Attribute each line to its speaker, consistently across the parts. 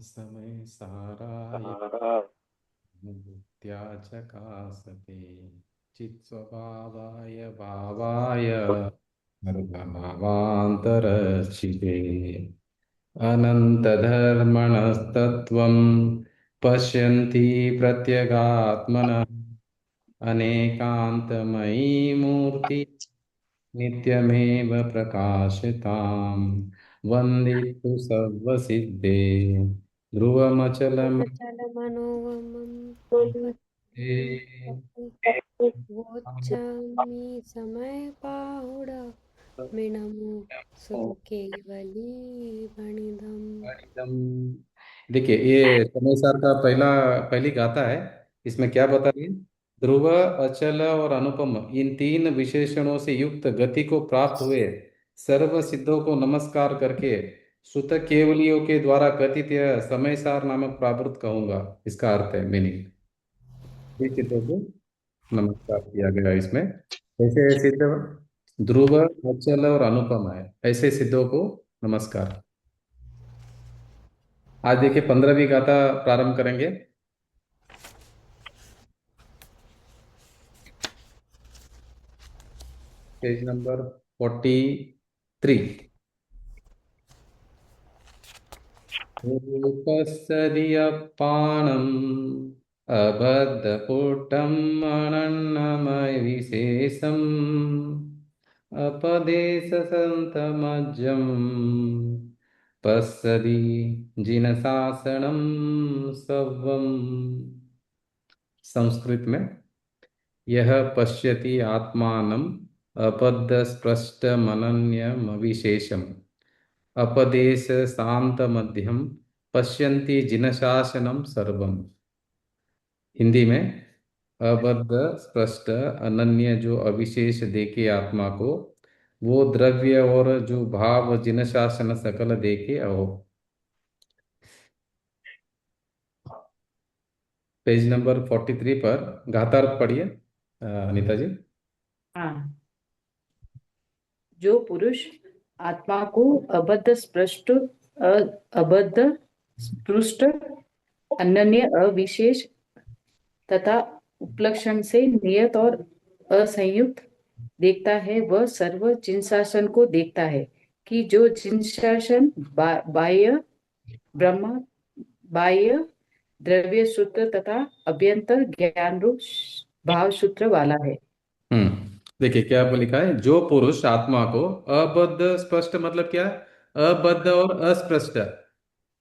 Speaker 1: समय साराय त्याचकासते चित्स्वभावाय भावाय सर्वभावान्तरशिवे अनन्तधर्मणस्तत्त्वं पश्यन्ति प्रत्यगात्मनः अनेकान्तमयी मूर्ति नित्यमेव प्रकाशिताम् वन्दे तु सर्वसिद्धे ध्रुवमचलम्
Speaker 2: चलमनोवमं वोच्छामि समयपाहुड मिणमु सुकेवली वणिधम।
Speaker 1: एकदम। देखिए ये समय सार का पहली गाथा है। इसमें क्या बता रही है? ध्रुव, अचल और अनुपम इन तीन विशेषणों से युक्त गति को प्राप्त हुए सर्व सिद्धों को नमस्कार करके सुत केवलियों के द्वारा कथित यह समय सार नामक प्राकृत कहूंगा। इसका अर्थ है मीनिंग। ये सिद्धों को नमस्कार किया गया इसमें। कैसे है सिद्ध? ध्रुव, अचल और अनुपम है, ऐसे सिद्धों को नमस्कार। आज देखिए 15वीं गाथा प्रारंभ करेंगे। Page number 43। उपसर्यपाणम् अबद्धपुटम् अनन्नमविशेषम् अपदेशसन्तमज्जम् पश्यति जिनशासनं सव्वम्। संस्कृत में यह पश्यति आत्मानम् अपदस्पृष्टमनन्यमविशेषम् अपदेश शांत मध्यम पश्यन्ति जिनशासनम सर्वम। हिंदी में अबद्ध स्पष्ट अनन्य जो अविशेष देखे आत्मा को, वो द्रव्य और जो भाव जिनशासन सकल देखे अहो। पेज नंबर 43 पर गाथार्थ पढ़िए अनीता जी।
Speaker 3: हाँ। जो पुरुष आत्मा को अबद्ध स्पृष्ट अनन्य अविशेष तथा उपलक्षण से नियत और असंयुक्त देखता है, वह सर्व जिनशासन को देखता है कि जो जिनशासन बाह्य ब्रह्म, बाह्य द्रव्य सूत्र तथा अभ्यंतर ज्ञान रूप भाव सूत्र वाला है।
Speaker 1: देखिए क्या लिखा है? जो पुरुष आत्मा को अबद्ध स्पष्ट मतलब क्या? अबद्ध और अस्पष्ट।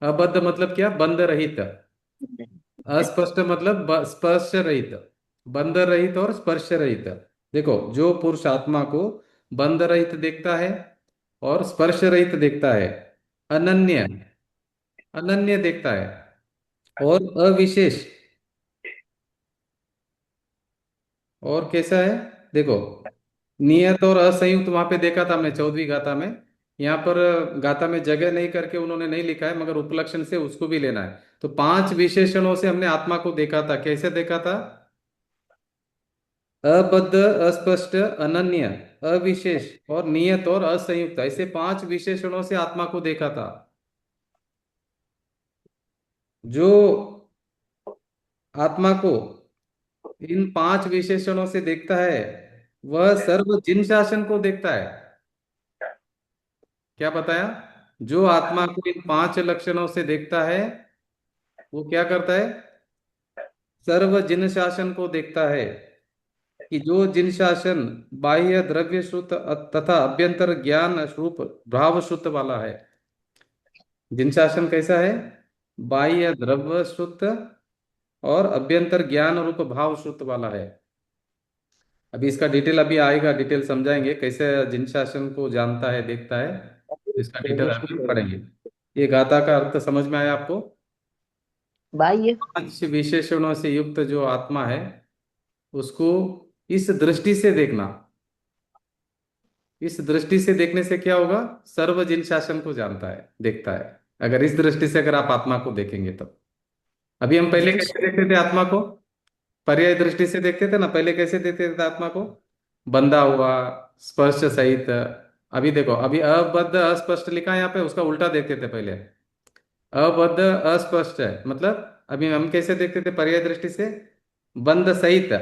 Speaker 1: अबद्ध मतलब क्या? बंध रहित। अस्पष्ट मतलब स्पर्श रहित। बंध रहित और स्पर्श रहित। देखो, जो पुरुष आत्मा को बंध रहित देखता है और स्पर्श रहित देखता है, अनन्य अनन्य देखता है और अविशेष। और कैसा है? देखो, नियत और असंयुक्त वहां पे देखा था हमने 14वीं गाथा में। यहाँ पर गाथा में जगह नहीं करके उन्होंने नहीं लिखा है, मगर उपलक्षण से उसको भी लेना है। तो 5 विशेषणों से हमने आत्मा को देखा था। कैसे देखा था? अबद्ध, अस्पष्ट, अनन्य, अविशेष और नियत और असंयुक्त, ऐसे 5 विशेषणों से आत्मा को देखा था। जो आत्मा को इन 5 विशेषणों से देखता है, वह सर्व जिन शासन को देखता है। क्या बताया? जो आत्मा को इन 5 लक्षणों से देखता है, वो क्या करता है? सर्व जिन शासन को देखता है। कि जो जिन शासन बाह्य द्रव्य शुद्ध तथा अभ्यंतर ज्ञान रूप भाव शुद्ध वाला है। जिन शासन कैसा है? बाह्य द्रव्य शुद्ध और अभ्यंतर ज्ञान रूप भाव शुद्ध वाला है। अभी इसका डिटेल अभी आएगा, डिटेल समझाएंगे कैसे जिन शासन को जानता है, देखता है। इसका डिटेल अभी पढ़ेंगे। ये गाथा का अर्थ समझ में आया आपको?
Speaker 3: बाह्य
Speaker 1: 5 विशेषणों से युक्त जो आत्मा है, उसको इस दृष्टि से देखना। इस दृष्टि से देखने से क्या होगा? सर्व जिन शासन को जानता है, देखता है। अगर इस दृष्टि से अगर आप आत्मा को देखेंगे तब। अभी हम पहले कैसे देखते थे आत्मा को? पर्याय दृष्टि से देखते थे ना। पहले कैसे देखते थे आत्मा को? बंधा हुआ, स्पर्श सहित। अभी देखो, अभी अबद्ध अस्पष्ट लिखा है यहाँ पे, उसका उल्टा देखते थे पहले। अबद्ध अस्पष्ट है, मतलब अभी हम कैसे देखते थे पर्याय दृष्टि से, बंध सहित,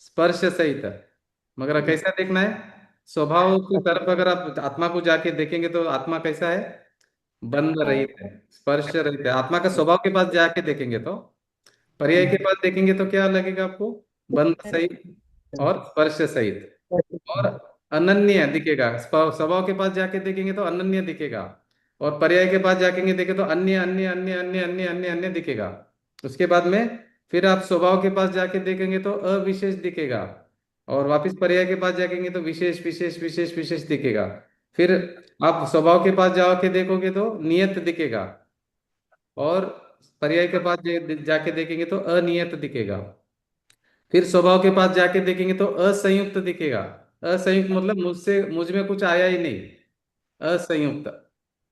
Speaker 1: स्पर्श सहित। मगर कैसा देखना है, स्वभाव की तरफ अगर आप आत्मा को जाके देखेंगे तो आत्मा कैसा है, बंध रहित है, स्पर्श रहित है। आत्मा का स्वभाव के पास जाके देखेंगे तो, पर्याय के पास देखेंगे तो क्या लगेगा आपको, बंध सहित और स्पर्श सहित और अनन्य दिखेगा। स्वभाव के पास जाके देखेंगे तो अनन्य दिखेगा, और पर्याय के पास जाके देखेंगे तो अन्य अन्य अन्य अन्य अन्य अन्य अन्य दिखेगा। उसके बाद में फिर आप स्वभाव के पास जाके देखेंगे तो अविशेष दिखेगा, और वापस पर्याय के पास जाएंगे तो विशेष विशेष विशेष विशेष दिखेगा। फिर आप स्वभाव के पास जाके देखोगे तो नियत दिखेगा, और पर्याय के पास जाके देखेंगे तो अनियत दिखेगा। फिर स्वभाव के पास जाके देखेंगे तो असंयुक्त दिखेगा। असंयुक्त मतलब मुझसे मुझ में कुछ आया ही नहीं, असंयुक्त।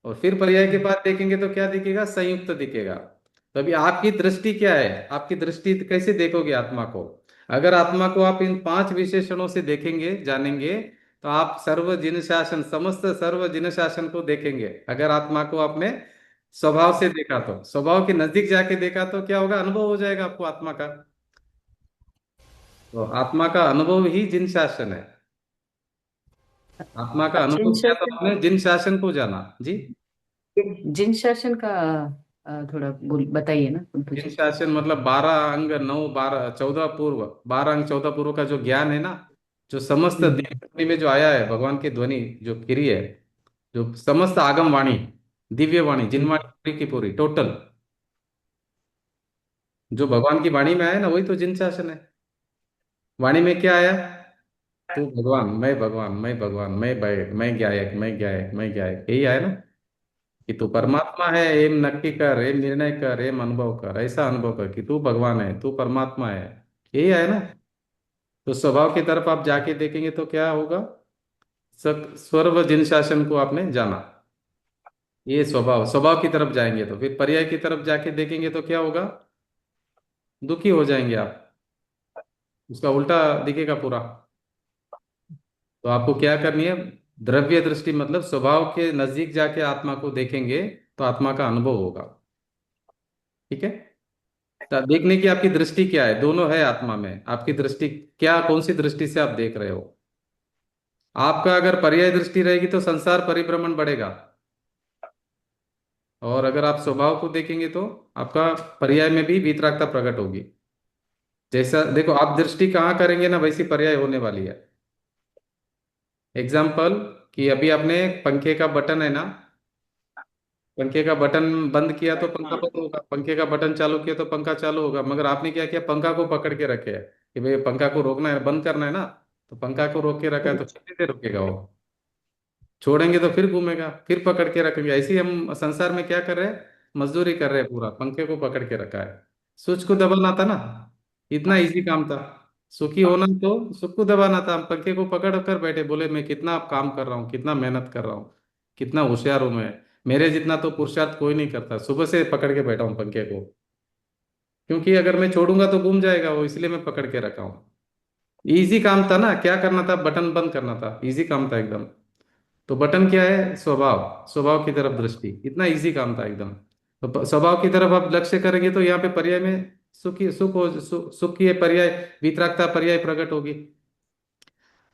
Speaker 1: और फिर पर्याय के पास देखेंगे तो क्या दिखेगा, संयुक्त दिखेगा। तो अभी आपकी दृष्टि क्या है, आपकी दृष्टि कैसे देखोगे आत्मा को। अगर आत्मा को आप इन पांच विशेषणों से देखेंगे जानेंगे तो आप सर्व जिन शासन, समस्त सर्व जिन शासन को देखेंगे। अगर आत्मा को आपने स्वभाव से देखा तो, स्वभाव के नजदीक जाके देखा तो क्या होगा, अनुभव हो जाएगा आपको आत्मा का। तो आत्मा का अनुभव ही जिन शासन है। आत्मा का
Speaker 3: जिन
Speaker 1: अनुभव किया तो
Speaker 3: शासन,
Speaker 1: आपने जिन शासन को जाना जी।
Speaker 3: जिन शासन का थोड़ा बोल बताइए ना
Speaker 1: जिन
Speaker 3: कुछ।
Speaker 1: शासन मतलब 12 अंग, 9 12 14 पूर्व, 12 अंग 14 पूर्व का जो ज्ञान है ना, जो समस्त
Speaker 3: हम्म,
Speaker 1: ध्वनि में जो आया है, भगवान की ध्वनि जो फिरी है, जो समस्त आगम वाणी, दिव्य वाणी, जिन
Speaker 3: हम्म,
Speaker 1: वाणी पूरी की पूरी टोटल, जो भगवान की वाणी में आया ना, वही तो जिन शासन है। वाणी में क्या आया, तू भगवान, मैं भगवान, मैं भगवान, मैं ज्ञायक, मैं ज्ञायक, मैं ज्ञायक, यही आया ना, कि तू परमात्मा है, एम नक्की कर, एम निर्णय कर, एम अनुभव कर, ऐसा अनुभव कर कि तू भगवान है, तू परमात्मा है, यही है ना। तो स्वभाव की तरफ आप जाके देखेंगे तो क्या होगा, स्वर्व जिन शासन को आपने जाना, ये स्वभाव, स्वभाव की तरफ जाएंगे। तो फिर पर्याय की तरफ जाके देखेंगे तो क्या होगा, दुखी हो जाएंगे आप, उसका उल्टा दिखेगा पूरा। तो आपको क्या करनी है, द्रव्य दृष्टि मतलब स्वभाव के नजदीक जाके आत्मा को देखेंगे तो आत्मा का अनुभव होगा। ठीक है। तो देखने की आपकी दृष्टि क्या है, दोनों है आत्मा में, आपकी दृष्टि क्या, कौन सी दृष्टि से आप देख रहे हो। आपका अगर पर्याय दृष्टि रहेगी तो संसार परिभ्रमण बढ़ेगा, और अगर आप स्वभाव को देखेंगे तो आपका पर्याय में भी वीतरागता प्रकट होगी। जैसा देखो, आप दृष्टि कहाँ करेंगे ना, वैसी पर्याय होने वाली है। एग्जाम्पल, कि अभी आपने पंखे का बटन है ना, पंखे का बटन बंद किया तो पंखा बंद होगा, पंखे का बटन चालू किया तो पंखा चालू होगा। मगर आपने क्या किया, पंखा को पकड़ के रखे है कि भाई पंखा को रोकना है, बंद करना है ना, तो पंखा को रोक के रखा है तो कितनी देर रुकेगा वो, छोड़ेंगे तो फिर घूमेगा, फिर पकड़ के रखेंगे। ऐसे ही हम संसार में क्या कर रहे हैं, मजदूरी कर रहे हैं, पूरा पंखे को पकड़ के रखा है। स्विच को दबाना था ना, इतना इजी काम था। सुखी होना तो सुख को दबाना था, हम पंखे को पकड़ कर बैठे, बोले मैं कितना काम कर रहा हूँ, कितना मेहनत कर रहा हूँ, कितना होशियार हूं मैं, मेरे जितना तो पुरुषार्थ कोई नहीं करता, सुबह से पकड़ के बैठा हूँ पंखे को, क्योंकि अगर मैं छोड़ूंगा तो घूम जाएगा वो, इसलिए मैं पकड़ के रखा हूँ। इजी काम था ना, क्या करना था, बटन बंद करना था, इजी काम था एकदम। तो बटन क्या है, स्वभाव, स्वभाव की तरफ दृष्टि, इतना इजी काम था एकदम। तो स्वभाव की तरफ आप लक्ष्य करेंगे तो यहाँ पे पर्याय में सुखी सुख हो, सुख की पर्याय, वितरागता पर्याय प्रकट होगी।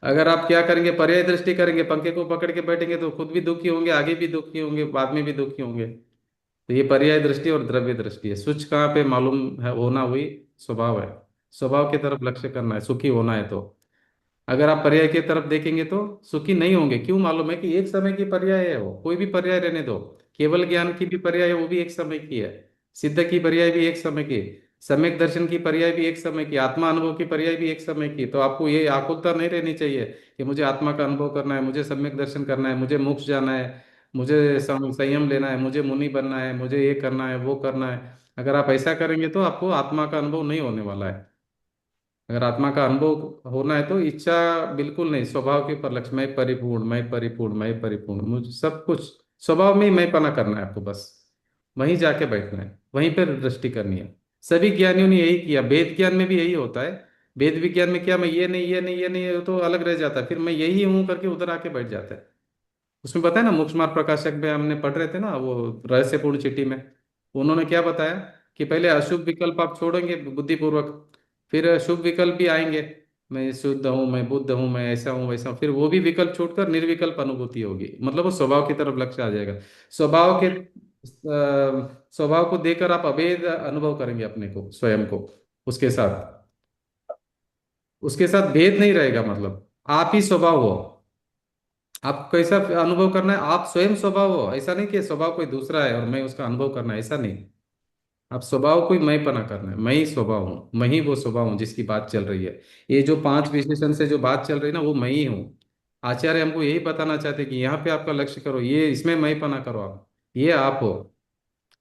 Speaker 1: अगर आप क्या करेंगे, पर्याय दृष्टि करेंगे, पंखे को पकड़ के बैठेंगे तो खुद भी दुखी होंगे, आगे भी दुखी होंगे, बाद में भी दुखी होंगे। तो ये पर्याय दृष्टि और द्रव्य दृष्टि है। स्विच कहाँ पे मालूम है होना, हुई स्वभाव है, स्वभाव की तरफ लक्ष्य करना है, सुखी होना है तो। अगर आप पर्याय की तरफ देखेंगे तो सुखी नहीं होंगे, क्यों मालूम है, कि एक समय की पर्याय है वो, कोई भी पर्याय रहने दो। केवल ज्ञान की भी पर्याय है, वो भी एक समय की है। सिद्ध की पर्याय भी एक समय की, सम्यक दर्शन की पर्याय भी एक समय की, आत्मा अनुभव की पर्याय भी एक समय की। तो आपको ये आकुलता नहीं रहनी चाहिए कि मुझे आत्मा का अनुभव करना है, मुझे सम्यक दर्शन करना है, मुझे मोक्ष जाना है, मुझे संयम लेना है, मुझे मुनि बनना है, मुझे ये करना है, वो करना है। अगर आप ऐसा करेंगे तो आपको आत्मा का अनुभव नहीं होने वाला है। अगर आत्मा का अनुभव होना है तो इच्छा बिल्कुल नहीं, स्वभाव के ऊपर लक्ष्य, मैं परिपूर्ण, मैं परिपूर्ण, मैं परिपूर्ण, मुझे सब कुछ स्वभाव में ही मैं पना करना है आपको, बस वहीं जाके बैठना है, वहीं पर दृष्टि करनी है। सभी ज्ञानियों ने यही किया, वेद ज्ञान में भी यही होता है। वेद विज्ञान में क्या, मैं ये नहीं, ये नहीं, ये नहीं, ये तो अलग रह जाता है, फिर मैं यही हूं करके उधर आके बैठ जाता है। उसमें पता है ना, मुक्तमार्ग प्रकाशक में हमने पढ़ रहे थे ना, वो रहस्यपूर्ण चिट्ठी में, उन्होंने क्या बताया कि पहले अशुभ विकल्प आप छोड़ेंगे बुद्धिपूर्वक, फिर शुभ विकल्प भी आएंगे। मैं शुद्ध हूँ, मैं बुद्ध हूँ, मैं ऐसा हूँ वैसा हूँ, फिर वो भी विकल्प छोड़कर निर्विकल्प अनुभूति होगी, मतलब वो स्वभाव की तरफ लक्ष्य आ जाएगा। स्वभाव के स्वभाव को देकर आप अभेद अनुभव करेंगे अपने को, स्वयं को। उसके साथ उसके साथ भेद नहीं रहेगा, मतलब आप ही स्वभाव हो। आप कैसा अनुभव करना है, आप स्वयं स्वभाव हो, ऐसा नहीं कि स्वभाव कोई दूसरा है और मैं उसका अनुभव करना है, ऐसा नहीं। आप स्वभाव को ही मैं पना करना है, मैं ही स्वभाव हूँ, मैं ही वो स्वभाव हूँ जिसकी बात चल रही है। ये जो पांच विशेषण से जो बात चल रही है ना, वो मैं ही हूँ। आचार्य हमको यही बताना चाहते हैं कि यहाँ पे आपका लक्ष्य करो, ये इसमें मैं पना करो आप, ये आप हो।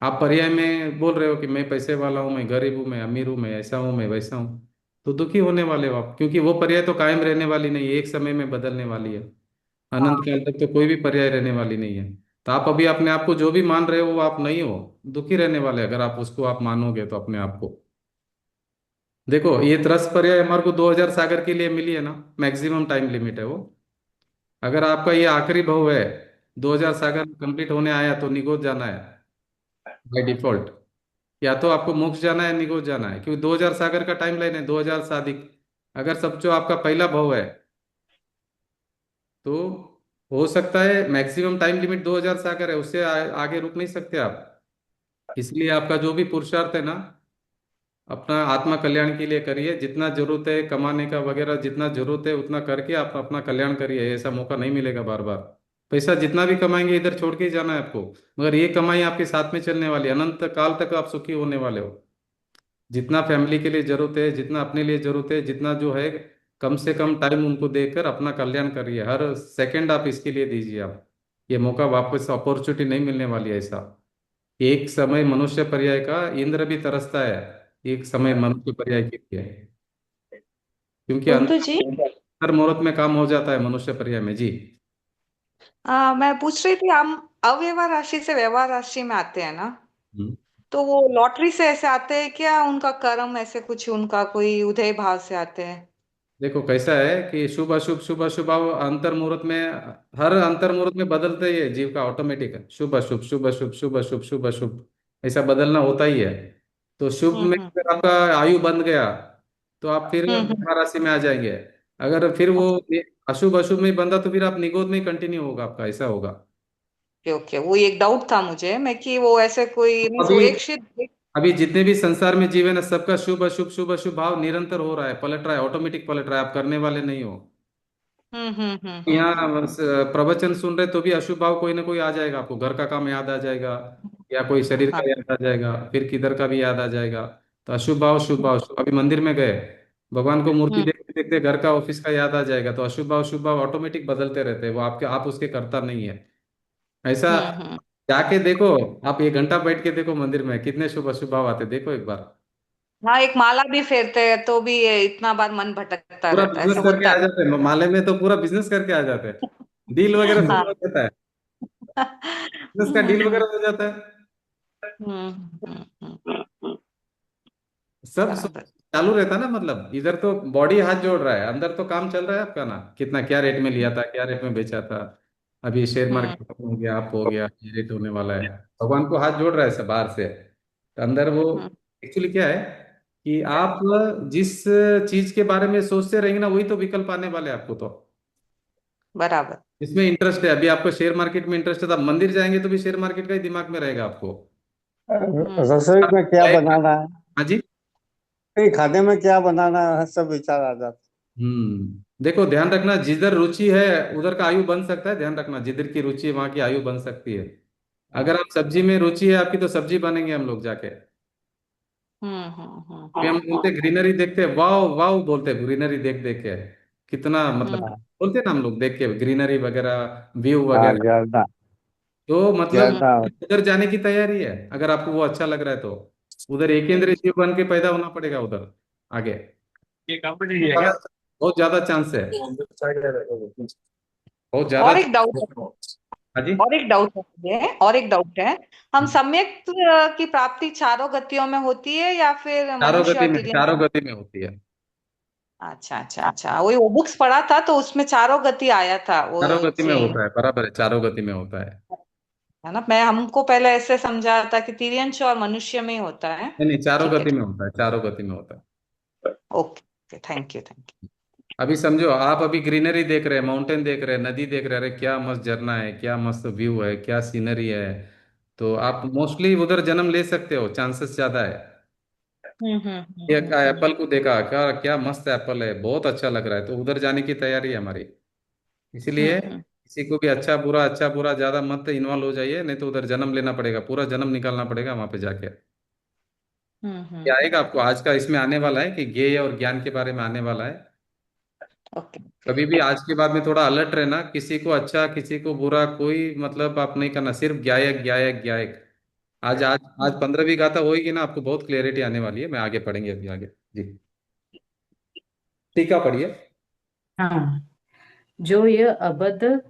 Speaker 1: आप पर्याय में बोल रहे हो कि मैं पैसे वाला हूँ, मैं गरीब हूँ, मैं अमीर हूँ, मैं ऐसा हूँ, मैं वैसा हूँ, तो दुखी होने वाले हो आप, क्योंकि वो पर्याय तो कायम रहने वाली नहीं है, एक समय में बदलने वाली है। अनंत काल तक तो कोई भी पर्याय रहने वाली नहीं है। तो आप अभी अपने आप को जो भी मान रहे हो वो आप नहीं हो, दुखी रहने वाले अगर आप उसको आप मानोगे तो अपने आप को। देखो ये त्रस पर्याय हमारे को 2000 सागर के लिए मिली है ना, मैक्सिमम टाइम लिमिट है वो। अगर आपका ये आखिरी भाव है, 2000 सागर कंप्लीट होने आया तो निगोज जाना है बाय डिफॉल्ट। या तो आपको मोक्ष जाना है, निगोज जाना है, क्योंकि 2000 सागर का टाइम लाइन है, 2000 साधिक। अगर सब जो आपका पहला भाव है तो हो सकता है मैक्सिमम टाइम लिमिट 2000 सागर है, उससे आगे रुक नहीं सकते आप। इसलिए आपका जो भी पुरुषार्थ है ना, अपना आत्मा कल्याण के लिए करिए, जितना जरूरत है कमाने का वगैरह, जितना जरूरत है उतना करके आप अपना कल्याण करिए, ऐसा मौका नहीं मिलेगा बार बार। पैसा जितना भी कमाएंगे इधर छोड़ के ही जाना है आपको, मगर ये कमाई आपके साथ में चलने वाली है, अनंत काल तक आप सुखी होने वाले हो। जितना फैमिली के लिए जरूरत है, जितना अपने लिए जरूरत है, जितना जो है, कम से कम टाइम उनको देकर अपना कल्याण करिए, हर सेकंड आप इसके लिए दीजिए आप। ये मौका वापस अपॉर्चुनिटी नहीं मिलने वाली है ऐसा। एक समय मनुष्य पर्याय का इंद्र भी तरसता है, एक समय मनुष्य पर्याय के लिए, क्योंकि
Speaker 4: कुंतु जी,
Speaker 1: अंतर मुहूर्त में काम हो जाता है मनुष्य पर्याय में जी।
Speaker 4: मैं पूछ रही थी, हम अव्यवहार राशि से व्यवहार राशि में आते हैं ना,
Speaker 1: हम्म।
Speaker 4: तो वो लॉटरी से ऐसे आते हैं क्या? उनका कर्म ऐसे कुछ, उनका कोई उदय भाव से आते हैं?
Speaker 1: देखो कैसा है कि शुभ अशुभ, शुभ अशुभ अंतर मुहूर्त में, हर अंतर मुहूर्त में बदलते ही है जीव का, ऑटोमेटिक है, शुभ अशुभ, शुभ अशुभ, शुभ अशुभ, शुभ अशुभ, ऐसा बदलना होता ही है। तो शुभ में
Speaker 4: हम्म।
Speaker 1: अगर आपका आयु बंध गया तो आप फिर
Speaker 4: हम्म।
Speaker 1: ब्रह्मा राशि में आ जाएंगे। अगर फिर वो अशुभ अशुभ में ही बंधा तो फिर आप निगोद में कंटिन्यू होगा आपका, ऐसा होगा।
Speaker 4: ओके ओके, वो एक डाउट था मुझे मैं कि वो ऐसे कोई मीन्स वो
Speaker 1: अभी
Speaker 4: एक शीट।
Speaker 1: अभी जितने भी संसार में जीव है ना, सबका शुभ अशुभ, शुभ अशुभ भाव निरंतर हो रहा है, पलट रहा है, ऑटोमेटिक पलट रहा है, आप करने वाले नहीं हो। यहाँ बस प्रवचन सुन रहे तो भी अशुभ भाव कोई ना कोई आ जाएगा आपको, घर का काम याद आ जाएगा, या कोई शरीर
Speaker 4: हाँ।
Speaker 1: का याद आ जाएगा, फिर किधर का भी याद आ जाएगा। तो अशुभ भाव शुभ भाव, अभी मंदिर में गए, भगवान को मूर्ति
Speaker 4: हम्म
Speaker 1: देखते देखते घर का ऑफिस का याद आ जाएगा, तो अशुभ भाव शुभ भाव ऑटोमेटिक बदलते रहते हैं, वो आपके आप उसके करता नहीं है ऐसा।
Speaker 4: हम्म।
Speaker 1: जाके देखो, आप 1 घंटा बैठ के देखो मंदिर में कितने शुभ अशुभ भाव आते, देखो एक बार।
Speaker 4: हाँ, एक माला भी फेरते हैं तो भी ये इतना बार मन भटकता
Speaker 1: पूरा
Speaker 4: रहता है,
Speaker 1: बिजनेस
Speaker 4: ऐसा
Speaker 1: करके
Speaker 4: होता
Speaker 1: आ
Speaker 4: है।
Speaker 1: जाते हैं माले में, तो पूरा बिजनेस करके आ जाते हैं, डील वगैरह सब
Speaker 4: हाँ।
Speaker 1: हो जाता है, बिजनेस का डील
Speaker 4: हम्म
Speaker 1: वगैरह हो जाता है, सब
Speaker 4: बराबर।
Speaker 1: चालू रहता है ना, मतलब इधर तो बॉडी हाथ जोड़ रहा है, अंदर तो काम चल रहा है आपका ना, कितना क्या रेट में लिया था, क्या रेट में बेचा था। अभी शेयर
Speaker 4: हम्म
Speaker 1: मार्केट खत्म हो गया, आप हो गया, ये रेट होने वाला है। भगवान को हाथ जोड़ रहा है सब बाहर से, तो अंदर वो
Speaker 4: हम्म
Speaker 1: एक्चुअली क्या है कि आप जिस चीज के बारे में सोचते रहेंगे ना, वही तो विकल्प आने वाले हैं आपको तो।
Speaker 4: बराबर।
Speaker 1: इसमें इंटरेस्ट है, अभी आपको शेयर मार्केट में इंटरेस्ट है, तो आप मंदिर जाएंगे तो भी शेयर मार्केट का ही दिमाग में रहेगा आपको।
Speaker 4: हम्म।
Speaker 5: रसोई में क्या बनाना है,
Speaker 1: हाँ जी।
Speaker 5: कहीं खाने में क्या बनाना है, सब विचार आ जाता
Speaker 1: देखो ध्यान रखना, जिधर रुचि है उधर का आयु बन सकता है, ध्यान रखना जिधर की रुचि है वहां की आयु बन सकती है। अगर आप सब्जी में रुचि है आपकी तो सब्जी बनेंगे हम लोग जाके। अभी हम बोलते ग्रीनरी देखते हैं, वाह वाह बोलते हैं ग्रीनरी देख देख के, कितना मतलब
Speaker 4: हम्म।
Speaker 5: है।
Speaker 1: बोलते हैं ना हम लोग देख के ग्रीनरी वगैरह, व्यू
Speaker 5: हाँ,
Speaker 1: वगैरह।
Speaker 5: गर्दा,
Speaker 1: तो मतलब
Speaker 4: हम्म।
Speaker 5: गर्दा।
Speaker 1: उधर जाने की तैयारी है, अगर आपको वो अच्छा लग रहा है तो उधर एकेंद्रीय जीव बन के पैदा होना पड़ेगा उधर आगे, बहुत ज्यादा चांस है, बहुत ज्यादा
Speaker 4: और एक डाउट है,
Speaker 1: हाँ जी।
Speaker 4: और एक डाउट है मुझे, और एक डाउट है। हम सम्यक की प्राप्ति चारों गतियों में होती है या फिर
Speaker 1: चारों
Speaker 4: मनुष्य
Speaker 1: गति
Speaker 4: और
Speaker 1: में,
Speaker 4: तिर्यक?
Speaker 1: चारों गति में होती है।
Speaker 4: अच्छा अच्छा अच्छा, वही वो बुक्स पढ़ा था तो उसमें चारों गति आया था वो
Speaker 1: चारों गति में
Speaker 4: चेंज।
Speaker 1: होता है, बराबर है, चारों गति में होता है।
Speaker 4: है ना। मैं हमको पहले ऐसे समझा था कि तिर्यंश और मनुष्य में ही होता है।
Speaker 1: नहीं नहीं, चारों
Speaker 4: ठीक है
Speaker 1: गति में
Speaker 4: ठीक।
Speaker 1: होता है, चारों गति में होता है।
Speaker 4: ओके, थैंक यू थैंक
Speaker 1: अभी समझो, आप अभी ग्रीनरी देख रहे हैं, माउंटेन देख रहे हैं, नदी देक रहे हैं, अरे क्या मस्त झरना है, क्या मस्त व्यू है, क्या सीनरी है। तो आप मोस्टली उधर जन्म ले सकते हो, चांसेस ज्यादा है।
Speaker 4: यू।
Speaker 1: एक एप्पल को देखा, क्या क्या मस्त एप्पल है, बहुत अच्छा लग रहा है, तो उधर जाने की तैयारी है हमारी। इसीलिए
Speaker 4: हम्म।
Speaker 1: किसी को भी अच्छा बुरा ज्यादा मत इन्वॉल्व हो जाइए, नहीं तो उधर जन्म लेना पड़ेगा, पूरा जन्म निकालना पड़ेगा वहां पे जाके। क्या आएगा आपको आज का इसमें आने वाला है कि ज्ञेय और ज्ञान के बारे में आने वाला है।
Speaker 4: Okay okay.
Speaker 1: कभी भी आज के बाद में थोड़ा अलर्ट रहना, किसी को अच्छा किसी को बुरा कोई मतलब आप नहीं करना, सिर्फ ज्ञायक ज्ञायक ज्ञायक। आज आज आज 15वीं गाथा होगी ना, आपको बहुत क्लियरिटी आने वाली है, मैं आगे पढ़ेंगे अभी आगे। जी, ठीक है, पढ़िए।
Speaker 3: हाँ। जो यह अबद्ध,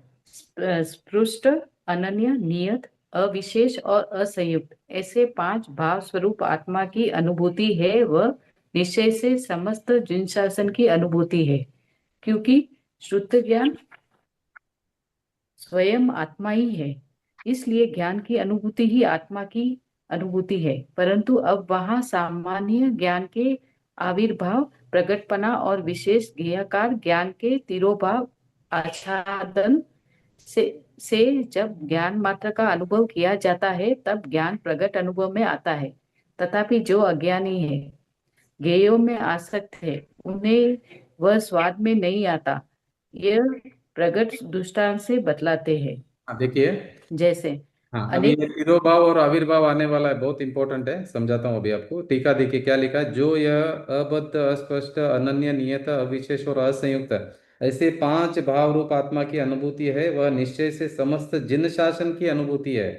Speaker 3: स्पृष्ट, अनन्य, नियत, अविशेष और असंयुक्त ऐसे पांच भाव स्वरूप आत्मा की अनुभूति है, वह निश्चय से समस्त जिन शासन की अनुभूति है, क्योंकि श्रुत ज्ञान स्वयं आत्मा ही है। इसलिए ज्ञान की अनुभूति ही आत्मा की अनुभूति है। परंतु अब वहां सामान्य ज्ञान के आविर्भाव, प्रकटपना और विशेष ज्ञेयाकार ज्ञान के तिरोभाव आच्छादन से जब ज्ञान मात्र का अनुभव किया जाता है, तब ज्ञान प्रगट अनुभव में आता है। तथापि जो अज्ञानी है, ज्ञेयों में आसक्त है, उन्हें वह स्वाद में नहीं आता। यह प्रगट दृष्टांत से बतलाते हैं।
Speaker 1: हाँ देखिए।
Speaker 3: जैसे
Speaker 1: हाँ, अभी
Speaker 3: अनेक।
Speaker 1: ये तिरोभाव और आविर्भाव आने वाला है, बहुत इंपॉर्टेंट है, समझाता हूँ अभी आपको। टीका देखिए क्या लिखा है, जो यह अबद्ध अस्पष्ट अनन्य नियत अविशेष और असंयुक्त ऐसे पांच भाव रूप आत्मा की अनुभूति है, वह निश्चय से समस्त जिन शासन की अनुभूति है।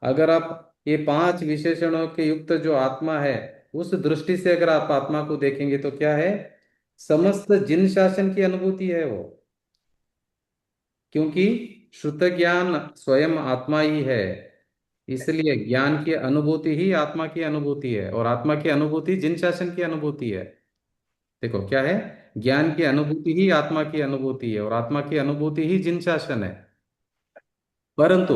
Speaker 1: अगर आप ये पांच विशेषणों के युक्त जो आत्मा है, उस दृष्टि से अगर आप आत्मा को देखेंगे तो क्या है, समस्त जिन शासन की अनुभूति है वो। क्योंकि शुद्ध ज्ञान स्वयं आत्मा ही है, इसलिए ज्ञान की अनुभूति ही आत्मा की अनुभूति है, और आत्मा की अनुभूति जिन शासन की अनुभूति है। देखो क्या है, ज्ञान की अनुभूति ही आत्मा की अनुभूति है, और आत्मा की अनुभूति ही जिन शासन है। परंतु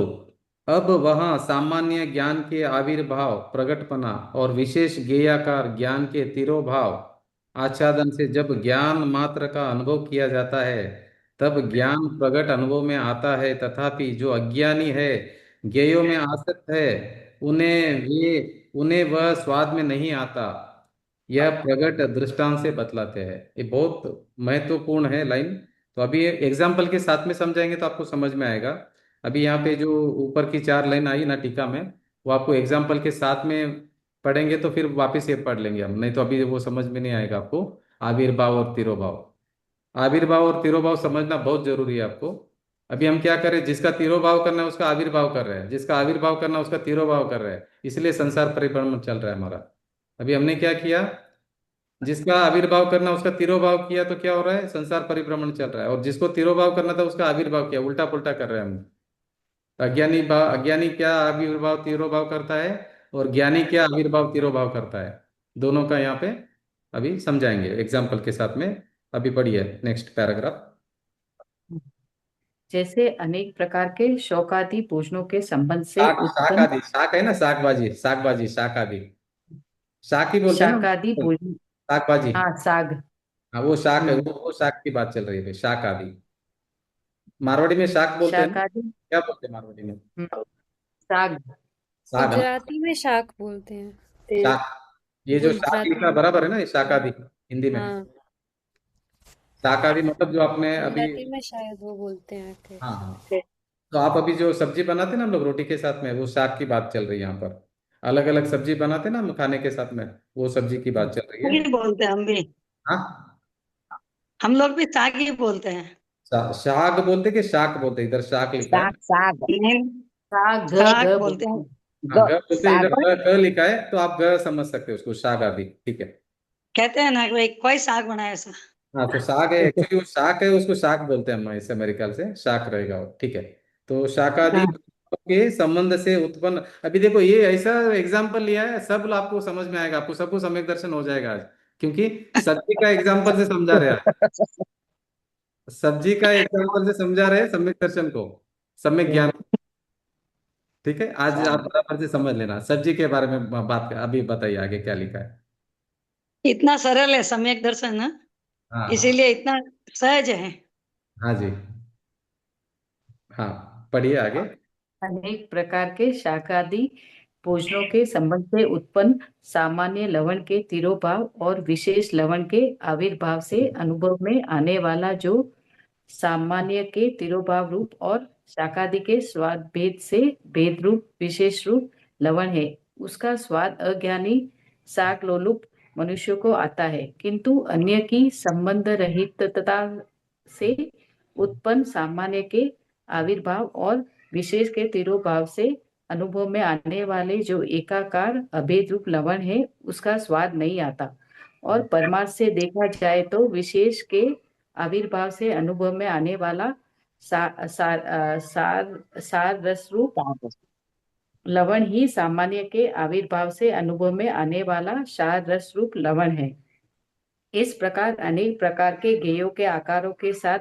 Speaker 1: अब वहां सामान्य ज्ञान के आविर्भाव, प्रगटपना और विशेष ज्ञेयाकार ज्ञान के तिरोभाव आच्छादन से जब ज्ञान मात्र का अनुभव किया जाता है, तब ज्ञान प्रगट अनुभव में आता है। तथापि जो अज्ञानी है, ज्ञेयों में आसक्त है, उन्हें वह स्वाद में नहीं आता। यह प्रगट दृष्टांत से बतलाते हैं। ये बहुत महत्वपूर्ण है लाइन। तो अभी एग्जाम्पल के साथ में समझाएंगे तो आपको समझ में आएगा। अभी यहाँ पे जो ऊपर की चार लाइन आई ना टीका में, वो आपको एग्जाम्पल के साथ में पढ़ेंगे तो फिर वापस ये पढ़ लेंगे हम, नहीं तो अभी वो समझ में नहीं आएगा आपको। आविर्भाव और तिरोभाव, आविर्भाव और तिरोभाव समझना बहुत जरूरी है आपको। अभी हम क्या करें, जिसका तिरोभाव करना है उसका आविर्भाव कर रहे हैं, जिसका आविर्भाव करना है उसका तिरोभाव कर रहे हैं, इसलिए संसार परिभ्रमण चल रहा है हमारा। अभी हमने क्या किया, जिसका आविर्भाव करना उसका तिरोभाव किया, तो क्या हो रहा है, संसार परिभ्रमण चल रहा है। और जिसको तिरोभाव करना था उसका आविर्भाव किया, उल्टा पुल्टा कर रहे हैं हम। तो अज्ञानी क्या आविर्भाव तिरोभाव करता है, और ज्ञानी क्या आविर्भाव तिरोभाव करता है, दोनों का यहाँ पे अभी समझाएंगे एग्जाम्पल के साथ में। अभी पढ़िए नेक्स्ट पैराग्राफ।
Speaker 3: जैसे अनेक प्रकार के शौकादि भोजनों के संबंध से
Speaker 1: शाक शाक
Speaker 3: उत्पन्न
Speaker 1: आदि, शाक है ना, शाक भाजी शाक आदि, शाक ही बोलते हैं ना
Speaker 3: शाकादि भोजन।
Speaker 1: शाक भाजी।
Speaker 3: हाँ, साग।
Speaker 1: हाँ वो शाक है,
Speaker 3: हम्म।
Speaker 1: वो शाक की बात चल रही है भाई, शाक आदि। मारवाड़ी में शाक बोलते हैं ना,
Speaker 3: शाकादि।
Speaker 1: क्या बोलते हैं मारवाड़ी में?
Speaker 3: हम्म, साग।
Speaker 1: साग ना,
Speaker 2: गुजराती में शाक बोलते हैं।
Speaker 1: शाक। ये जो शाक
Speaker 2: गुजराती
Speaker 1: लिखा
Speaker 2: में।
Speaker 1: बराबर है ना, ये शाक आदि हिंदी में।
Speaker 2: हाँ,
Speaker 1: शाक आदि मतलब जो आपने अभी।
Speaker 2: गुजराती में शायद वो बोलते हैं के।
Speaker 1: हाँ हाँ, तो आप अभी जो सब्जी बनाते हैं ना हम लोग रोटी के साथ में, वो शाक की बात चल रही है यहाँ पर। अलग अलग सब्जी बनाते हैं ना हम खाने के साथ में, वो सब्जी की बात चल रही है।
Speaker 6: ही बोलते हैं हम भी।
Speaker 1: हाँ,
Speaker 6: हम लोग भी साग ही बोलते हैं।
Speaker 1: शाक बोलते कि शाक बोलते, इधर शाक लिखा है
Speaker 3: साग
Speaker 1: ना।
Speaker 3: साग
Speaker 6: नहीं,
Speaker 3: साग,
Speaker 6: साग
Speaker 3: ग
Speaker 6: बोलते
Speaker 3: बोलते
Speaker 6: हैं।
Speaker 3: हैं।
Speaker 1: हाँ
Speaker 3: ग।
Speaker 1: ग बोलते हैं,
Speaker 3: साग।
Speaker 1: इधर ग लिखा है, तो आप ग समझ सकते हो उसको, शाक आदि, ठीक है।
Speaker 6: कहते हैं ना कि भाई कोई साग बनाया ऐसा।
Speaker 1: हाँ तो साग है, एक्चुअली वो शाक है, उसको शाक बोलते हैं हम, इससे मेरे ख्याल से शाक रहेगा वो, ठीक है। तो शाकादि
Speaker 6: हाँ।
Speaker 1: के संबंध से उत्पन्न, अभी देखो ये ऐसा एग्जाम्पल लिया है, सब आपको समझ में आएगा, आपको सबको सम्यक दर्शन हो जाएगा आज, क्योंकि सब्जी का एग्जाम्पल से समझा रहे हैं। सब्जी का एग्जाम्पल से समझा रहे हैं सम्यक दर्शन को, सम्यक ज्ञान को। ठीक है, आज आप बराबर से समझ लेना। सब्जी के बारे में बात कर, अभी बताइए आगे क्या लिखा है।
Speaker 6: इतना सरल है सम्यक दर्शन है,
Speaker 1: हाँ।
Speaker 6: इसीलिए इतना सहज है।
Speaker 1: हाँ जी। हाँ, पढ़िए आगे।
Speaker 3: अनेक प्रकार के शाकादि भोजनों के संबंध से उत्पन्न सामान्य लवण के तिरोभाव और विशेष लवण के आविर्भाव से अनुभव में आने वाला जो सामान्य के तिरोभाव रूप और शाकादि के स्वाद भेद से भेद रूप विशेष रूप लवण है, उसका स्वाद अज्ञानी साग लोलुप मनुष्यों को आता है, किंतु अन्य की संबंध रहितता से उत्पन्न सामान्य के आविर्भाव और विशेष के तिरोभाव से अनुभव में आने वाले जो एकाकार अभेद रूप लवण है, उसका स्वाद नहीं आता। और परमार्थ से देखा जाए तो विशेष के आविर्भाव से अनुभव में आने वाला सार रस रूप लवण ही सामान्य के आविर्भाव से अनुभव में आने वाला सार रस रूप लवण है। इस प्रकार अनेक प्रकार के गेयों के आकारों के साथ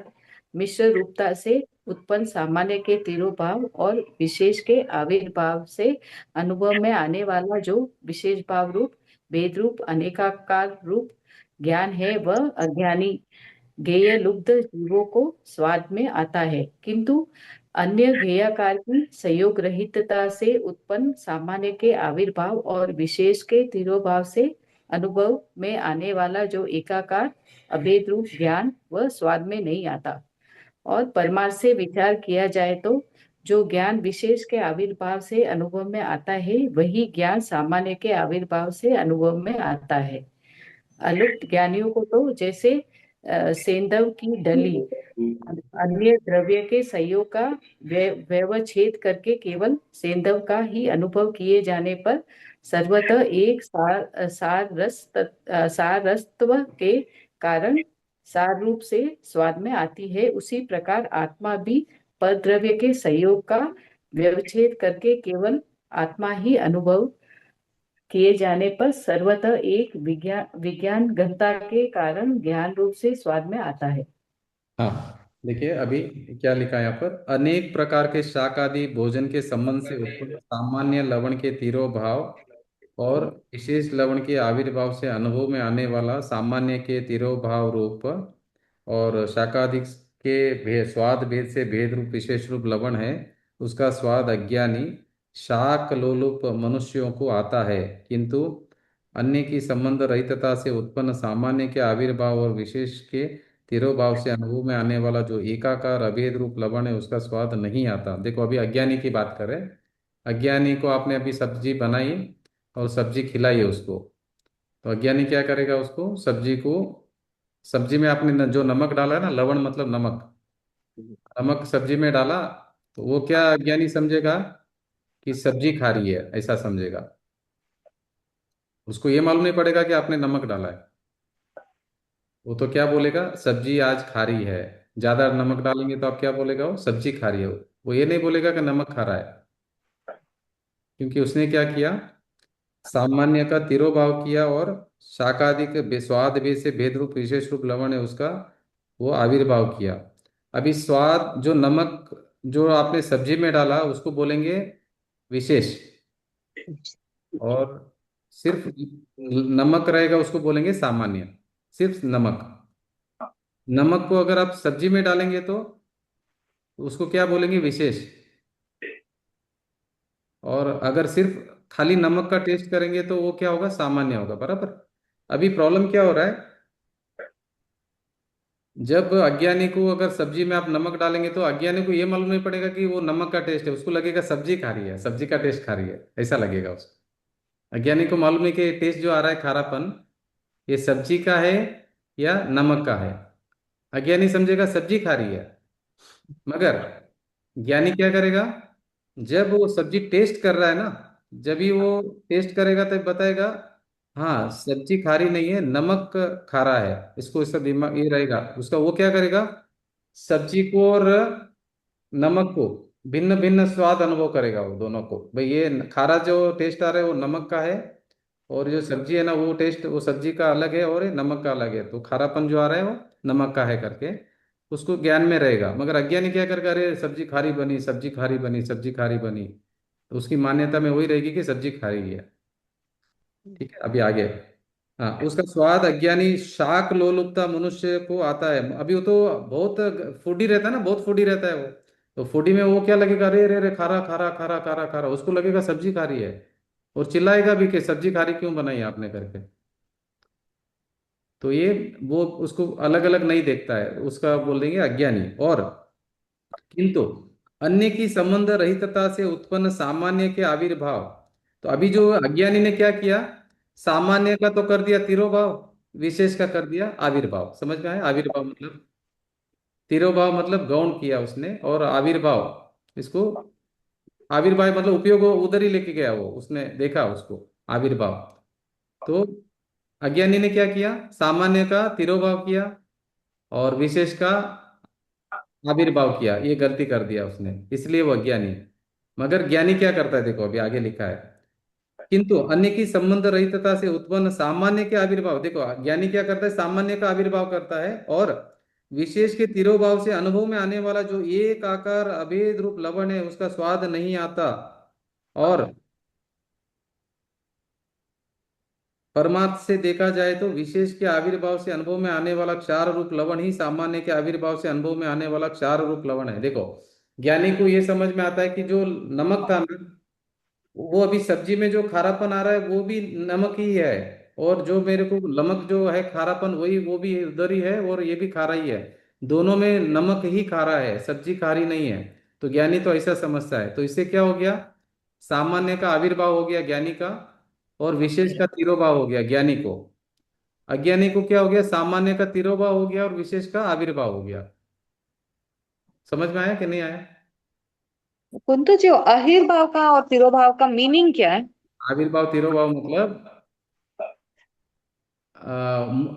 Speaker 3: मिश्र रूपता से उत्पन्न सामान्य के तिरोभाव और विशेष के आविर्भाव से अनुभव में आने वाला जो विशेष भाव रूप भेद रूप अनेकाकार रूप ज्ञान है, वह अज्ञानी गेय लुब्ध जीवों को स्वाद में आता है, किंतु अन्य गेयाकार की संयोग रहितता से उत्पन्न सामान्य के आविर्भाव और विशेष के तिरोभाव से अनुभव में आने वाला जो एकाकार अभेद रूप ज्ञान वह स्वाद में नहीं आता। और परमार्थ से विचार किया जाए तो जो ज्ञान विशेष के आविर्भाव से अनुभव में आता है, वही ज्ञान सामान्य के आविर्भाव से अनुभव में आता है। अलुप्त ज्ञानियों को तो जैसे सेंधव की डली अन्य द्रव्य के संयोग का व्यवच्छेद करके केवल सेंधव का ही अनुभव किए जाने पर सर्वतः एक सार रसत्व के कारण सार रूप से स्वाद में आती है, उसी प्रकार आत्मा भी परद्रव्य के संयोग का व्यवच्छेद करके केवल आत्मा ही अनुभव किए जाने पर सर्वतः एक विज्ञान घनता के कारण ज्ञान रूप से स्वाद में आता है।
Speaker 1: हाँ, देखिए अभी क्या लिखा है यहाँ पर। अनेक प्रकार के शाक आदि भोजन के संबंध से उत्पन्न सामान्य लवण के तिरोभाव और विशेष लवण के आविर्भाव से अनुभव में आने वाला सामान्य के तिरोभाव रूप और शाकादिक के स्वाद भेद से भेद रूप विशेष रूप लवण है, उसका स्वाद अज्ञानी शाक लोलुप मनुष्यों को आता है, किंतु अन्य की संबंध रहितता से उत्पन्न सामान्य के आविर्भाव और विशेष के तिरोभाव से अनुभव में आने वाला जो एकाकार अभेद रूप लवण है, उसका स्वाद नहीं आता। देखो अभी अज्ञानी की बात करें। अज्ञानी को आपने अभी सब्जी बनाई और सब्जी खिलाई उसको, तो अज्ञानी क्या करेगा, उसको सब्जी को, सब्जी में आपने जो नमक डाला है ना, लवण मतलब नमक, नमक सब्जी में डाला, तो वो क्या अज्ञानी समझेगा कि सब्जी खा रही है, ऐसा समझेगा। उसको ये मालूम नहीं पड़ेगा कि आपने नमक डाला है। वो तो क्या बोलेगा, सब्जी आज खा रही है। ज्यादा नमक डालेंगे तो आप क्या बोलेगा, वो सब्जी खा रही है। वो ये नहीं बोलेगा कि नमक खा रहा है, क्योंकि उसने क्या किया, सामान्य का तिरोभाव किया और शाकादि के स्वाद भेद से भेद रूप विशेष रूप लवण है उसका वो आविर्भाव किया। अभी स्वाद जो नमक जो आपने सब्जी में डाला उसको बोलेंगे विशेष, और सिर्फ नमक रहेगा उसको बोलेंगे सामान्य। सिर्फ नमक, नमक को अगर आप सब्जी में डालेंगे तो उसको क्या बोलेंगे, विशेष। और अगर सिर्फ खाली नमक का टेस्ट करेंगे तो वो क्या होगा, सामान्य होगा, बराबर। अभी प्रॉब्लम क्या हो रहा है, जब अज्ञानी को अगर सब्जी में आप नमक डालेंगे तो अज्ञानी को ये मालूम नहीं पड़ेगा कि वो नमक का टेस्ट है, उसको लगेगा सब्जी खा रही है, सब्जी का टेस्ट खा रही है, ऐसा लगेगा उसको। अज्ञानी को मालूम नहीं कि टेस्ट जो आ रहा है खारापन, ये सब्जी का है या नमक का है। अज्ञानी समझेगा सब्जी खा रही है, मगर ज्ञानी क्या करेगा, जब वो सब्जी टेस्ट कर रहा है ना, जब ही वो टेस्ट करेगा तब बताएगा हाँ सब्जी खारी नहीं है, नमक खा रहा है। इसको इसका दिमाग ये रहेगा उसका, वो क्या करेगा, सब्जी को और नमक को भिन्न भिन्न स्वाद अनुभव करेगा वो दोनों को। भाई ये खारा जो टेस्ट आ रहा है वो नमक का है, और जो सब्जी है ना वो टेस्ट वो सब्जी का अलग है और ये नमक का अलग है, तो खारापन जो आ रहा है वो नमक का है करके उसको ज्ञान में रहेगा। मगर अज्ञानी क्या करेगा, अरे सब्जी खारी बनी, सब्जी खारी बनी, सब्जी खारी बनी, तो उसकी मान्यता में वही रहेगी कि सब्जी खा रही है। ठीक है, अभी आगे। हाँ, उसका स्वाद अज्ञानी शाक लोलुपता मनुष्य को आता है। अभी वो तो बहुत फूडी रहता है ना, बहुत फूडी रहता है वो। तो फूडी में वो क्या लगेगा, अरे अरे अरे खारा खारा खारा खारा खारा, उसको लगेगा सब्जी खा रही है। और चिल्लाएगा भी कि सब्जी खा रही क्यों बनाई आपने करके। तो ये वो उसको अलग अलग नहीं देखता है, उसका बोल देंगे अज्ञानी। और किंतु अन्य की संबंध रहितता से उत्पन्न सामान्य के आविर्भाव। तो अभी जो अज्ञानी ने क्या किया, सामान्य का तो कर दिया तिरोभाव, विशेष का कर दिया आविर्भाव। समझ में आया, आविर्भाव मतलब तिरोभाव मतलब गौण किया उसने, और आविर्भाव इसको, आविर्भाव मतलब उपयोग उधर ही लेके गया, वो उसने देखा उसको आविर्भाव। तो अज्ञानी ने क्या किया, सामान्य का तिरोभाव किया और विशेष का आविर्भाव किया, ये गलती कर दिया उसने, इसलिए वो अज्ञानी है। मगर ज्ञानी क्या करता है, देखो अभी आगे लिखा है, किंतु अन्य की संबंध रहितता से उत्पन्न सामान्य के आविर्भाव। देखो ज्ञानी क्या करता है, सामान्य का आविर्भाव करता है, और विशेष के तिरोभाव से अनुभव में आने वाला जो एक आकार अभेद रूप लवण है उसका स्वाद नहीं आता। और परमार्थ से देखा जाए तो विशेष के आविर्भाव से अनुभव में आने वाला क्षार रूप लवण ही सामान्य के आविर्भाव से अनुभव में आने वाला क्षार रूप लवण है। देखो ज्ञानी को ये समझ में आता है कि जो नमक था ना, वो अभी सब्जी में जो खारापन आ रहा है वो भी नमक ही है, और जो मेरे को नमक जो है खारापन वही वो भी उधर ही है, और ये भी खारा ही है। दोनों में नमक ही खारा है, सब्जी खारी नहीं है। तो ज्ञानी तो ऐसा समझता है। तो इससे क्या हो गया, सामान्य का आविर्भाव हो गया ज्ञानी का, और विशेष का तिरोभाव हो गया ज्ञानी को। अज्ञानी को क्या हो गया, सामान्य का तिरोभाव हो गया और विशेष का आविर्भाव हो गया। समझ में आया कि नहीं आया?
Speaker 4: कुंतु जो अहिर्भाव का और तिरोभाव का मीनिंग क्या है?
Speaker 1: आविर्भाव तिरोभाव मतलब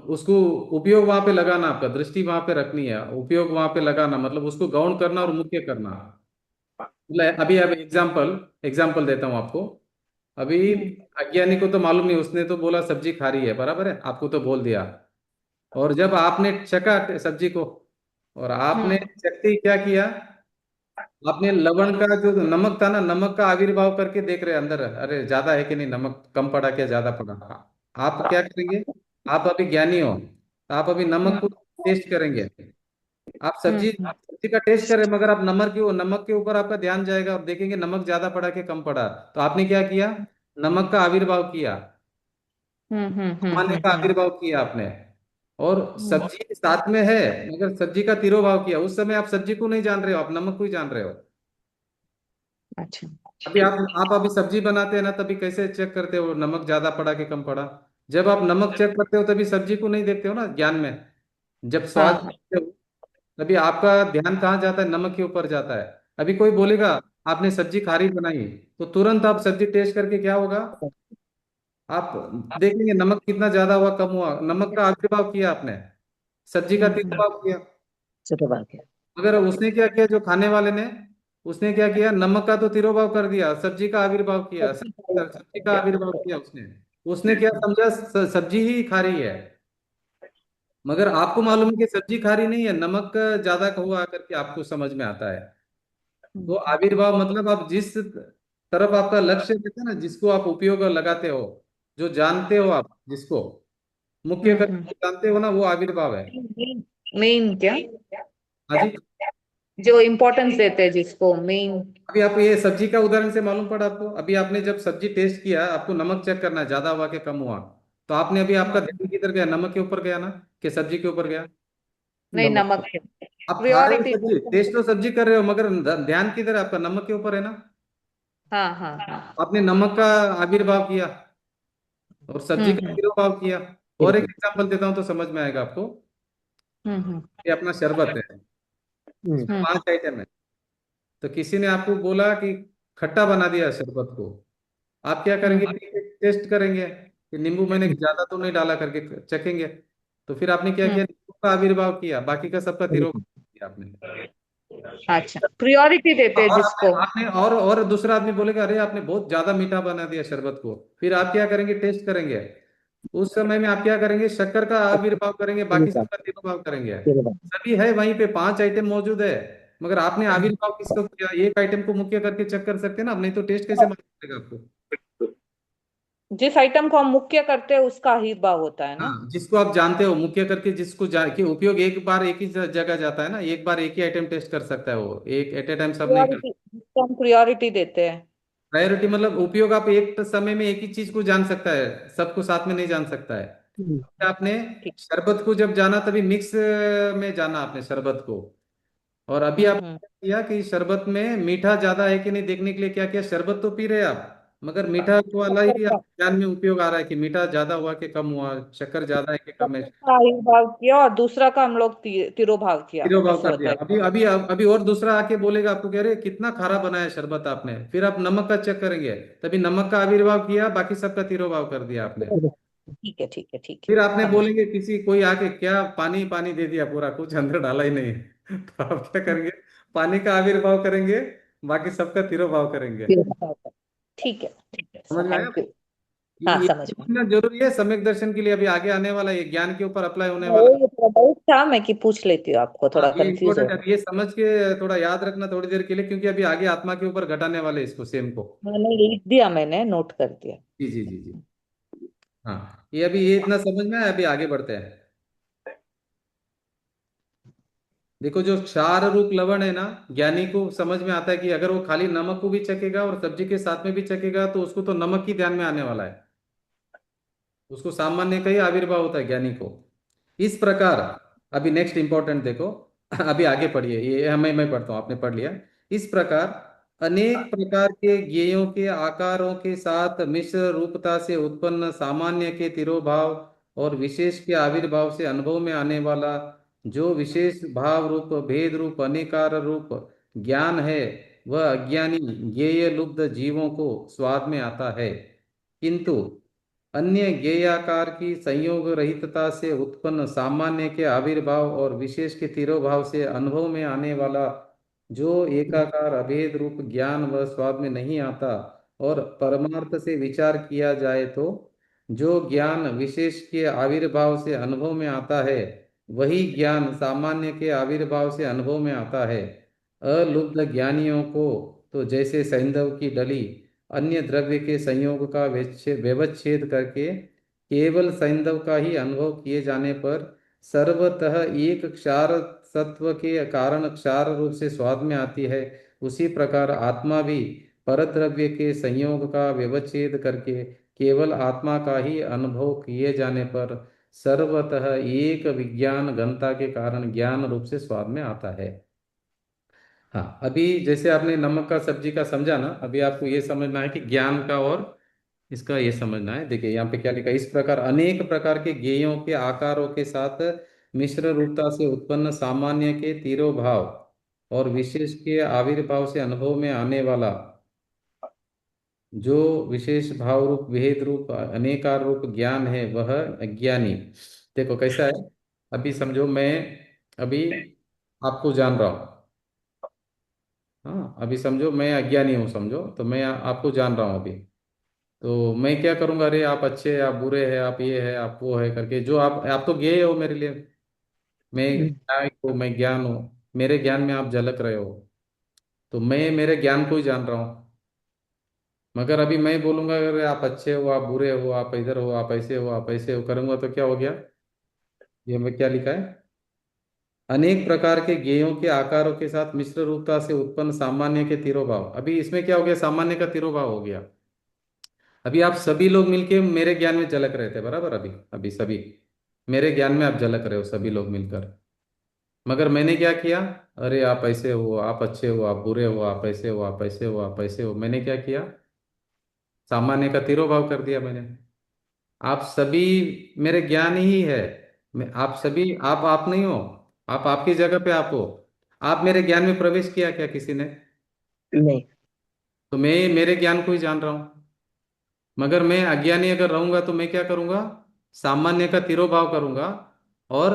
Speaker 1: उसको उपयोग वहां पे लगाना, आपका दृष्टि वहां पे रखनी है, उपयोग वहां पे लगाना मतलब उसको गौण करना और मुख्य करना। मतलब अभी अब एग्जाम्पल एग्जाम्पल देता हूँ आपको। अभी अज्ञानी को तो मालूम नहीं, उसने तो बोला सब्जी खा रही है, बराबर है, आपको तो बोल दिया। और जब आपने चखा सब्जी को, और आपने चखते ही क्या किया, आपने लवण का जो नमक था ना, नमक का आविर्भाव करके देख रहे अंदर, अरे ज्यादा है कि नहीं, नमक कम पड़ा क्या ज्यादा पड़ा। आप क्या करेंगे, आप अभी ज्ञानी हो, तो आप अभी नमक को टेस्ट करेंगे। आप सब्जी सब्जी का टेस्ट करें, मगर आप नमक के ऊपर आपका ध्यान जाएगा और देखेंगे नमक ज्यादा पड़ा कि कम पड़ा। तो आपने क्या किया, नमक का आविर्भाव किया, सामान्य का आविर्भाव किया आपने, और सब्जी साथ में है मगर सब्जी का तिरोभाव किया। उस समय आप सब्जी को नहीं जान रहे हो, आप नमक को ही जान रहे हो।
Speaker 4: अच्छा।
Speaker 1: अभी आप अभी सब्जी बनाते हैं ना, तभी कैसे चेक करते हो नमक ज्यादा पड़ा कि कम पड़ा। जब आप नमक चेक करते हो तभी सब्जी को नहीं देखते हो ना ज्ञान में। जब स्वाद
Speaker 4: हाँ।
Speaker 1: देखते हो, तभी आपका ध्यान कहाँ जाता है, नमक के ऊपर जाता है। अभी कोई बोलेगा आपने सब्जी खारी बनाई, तो तुरंत आप सब्जी टेस्ट करके क्या होगा, आप देखेंगे नमक कितना ज्यादा हुआ कम हुआ, नमक का आविर्भाव किया आपने, सब्जी का तिरभाव किया।
Speaker 6: चलो बात है।
Speaker 1: मगर उसने क्या किया, जो खाने वाले ने, उसने क्या किया, नमक का तो तिरोभाव कर दिया, सब्जी का आविर्भाव किया, सब्जी का आविर्भाव किया उसने। उसने क्या समझा, सब्जी ही खा रही है। मगर आपको मालूम है कि सब्जी खा रही नहीं है, नमक ज्यादा हुआ करके आपको समझ में आता है। तो आविर्भाव मतलब आप जिस तरफ आपका लक्ष्य रहता है ना, जिसको आप उपयोग लगाते हो, जो जानते हो आप जिसको मुख्य करके जानते हो ना, वो आविर्भाव है।
Speaker 4: मेन क्या,
Speaker 1: हाँ जी।
Speaker 4: जो इम्पोर्टेंस देते हैं जिसको मेन।
Speaker 1: अभी आप ये सब्जी का उदाहरण से मालूम पड़ा आपको, अभी आपने जब सब्जी टेस्ट किया, आपको नमक चेक करना है ज्यादा हुआ कि कम हुआ। तो आपने अभी आपका ध्यान किधर गया, नमक के ऊपर गया ना, कि सब्जी के ऊपर गया।
Speaker 4: नहीं,
Speaker 5: नमक।
Speaker 4: नमक है।
Speaker 1: आप खा रहे हो
Speaker 4: प्रियोरिटी।
Speaker 1: सब्जी, टेस्ट तो सब्जी कर रहे हो, मगर ध्यान किधर है आपका, नमक के ऊपर है ना।
Speaker 4: हाँ हाँ हाँ।
Speaker 1: आपने नमक का आविर्भाव किया और सब्जी का तिरोभाव किया। और एक एग्जांपल देता हूं तो समझ में आएगा आपको।
Speaker 4: हम्म
Speaker 1: ये अपना शरबत है,
Speaker 5: हम्म।
Speaker 1: इसमें 5 आइटम है। तो किसी ने आपको बोला कि खट्टा बना दिया शरबत को, आप क्या करेंगे, टेस्ट करेंगे कि नींबू मैंने ज्यादा तो नहीं डाला करके चखेंगे। तो फिर आपने क्या किया, नींबू का आविर्भाव किया, बाकी का सबका तिरोभाव किया आपने।
Speaker 4: अच्छा, प्रियोरिटी देते हैं
Speaker 1: और आपने
Speaker 4: जिसको।
Speaker 1: आपने और दूसरा आदमी बोलेगा अरे आपने बहुत ज्यादा मीठा बना दिया शरबत को, फिर आप क्या करेंगे, टेस्ट करेंगे। उस समय में आप क्या करेंगे, शक्कर का आविर्भाव करेंगे, बाकी सबका तिरोभाव करेंगे। सभी है वहीं पे, 5 आइटम मौजूद है, मगर आपने आविर्भाव किसको किया, एक आइटम को मुख्य करके चेक कर सकते हैं ना, अब नहीं तो टेस्ट कैसे मालूम चलेगा आपको।
Speaker 4: जिस आइटम को हम मुख्य करते हैं उसका आविर्भाव होता है ना।
Speaker 1: हाँ, जिसको आप जानते हो मुख्य करके, जिसको कि उपयोग एक बार एक ही जगह जाता है ना, एक बार एक ही आइटम टेस्ट कर सकता है, वो एक एट ए टाइम सब नहीं कर।
Speaker 4: प्रियोरिटी, जिसको हम प्रियोरिटी देते हैं।
Speaker 1: प्रायोरिटी मतलब उपयोग, आप एक समय में एक ही चीज को जान सकता है, सबको साथ में नहीं जान सकता है। आपने
Speaker 4: ठीक।
Speaker 1: शरबत को जब जाना तभी मिक्स में जाना आपने शरबत को। और अभी आप
Speaker 4: हम्म।
Speaker 1: किया कि शरबत में मीठा ज्यादा है कि नहीं देखने के लिए क्या किया, शरबत तो पी रहे हैं आप, मगर मीठा को वाला
Speaker 4: शक्कर
Speaker 1: ही
Speaker 4: का,
Speaker 1: आप ध्यान में उपयोग आ रहा है कि मीठा ज्यादा हुआ कि कम हुआ, शक्कर ज्यादा है कि कम है।
Speaker 4: शक्कर का आविर्भाव किया और दूसरा का हम लोग तिरोभाव किया,
Speaker 1: तिरोभाव
Speaker 4: ऐसे
Speaker 1: कर
Speaker 4: होता
Speaker 1: दिया।
Speaker 4: है।
Speaker 1: अभी अभी अभी और दूसरा आके बोलेगा आपको, कह रहे कितना खारा बनाया शरबत आपने, फिर आप नमक का चेक करेंगे, तभी नमक का आविर्भाव किया, बाकी सबका तिरोभाव कर दिया आपने।
Speaker 4: ठीक है, ठीक है, ठीक है,
Speaker 1: फिर आपने
Speaker 4: समझ
Speaker 1: बोलेंगे किसी कोई आके, क्या पानी पानी दे दिया पूरा, कुछ अंदर डाला ही नहीं है। तो आप क्या
Speaker 4: गई।
Speaker 1: करेंगे, पानी का आविर्भाव करेंगे, बाकी सबका तिरोभाव करेंगे।
Speaker 4: तिरोभाव का। ठीक है
Speaker 1: समझ
Speaker 4: सर,
Speaker 1: में आया।
Speaker 4: Thank you. हाँ,
Speaker 1: ये
Speaker 4: समझ में।
Speaker 1: समझना जरूरी है सम्यक दर्शन के लिए, अभी आगे आने वाला ये ज्ञान के ऊपर अप्लाई होने वाला।
Speaker 4: ये थोड़ा डाउट था, मैं कि पूछ लेती हूँ, आपको
Speaker 1: हाँ
Speaker 4: थोड़ा
Speaker 1: ये
Speaker 4: कंफ्यूज हो
Speaker 1: इंपॉर्टेंट है,
Speaker 4: रहा
Speaker 1: ये समझ के थोड़ा याद रखना थोड़ी देर के लिए, क्योंकि अभी आगे आत्मा के ऊपर घटाने वाले हैं इसको सेम को।
Speaker 4: है। मैंने लिख दिया, मैंने नोट कर दिया।
Speaker 1: जी जी जी जी। हाँ ये अभी ये इतना समझ में आया, अभी आगे बढ़ते हैं। देखो जो क्षार रूप लवण है ना, ज्ञानी को समझ में आता है कि अगर वो खाली नमक को भी चखेगा और सब्जी के साथ में भी चखेगा तो उसको तो नमक ही ध्यान में आने वाला है, उसको सामान्य का ही आविर्भाव होता है ज्ञानी को। इस प्रकार, अभी नेक्स्ट इंपॉर्टेंट देखो, अभी आगे पढ़िए, ये मैं पढ़ता हूँ, आपने पढ़ लिया। इस प्रकार अनेक प्रकार के ज्ञेयों के आकारों के साथ मिश्र रूपता से उत्पन्न सामान्य के तिरोभाव और विशेष के आविर्भाव से अनुभव में आने वाला जो विशेष भाव रूप भेद रूप अनेकार रूप ज्ञान है, वह अज्ञानी ज्ञेय लुब्ध जीवों को स्वाद में आता है। किंतु अन्य ज्ञेयाकार की संयोग रहितता से उत्पन्न सामान्य के आविर्भाव और विशेष के तिरोभाव से अनुभव में आने वाला जो एकाकार अभेद रूप ज्ञान व स्वाद में नहीं आता, और परमार्थ से विचार किया जाए तो जो ज्ञान विशेष के आविर्भाव से अनुभव में आता है, वही ज्ञान सामान्य के आविर्भाव से अनुभव में आता है। अलुब्ध ज्ञानियों को तो जैसे सैंधव की डली अन्य द्रव्य के संयोग का व्यवच्छेद करके केवल सैंधव का ही अनुभव किए जाने पर सर्वतः एक क्षार सत्व के कारण क्षार रूप से स्वाद में आती है, उसी प्रकार आत्मा भी परद्रव्य के संयोग का व्यवच्छेद करके केवल आत्मा का ही अनुभव किए जाने पर सर्वतः एक विज्ञान घनता के कारण ज्ञान रूप से स्वाद में आता है। हाँ अभी जैसे आपने नमक का सब्जी का समझा ना, अभी आपको ये समझना है कि ज्ञान का और इसका ये समझना है। देखिए यहाँ पे क्या लिखा है, इस प्रकार अनेक प्रकार के ज्ञेयों के आकारों के साथ मिश्र रूपता से उत्पन्न सामान्य के तिरोभाव और विशेष के आविर्भाव से अनुभव में आने वाला जो विशेष भाव रूप भेद रूप अनेकार रूप ज्ञान है, वह अज्ञानी। देखो कैसा है, अभी समझो मैं अभी आपको जान रहा हूँ। हाँ अभी समझो मैं अज्ञानी हूँ, समझो तो मैं आपको जान रहा हूँ अभी। तो मैं क्या करूंगा, अरे आप अच्छे हैं, आप बुरे हैं, आप ये है, आप वो है करके, जो आप तो ज्ञेय हो मेरे लिए, मैं न्यायिक हूँ, मैं ज्ञान हूँ, मेरे ज्ञान में आप झलक रहे हो, तो मैं मेरे ज्ञान को ही जान रहा हूँ। मगर अभी मैं बोलूंगा अरे आप अच्छे हो, आप बुरे हो, आप इधर हो, आप ऐसे हो, आप ऐसे हो करूंगा तो क्या हो गया, ये मैं क्या लिखा है, अनेक प्रकार के ज्ञेयों के आकारों के साथ मिश्र रूपता से उत्पन्न सामान्य के तिरोभाव। अभी इसमें क्या हो गया, सामान्य का तिरोभाव हो गया। अभी आप सभी लोग मिलके मेरे ज्ञान में झलक रहे थे बराबर, अभी अभी सभी मेरे ज्ञान में आप झलक रहे हो सभी लोग मिलकर, मगर मैंने क्या किया, अरे आप ऐसे हो, आप अच्छे हो, आप बुरे हो, आप ऐसे हो, आप ऐसे हो, आप ऐसे हो, मैंने क्या किया, सामान्य का तिरोभाव कर दिया मैंने। आप सभी मेरे ज्ञान ही है, मैं आप सभी, आप नहीं हो, आप आपकी जगह पे आप हो। आप मेरे ज्ञान में प्रवेश किया क्या किसी ने,
Speaker 6: नहीं।
Speaker 1: तो मैं मेरे ज्ञान को ही जान रहा हूँ। मगर मैं अज्ञानी अगर रहूंगा तो मैं क्या करूंगा, सामान्य का तिरोभाव करूंगा और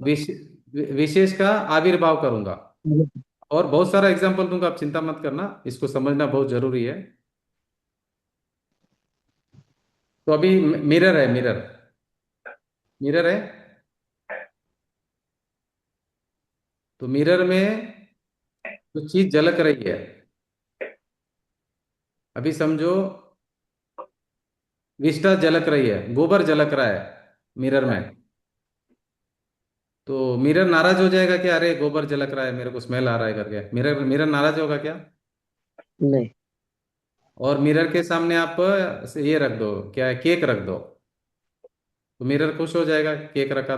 Speaker 1: विश, विशेष का आविर्भाव करूंगा। और बहुत सारा एग्जाम्पल दूंगा, आप चिंता मत करना, इसको समझना बहुत जरूरी है। तो अभी मिरर है, मिरर, मिरर है, तो मिरर में तो चीज झलक रही है। अभी समझो, विष्ठा झलक रही है, गोबर झलक रहा है मिरर में। तो मिरर नाराज हो जाएगा कि अरे गोबर झलक रहा है, मेरे को स्मेल आ रहा है करके? मिरर मिरर नाराज होगा क्या?
Speaker 7: नहीं।
Speaker 1: और मिरर के सामने आप ये रख दो, क्या है, केक रख दो, तो मिरर खुश हो जाएगा, केक रखा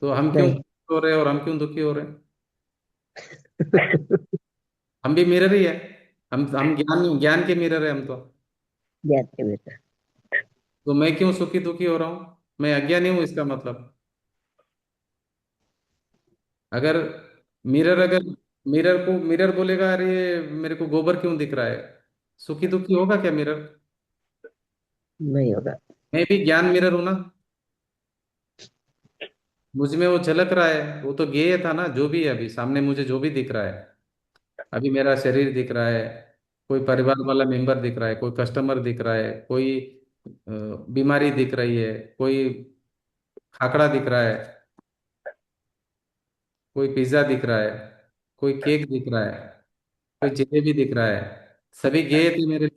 Speaker 1: तो हम क्यों
Speaker 7: नहीं।
Speaker 1: खुश हो रहे हैं और हम क्यों दुखी हो रहे हैं? हम भी मिरर ही है। हम ज्ञान ज्ञान के मिरर है हम तो।
Speaker 7: ज्ञान के बेटा।
Speaker 1: तो मैं क्यों सुखी दुखी हो रहा हूँ? मैं अज्ञानी हूँ इसका मतलब। अगर अगर मिरर बोलेगा अरे मेरे को गोबर क्यों दिख रहा है, सुखी दुखी होगा क्या मिरर?
Speaker 7: नहीं होगा।
Speaker 1: मैं भी ज्ञान मिरर हूं ना। मुझ में वो झलक रहा है, वो तो गेय था ना, जो भी है अभी सामने मुझे जो भी दिख रहा है। अभी मेरा शरीर दिख रहा है, कोई परिवार वाला मेंबर दिख रहा है, कोई कस्टमर दिख रहा है, कोई बीमारी दिख रही है, कोई खाकड़ा दिख रहा है, कोई पिज्जा दिख रहा है, कोई केक दिख रहा है, कोई जलेबी दिख रहा है। सभी गेय थे मेरे।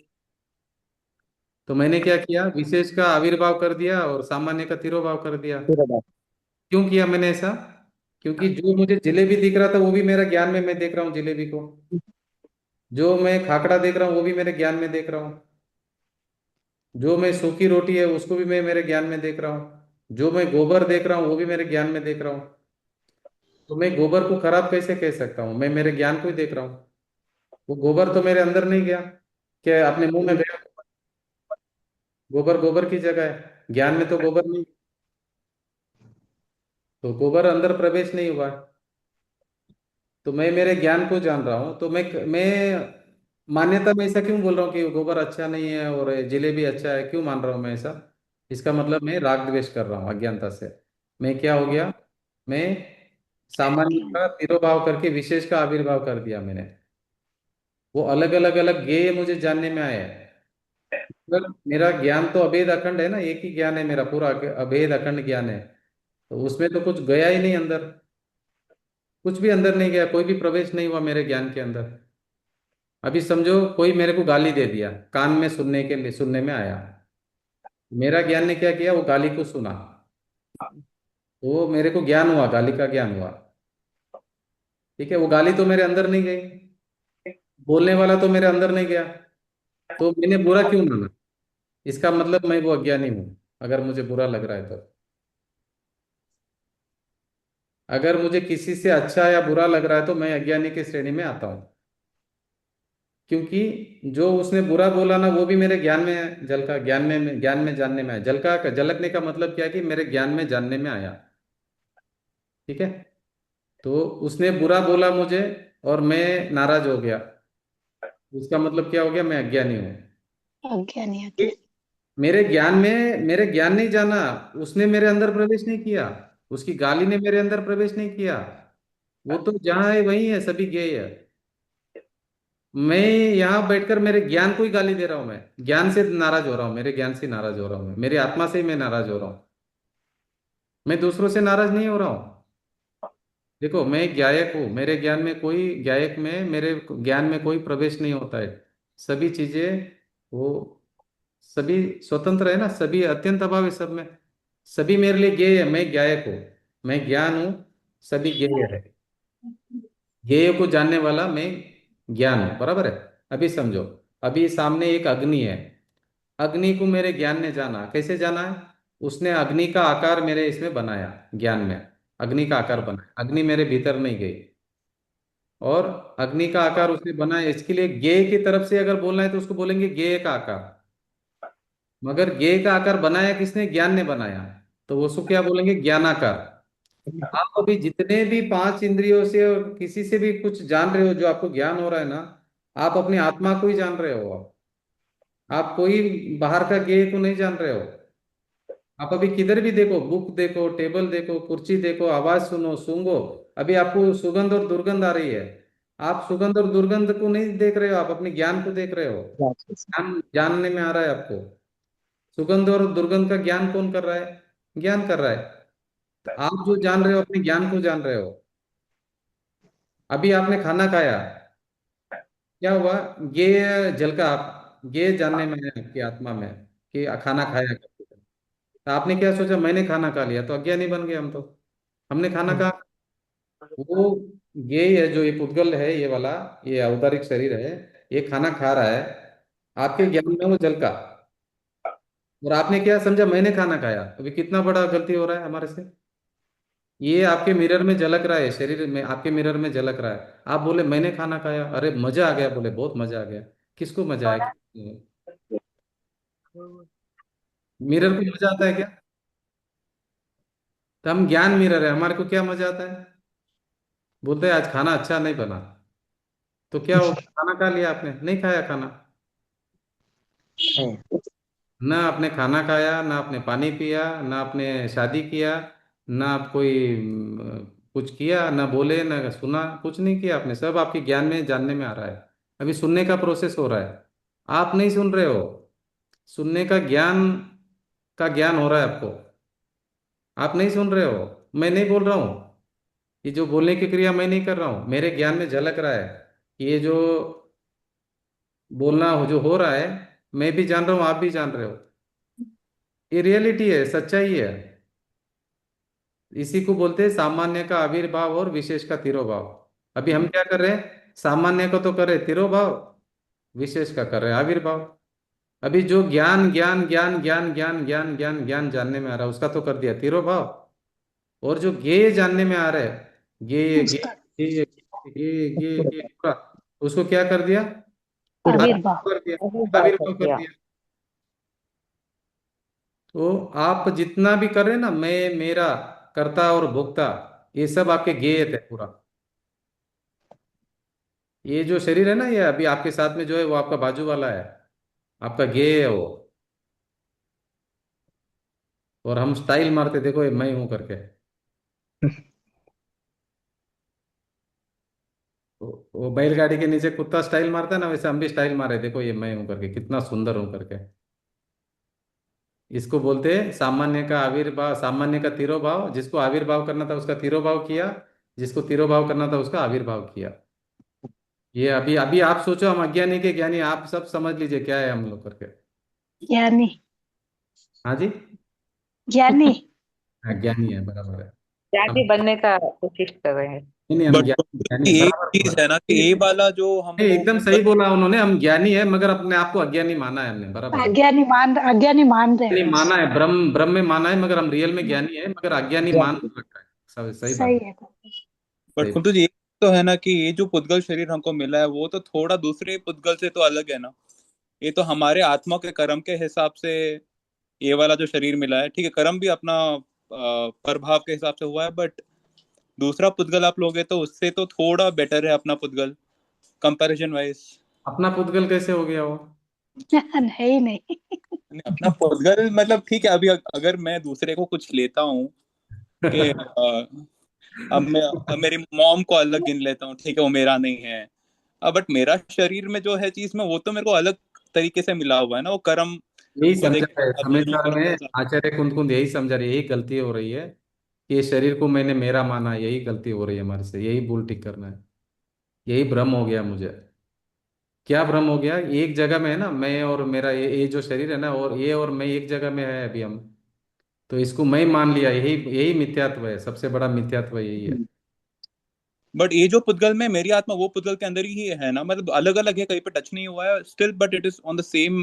Speaker 1: तो मैंने क्या किया, विशेष का आविर्भाव कर दिया और सामान्य का तिरोभाव कर दिया।
Speaker 7: पूरा बात।
Speaker 1: क्यों किया मैंने ऐसा? क्योंकि जो मुझे जलेबी दिख रहा था वो भी मेरा ज्ञान में मैं देख रहा हूँ जलेबी को। जो मैं खाकड़ा देख रहा हूँ वो भी मेरे ज्ञान में देख रहा हूँ। जो मैं सूखी रोटी है उसको भी मैं मेरे ज्ञान में देख रहा हूँ। जो मैं गोबर देख रहा हूँ वो भी मेरे ज्ञान में देख रहा हूँ। तो मैं गोबर को खराब कैसे कह सकता हूँ? मैं मेरे ज्ञान को ही देख रहा हूँ। वो गोबर तो मेरे अंदर नहीं गया, क्या अपने मुंह में गया? गोबर गोबर की जगह है, ज्ञान में तो गोबर नहीं। तो गोबर अंदर प्रवेश नहीं हुआ। तो मैं मेरे ज्ञान को जान रहा हूँ, तो मैं मान्यता में ऐसा क्यों बोल रहा हूँ कि गोबर अच्छा नहीं है और जलेबी अच्छा है? क्यों मान रहा हूँ मैं ऐसा? इसका मतलब मैं राग द्वेष कर रहा हूँ अज्ञानता से। मैं क्या हो गया, मैं सामान्य का तिरोभाव करके विशेष का आविर्भाव कर दिया मैंने। वो अलग अलग अलग गेय मुझे जानने में आए हैं। पर मेरा ज्ञान तो अभेद अखंड है ना, एक ही ज्ञान है मेरा, पूरा अभेद अखंड ज्ञान है। तो उसमें तो कुछ गया ही नहीं अंदर, कुछ भी अंदर नहीं गया, कोई भी प्रवेश नहीं हुआ मेरे ज्ञान के अंदर। अभी समझो कोई मेरे को गाली दे दिया, कान में सुनने के लिए, सुनने में आया, मेरा ज्ञान ने क्या किया, वो गाली को सुना, वो मेरे को ज्ञान हुआ, गाली का ज्ञान हुआ। ठीक है, वो गाली तो मेरे अंदर नहीं गई, बोलने वाला तो मेरे अंदर नहीं गया, तो मैंने बुरा क्यों माना? इसका मतलब मैं वो अज्ञानी हूं, अगर मुझे बुरा लग रहा है तो। अगर मुझे किसी से अच्छा या बुरा लग रहा है तो मैं अज्ञानी की श्रेणी में आता हूँ। क्योंकि जो उसने बुरा बोला ना वो भी मेरे ज्ञान में है, जल का ज्ञान में जानने में आया। जल का झलकने का मतलब क्या है कि मेरे ज्ञान में जानने में आया। ठीक है। तो उसने बुरा बोला मुझे और मैं नाराज हो गया, उसका मतलब क्या हो गया, मैं अज्ञानी हूँ।
Speaker 6: अज्ञानी अज्ञानी।
Speaker 1: मेरे ज्ञान नहीं जाना, उसने मेरे अंदर प्रवेश नहीं किया, उसकी गाली ने मेरे अंदर प्रवेश नहीं किया। वो तो जहाँ है वही है, सभी गेय है। मैं यहाँ बैठकर मेरे ज्ञान को ही गाली दे रहा हूँ, मैं ज्ञान से नाराज हो रहा हूँ, मेरे ज्ञान से नाराज हो रहा हूँ, मैं मेरी आत्मा से ही मैं नाराज हो रहा हूँ। मैं दूसरों से नाराज नहीं हो रहा हूँ। देखो मैं ज्ञायक हूँ, मेरे ज्ञान में कोई ज्ञायक में मेरे ज्ञान में कोई प्रवेश नहीं होता है। सभी चीजें वो सभी स्वतंत्र है ना, सभी अत्यंत अभाव है सब में। सभी मेरे लिए ज्ञेय है, मैं ज्ञायक हूँ, मैं ज्ञान हूँ, सभी ज्ञेय है। ज्ञेय को जानने वाला मैं ज्ञान हूँ, बराबर है। अभी समझो, अभी सामने एक अग्नि है, अग्नि को मेरे ज्ञान ने जाना, कैसे जाना है? उसने अग्नि का आकार मेरे इसमें बनाया, ज्ञान में अग्नि का आकार बनाया, अग्नि मेरे भीतर नहीं गई। और अग्नि का आकार उसने बनाया, इसके लिए ज्ञेय की तरफ से अगर बोलना है तो उसको बोलेंगे ज्ञेय का आकार। मगर ज्ञेय का आकार बनाया किसने? ज्ञान ने बनाया। तो उसको क्या बोलेंगे? ज्ञानाकार। आप अभी जितने भी पांच इंद्रियों से और किसी से भी कुछ जान रहे हो, जो आपको ज्ञान हो रहा है ना, आप अपनी आत्मा को ही जान रहे हो। आप कोई बाहर का ज्ञेय को नहीं जान रहे हो। आप अभी किधर भी देखो, बुक देखो, टेबल देखो, कुर्सी देखो, आवाज सुनो, सूंघो, अभी आपको सुगंध और दुर्गंध आ रही है। आप सुगंध और दुर्गंध को नहीं देख रहे हो, आप अपने ज्ञान को देख रहे हो। ज्ञान जानने में आ रहा है आपको। सुगंध और दुर्गंध का ज्ञान कौन कर रहा है? ज्ञान कर रहा है। तो आप जो जान रहे हो अपने ज्ञान को जान रहे हो। अभी आपने खाना खाया, क्या हुआ? ये जल का आप ये जानने में है आपकी आत्मा में कि खाना खाया करके। तो आपने क्या सोचा, मैंने खाना खा लिया, तो अज्ञानी बन गए हम तो। हमने खाना खा, वो ये है जो ये पुद्गल है, ये वाला, ये औदारिक शरीर है, ये खाना खा रहा है आपके ज्ञान में, वो जल का। और आपने क्या समझा, मैंने खाना खाया। अभी कितना बड़ा गलती हो रहा है हमारे से। ये आपके मिरर में झलक रहा है, शरीर में आपके मिरर में झलक रहा है। आप बोले मैंने खाना खाया, अरे मजा आ गया, बोले बहुत मजा आ गया। किसको मजा आया? मिरर को मजा आता है क्या? तो हम ज्ञान मिरर है, हमारे को क्या मजा आता है? बोलते हैं आज खाना अच्छा नहीं बना, तो क्या हो गया, खाना खा लिया आपने? नहीं खाया खाना।
Speaker 7: है।
Speaker 1: ना आपने खाना खाया, ना आपने पानी पिया, ना आपने शादी किया, ना आप कोई कुछ किया, ना बोले, ना सुना, कुछ नहीं किया आपने। सब आपके ज्ञान में जानने में आ रहा है। अभी सुनने का प्रोसेस हो रहा है, आप नहीं सुन रहे हो। सुनने का ज्ञान हो रहा है आपको, आप नहीं सुन रहे हो। मैं नहीं बोल रहा हूँ, ये जो बोलने की क्रिया मैं नहीं कर रहा हूँ, मेरे ज्ञान में झलक रहा है। ये जो बोलना जो हो रहा है, मैं भी जान रहा हूँ, आप भी जान रहे हो। ये रियलिटी है, सच्चाई है। इसी को बोलते हैं सामान्य का आविर्भाव और विशेष का तिरोभाव। अभी हम क्या कर रहे हैं, सामान्य को तो कर रहे हैं तिरोभाव, विशेष का कर रहे हैं आविर्भाव। अभी जो ज्ञान ज्ञान ज्ञान ज्ञान ज्ञान ज्ञान ज्ञान ज्ञान जानने में आ रहा है, उसका तो कर दिया तिरोभाव। और जो ज्ञेय जानने में आ रहा है, ज्ञेय
Speaker 6: उसका
Speaker 1: ज्ञेय ज्ञेय ज्ञेय ज्ञेय ज्ञेय पूरा, उसको क्या कर दिया?
Speaker 6: आविर्भाव।
Speaker 1: आविर्भाव कर दिया,
Speaker 4: अभिभाव कर
Speaker 1: आविर्भाव कर
Speaker 4: दिया।
Speaker 1: दिया। तो आप जितना भी कर रहे हैं ना, मैं मेरा, कर्ता और भोक्ता, ये सब आपके ज्ञेय है पूरा। ये जो शरीर है ना, ये अभी आपके साथ में जो है, वो आपका बाजू वाला है, आपका ज्ञेय है वो। और हम स्टाइल मारते, देखो ये मैं हूं करके। वो बैलगाड़ी के नीचे कुत्ता स्टाइल मारता है ना, वैसे हम भी स्टाइल मारे, देखो ये मैं हूं करके, कितना सुंदर हूं करके। इसको बोलते हैं सामान्य का आविर्भाव, सामान्य का तिरोभाव। जिसको आविर्भाव करना था उसका तिरोभाव किया, जिसको तिरोभाव करना था उसका आविर्भाव किया। ये अभी अभी आप सोचो, हम अज्ञानी के ज्ञानी, आप सब समझ लीजिए क्या है हम लोग करके।
Speaker 6: ज्ञानी।
Speaker 1: हाँ जी।
Speaker 6: ज्ञानी।
Speaker 1: हाँ, ज्ञानी है, बराबर है। हम
Speaker 4: ज्ञानी बनने का कोशिश कर रहे हैं।
Speaker 1: नहीं नहीं, हम
Speaker 8: बट
Speaker 1: ज्ञानी ज्ञानी है,
Speaker 8: एक
Speaker 1: बराबर
Speaker 8: चीज
Speaker 1: बोला।
Speaker 8: है ना कि ये वाला जो
Speaker 1: नहीं,
Speaker 8: हमको
Speaker 1: एकदम सही बोला उन्होंने, हम ज्ञानी है मगर अपने आप को अज्ञानी माना है हमने, बराबर है।
Speaker 6: अज्ञानी मान रहे हैं
Speaker 1: ज्ञानी
Speaker 6: बस।
Speaker 1: माना है, ब्रह्म ब्रह्म में माना है, मगर हम रियल में ज्ञानी है, मगर अज्ञानी मान रखा है। सही
Speaker 6: सही
Speaker 1: बात।
Speaker 6: है।
Speaker 8: बट
Speaker 1: सही बात।
Speaker 8: कुंतु जी, एक तो है ना कि ये जो पुद्गल शरीर हमको मिला है वो तो थोड़ा दूसरे पुद्गल से तो अलग है ना। ये तो हमारे आत्मा के कर्म के हिसाब से ये वाला जो शरीर मिला है, ठीक है, कर्म भी अपना प्रभाव के हिसाब से हुआ है, बट दूसरा पुद्गल आप लोगे तो उससे तो थोड़ा बेटर है अपना पुद्गल कंपैरिजन वाइज।
Speaker 1: अपना पुद्गल कैसे हो गया वो?
Speaker 6: नहीं नहीं।
Speaker 8: अपना पुद्गल मतलब ठीक है, अभी अगर मैं दूसरे को कुछ लेता हूँ कि अब मेरी मॉम को अलग गिन लेता हूँ, ठीक है, वो मेरा नहीं है। अब बट मेरा शरीर में जो है चीज में, वो तो मेरे को अलग तरीके से मिला हुआ है ना, वो कर्म
Speaker 1: यही
Speaker 8: को
Speaker 1: समझा
Speaker 8: देख के
Speaker 1: है
Speaker 8: हिसाब से,
Speaker 1: समय
Speaker 8: दोनों
Speaker 1: साल
Speaker 8: कर्म के
Speaker 1: में,
Speaker 8: हिसाब
Speaker 1: आचार्य कुंद कुंद यही समझा रही है, यही गलती हो रही है कि ये शरीर को मैंने मेरा माना, यही गलती हो रही है हमारे से, यही भूल ठीक करना है। यही भ्रम हो गया मुझे। क्या भ्रम हो गया? एक जगह में है ना मैं और मेरा, ये जो शरीर है ना, और ये और मैं एक जगह में है अभी हम। तो इसको मैं मान लिया, यही यही मिथ्यात्व है, सबसे बड़ा मिथ्यात्व यही है।
Speaker 8: से। बट ये जो पुद्गल में मेरी आत्मा वो पुद्गल के अंदर ही है ना, मतलब अलग अलग है, कहीं पे टच नहीं हुआ है still, but it is on the same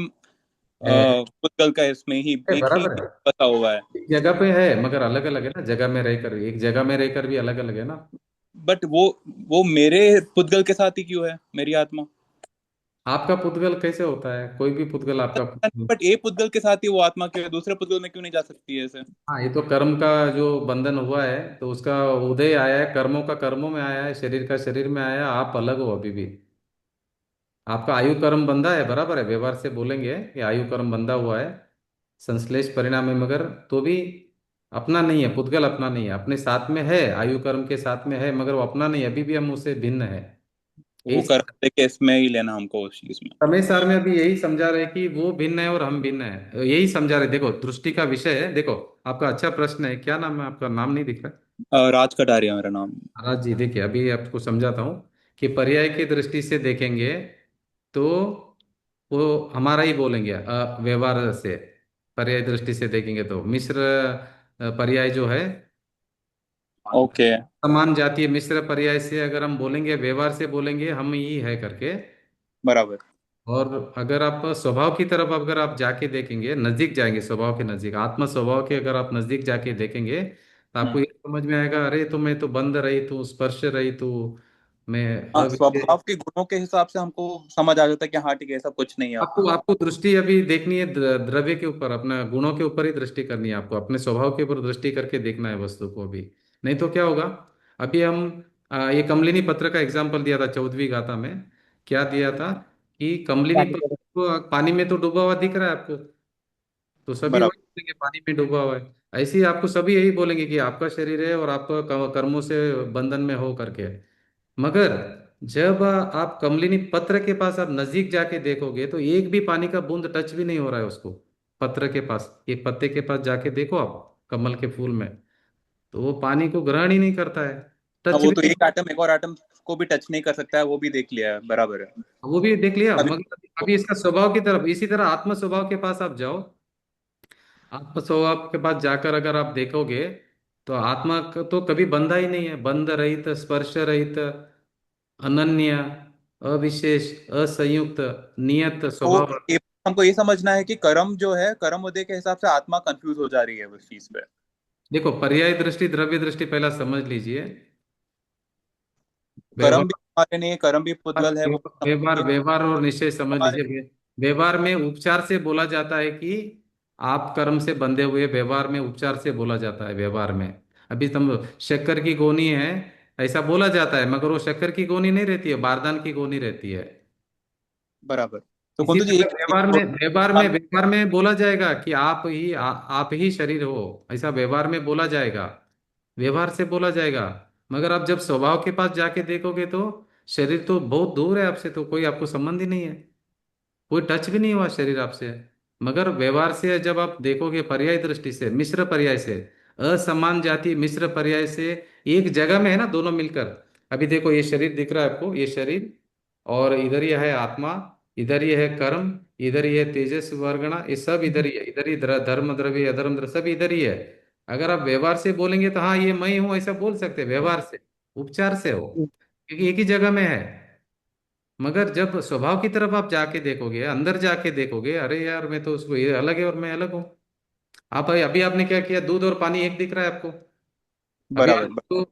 Speaker 1: है,
Speaker 8: पुद्गल का, इसमें ही एक ही
Speaker 1: बराबर है।
Speaker 8: बसा हुआ है।
Speaker 1: एक जगह पे है मगर अलग अलग है ना, जगह में रहकर, एक जगह में रहकर भी अलग अलग है ना।
Speaker 8: बट वो मेरे पुद्गल के साथ ही क्यों है मेरी आत्मा?
Speaker 1: आपका पुद्गल कैसे होता है? कोई भी पुद्गल आपका
Speaker 8: बट एक पुद्गल के साथ ही वो आत्मा क्यों है, दूसरे पुद्गल में क्यों नहीं जा सकती है ऐसे?
Speaker 1: हाँ, ये तो कर्म का जो बंधन हुआ है, तो उसका उदय आया है, कर्मों का कर्मों में आया है, शरीर का शरीर में आया है। आप अलग हो अभी भी। आपका आयु कर्म बंधा है, बराबर है, व्यवहार से बोलेंगे कि आयु कर्म बंधा हुआ है, संश्लेष परिणाम है, मगर तो भी अपना नहीं है पुद्गल, अपना नहीं है, अपने साथ में है, आयु कर्म के साथ में है, मगर वो अपना नहीं है, अभी भी हम उससे भिन्न है।
Speaker 8: वो
Speaker 1: यही
Speaker 8: कर्म देके इसमें ही लेना हमको उस चीज में।
Speaker 1: समय सार में अभी यही समझा रहे कि वो भिन्न है और हम भिन्न है, यही समझा रहे। देखो दृष्टि का विषय है, देखो। आपका अच्छा प्रश्न है, क्या नाम है आपका? नाम नहीं दिख रहा।
Speaker 8: राज कटारिया मेरा नाम।
Speaker 1: महाराज जी देखिए, अभी आपको समझाता हूँ कि पर्याय की दृष्टि से देखेंगे तो वो हमारा ही बोलेंगे व्यवहार से। पर्याय दृष्टि से देखेंगे तो मिश्र पर्याय जो है,
Speaker 8: ओके।
Speaker 1: समान जातीय मिश्र पर्याय से अगर हम बोलेंगे, व्यवहार से बोलेंगे हम ही है करके।
Speaker 8: बराबर।
Speaker 1: और अगर आप स्वभाव की तरफ अगर आप जाके देखेंगे, नजदीक जाएंगे, स्वभाव के नजदीक, आत्म स्वभाव के अगर आप नजदीक जाके देखेंगे तो आपको
Speaker 8: हम्म।
Speaker 1: ये समझ में आएगा, अरे तो मैं तो बंध रही तू, स्पर्श रही तू, मैं
Speaker 8: हाँ,
Speaker 1: अविद्य।
Speaker 8: स्वभाव के गुणों के हिसाब से हमको समझ आ जाता है कि हाँ ठीक है, ऐसा कुछ नहीं है
Speaker 1: आपको
Speaker 8: अपना।
Speaker 1: आपको दृष्टि अभी देखनी है द्रव्य के ऊपर, अपना गुणों के ऊपर ही दृष्टि करनी है आपको, अपने स्वभाव के ऊपर दृष्टि करके देखना है वस्तु को अभी। नहीं तो क्या होगा, अभी हम ये कमलिनी पत्र का एग्जाम्पल दिया था 14वीं गाथा में। क्या दिया था कि कमलिनी पत्र को पानी में तो डूबा हुआ दिख रहा है आपको, तो सभी वही
Speaker 8: बराबर।
Speaker 1: बोलेंगे पानी में डूबा हुआ है। ऐसे ही आपको सभी यही बोलेंगे कि आपका शरीर है और आपका कर्मों से बंधन में हो करके। मगर जब आप कमलिनी पत्र के पास आप नजदीक जाके देखोगे तो एक भी पानी का बूंद टच भी नहीं हो रहा है उसको। पत्र के पास, एक पत्ते के पास जाके देखो आप कमल के फूल में, तो वो पानी को ग्रहण ही नहीं करता है,
Speaker 8: हाँ,
Speaker 1: टच
Speaker 8: वो
Speaker 1: भी
Speaker 8: तो
Speaker 1: नहीं।
Speaker 8: एक एटम एक और एटम को भी टच नहीं कर सकता है, वो भी देख लिया है। बराबर है।
Speaker 1: वो भी देख लिया,
Speaker 8: अभी
Speaker 1: मगर अभी इसका स्वभाव की तरफ, इसी तरह आत्म स्वभाव के पास आप जाओ। आत्म स्वभाव के पास जाकर अगर आप देखोगे तो आत्मा तो कभी बंधा ही नहीं है, बंध रहित, स्पर्श रहित, अनन्य, अविशेष, असंयुक्त, नियत
Speaker 8: तो
Speaker 1: स्वभाव।
Speaker 8: ये हमको ये समझना है कि कर्म जो है, कर्म उदय के हिसाब से आत्मा कंफ्यूज हो जा रही है उस चीज पे।
Speaker 1: देखो, पर्याय दृष्टि द्रव्य दृष्टि पहला समझ लीजिए।
Speaker 8: कर्म
Speaker 1: व्यवहार,
Speaker 8: भी हमारे नहीं है, कर्म भी पुतगल है वो।
Speaker 1: व्यवहार
Speaker 8: ये
Speaker 1: व्यवहार और निश्चय समझ
Speaker 8: हमारे।
Speaker 1: लीजिए। व्यवहार में उपचार से बोला जाता है कि आप कर्म से बंधे हुए, व्यवहार में उपचार से बोला जाता है व्यवहार में। अभी तुम शक्कर की गोनी है ऐसा बोला जाता है, मगर वो शक्कर की गोनी नहीं रहती है, बारदान की गोनी रहती है।
Speaker 8: बराबर। तो
Speaker 1: इसी
Speaker 8: कुंतु जी
Speaker 1: तरह
Speaker 8: एक
Speaker 1: व्यवहार में, व्यवहार में बोला जाएगा कि आप ही शरीर हो, ऐसा व्यवहार में बोला जाएगा, व्यवहार से बोला जाएगा। मगर आप जब स्वभाव के पास जाके देखोगे तो शरीर तो बहुत दूर है आपसे, तो कोई आपको संबंध ही नहीं है, कोई टच भी नहीं हुआ शरीर आपसे। मगर व्यवहार से जब आप देखोगे, पर्याय दृष्टि से, मिश्र पर्याय से, असमान जाति मिश्र पर्याय से, एक जगह में है ना दोनों मिलकर। अभी देखो ये शरीर दिख रहा है आपको, ये शरीर, और इधर ये है आत्मा, इधर ये है कर्म, इधर ये है तेजस वर्गणा, ये सब इधर ही है, इधर ही धर्म द्रव्य अधर्म द्रव्य सब इधर ही है। अगर आप व्यवहार से बोलेंगे तो हाँ ये मैं ही हूँ ऐसा बोल सकते हैं व्यवहार से, उपचार से हो, क्योंकि एक ही जगह में है। मगर जब स्वभाव की तरफ आप जाके देखोगे, अंदर जाके देखोगे, अरे यार मैं तो उसको, ये अलग है और मैं अलग हूँ। आप अभी आपने क्या किया, दूध और पानी एक दिख रहा है आपको। अभी आप
Speaker 8: बराबर।
Speaker 1: तो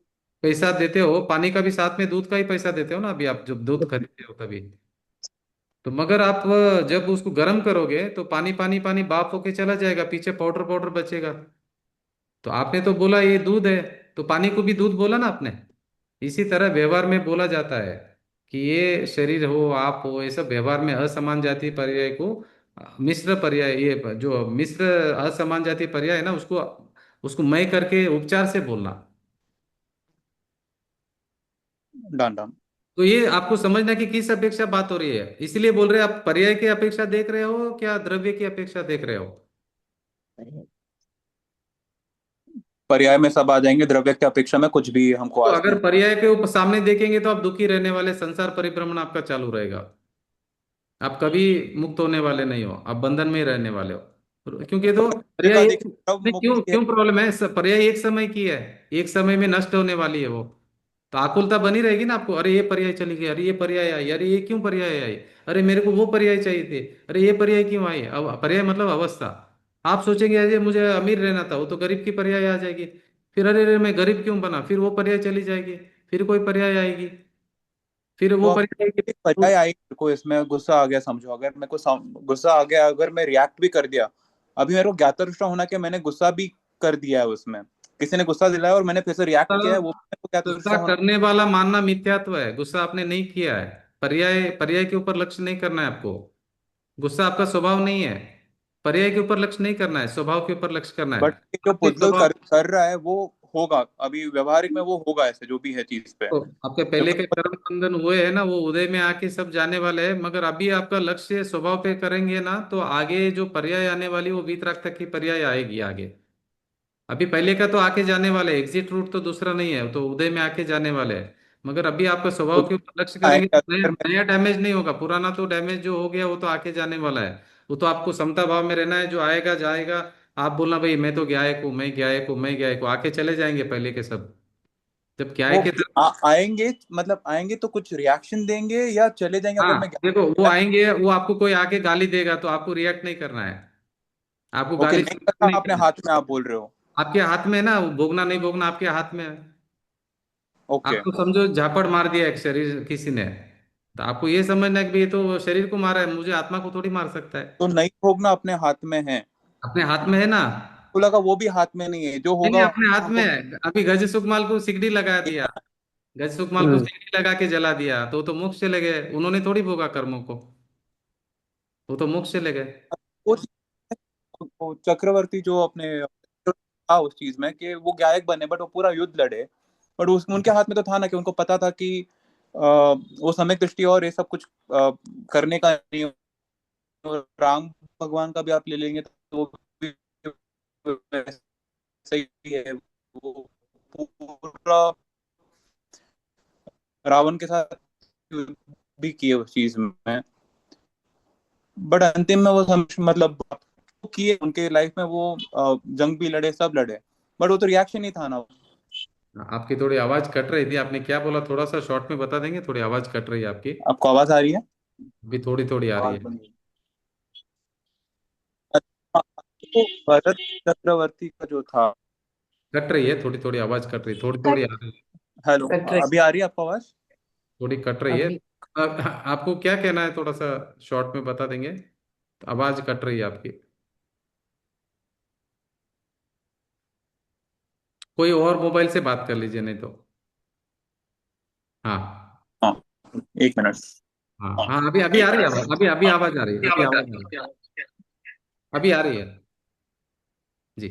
Speaker 1: पैसा देते हो पानी का भी, साथ में दूध का ही पैसा देते हो ना, अभी आप जब दूध खरीदते हो तभी। तो मगर आप जब उसको गर्म करोगे तो पानी पानी पानी बाप होके चला जाएगा, पीछे पाउडर पाउडर बचेगा। तो आपने तो बोला ये दूध है, तो पानी को भी दूध बोला ना आपने। इसी तरह व्यवहार में बोला जाता है कि ये शरीर हो, आप हो, ये सब व्यवहार में असमान जाति पर्याय को मिश्र पर्याय, ये जो मिश्र असमान जाति पर्याय है ना, उसको उसको मैं करके उपचार से बोलना।
Speaker 7: Done done.
Speaker 1: तो ये आपको समझना कि किस अपेक्षा बात हो रही है, इसलिए बोल रहे हैं आप पर्याय की अपेक्षा देख रहे हो क्या द्रव्य की अपेक्षा देख रहे हो।
Speaker 8: पर्याय में सब आ जाएंगे, द्रव्य की अपेक्षा में कुछ भी हमको
Speaker 1: तो
Speaker 8: आज
Speaker 1: अगर
Speaker 8: नहीं।
Speaker 1: पर्याय के सामने देखेंगे तो आप दुखी रहने वाले, संसार परिभ्रमण आपका चालू रहेगा, आप कभी मुक्त होने वाले नहीं हो, आप बंधन में ही रहने वाले हो। क्योंकि तो
Speaker 8: अरे का
Speaker 1: पर्याय एक,
Speaker 8: देखिए, द्रव
Speaker 1: नहीं, क्यों
Speaker 8: मुक्ति है।
Speaker 1: क्यों प्रॉब्लम है, पर्याय एक समय की है, एक समय में नष्ट होने वाली है वो। तो आकुलता बनी रहेगी ना आपको, अरे ये पर्याय चली गई, अरे ये पर्याय आई, अरे ये क्यों पर्याय आई, अरे मेरे को वो पर्याय चाहिए थे, अरे ये पर्याय क्यों आई। अब पर्याय मतलब अवस्था। आप सोचेंगे अरे मुझे अमीर रहना था, वो तो गरीब की पर्याय आ जाएगी। फिर अरे अरे मैं गरीब क्यों बना, फिर वो पर्याय चली जाएगी, फिर कोई पर्याय आएगी, फिर
Speaker 8: तो
Speaker 1: वो
Speaker 8: अगर
Speaker 1: पर्याय
Speaker 8: एक पर्याय आई, मेरे को इसमें गुस्सा आ गया, समझो अगर मेरे को गुस्सा आ गया, अगर मैं रिएक्ट भी कर दिया, अभी मेरे को ज्ञातदृष्टा होना कि मैंने गुस्सा भी कर दिया है उसमें, किसी ने गुस्सा दिलाया और मैंने फिर से रिएक्ट किया है, वो मेरे को
Speaker 1: गुस्सा
Speaker 8: ज्ञातदृष्टा होना।
Speaker 1: करने वाला मानना मिथ्यात्व है, गुस्सा आपने नहीं किया है। पर्याय पर्याय के ऊपर लक्ष्य नहीं करना है आपको, गुस्सा आपका स्वभाव नहीं है। पर्याय के ऊपर लक्ष्य नहीं करना है, स्वभाव के ऊपर लक्ष्य करना
Speaker 8: बट
Speaker 1: है।
Speaker 8: जो
Speaker 1: आपके
Speaker 8: पुद्गल
Speaker 1: स्वभाव,
Speaker 8: कर रहा है वो होगा, अभी व्यवहारिक में वो होगा ऐसे जो भी है चीज पे।
Speaker 1: तो आपके पहले के कर्म बंधन हुए हैं ना, वो उदय में आके सब जाने वाले हैं, मगर अभी आपका लक्ष्य स्वभाव पे करेंगे ना, तो आगे जो पर्याय आने वाली वो वीतराग तक की पर्याय आएगी आगे। अभी पहले का तो आके जाने वाले, एग्जिट रूट तो दूसरा नहीं है, तो उदय में आके जाने वाले हैं। मगर अभी आपका स्वभाव के ऊपर लक्ष्य करेंगे
Speaker 8: आएंगे
Speaker 1: तो नया
Speaker 8: अगर मैं
Speaker 1: नया डैमेज नहीं होगा, पुराना तो डैमेज जो हो गया वो तो आके जाने वाला है। वो तो आपको समता भाव में रहना है, जो आएगा जाएगा। आप बोलना भाई मैं तो गायक हूँ, मैं गायक हूँ, मैं गायक हूँ, आके चले जाएंगे पहले के सब। जब
Speaker 8: वो
Speaker 1: गायक के तरफ,
Speaker 8: आएंगे, मतलब आएंगे तो कुछ रिएक्शन देंगे या चले जाएंगे अगर मैं
Speaker 1: हाँ देखो वो
Speaker 8: गया?
Speaker 1: आएंगे, वो आपको कोई आके गाली देगा तो आपको रिएक्ट नहीं करना है, आपको
Speaker 8: ओके,
Speaker 1: गाली
Speaker 8: नहीं करना
Speaker 1: नहीं
Speaker 8: अपने
Speaker 1: करना है।
Speaker 8: हाथ में, आप बोल रहे हो?
Speaker 1: आपके हाथ में है ना, वो भोगना नहीं भोगना आपके हाथ में है।
Speaker 8: ओके,
Speaker 1: आपको समझो झापड़ मार दिया एक शरीर किसी ने, तो आपको ये समझना है कि भाई ये तो शरीर को मारा है, मुझे आत्मा को थोड़ी मार सकता है।
Speaker 8: तो नहीं भोगना अपने हाथ में है।
Speaker 1: अपने हाथ में है ना।
Speaker 8: तो लगा वो भी हाथ में नहीं है, जो
Speaker 1: नहीं नहीं,
Speaker 8: होगा
Speaker 1: अपने हाथ में
Speaker 8: हमको।
Speaker 1: है। अभी गज सुकमाल को सिगड़ी लगा दिया, गज सुकमाल को
Speaker 5: हम्म।
Speaker 1: सिगड़ी लगा के जला दिया, तो वो तो मोक्ष चले गए, उन्होंने थोड़ी भोगा कर्मों को, वो तो मोक्ष चले गए।
Speaker 8: वो वो चक्रवर्ती जो अपने था उस चीज में कि वो गायक बने, बट वो पूरा युद्ध लड़े। बट उस उनके हाथ में तो था ना कि उनको पता था कि वो सम्यक दृष्टि और ये सब कुछ करने का नहीं। और राम भगवान का भी आप ले लेंगे तो वो भी वैसे ही है। वो पूरा रावण के साथ युद्ध भी किए उस चीज में, बट अंतिम में वो मतलब किए उनके लाइफ में वो जंग भी लड़े, सब लड़े, बट वो तो रिएक्शन ही था ना।
Speaker 1: आपकी थोड़ी आवाज कट रही थी, आपने क्या बोला थोड़ा सा शॉर्ट में बता देंगे, थोड़ी आवाज कट रही है आपकी।
Speaker 8: आपको आवाज आ रही है?
Speaker 1: अभी थोड़ी थोड़ी आ रही
Speaker 8: आवाज
Speaker 1: है।
Speaker 8: बंद है। अच्छा, तो भरत चक्रवर्ती का जो था।
Speaker 1: कट रही है, थोड़ी थोड़ी आवाज कट रही, थोड़ी थोड़ी
Speaker 3: कट
Speaker 1: आ रही है।
Speaker 8: हेलो,
Speaker 3: कट रही
Speaker 8: अभी आ रही है आपको आवाज?
Speaker 1: थोड़ी कट रही है।
Speaker 3: अभी।
Speaker 1: आपको क्या कहना है, थोड़ा सा शॉर्ट में बता देंगे। आवाज कट रही है आपकी। कोई और मोबाइल से बात कर लीजिए नहीं तो। हाँ
Speaker 8: हाँ, एक मिनट।
Speaker 1: हाँ हाँ, अभी अभी आ रही है आवाज, अभी अभी आवाज आ रही है, अभी आवाज आ रही है, अभी आ रही है। जी।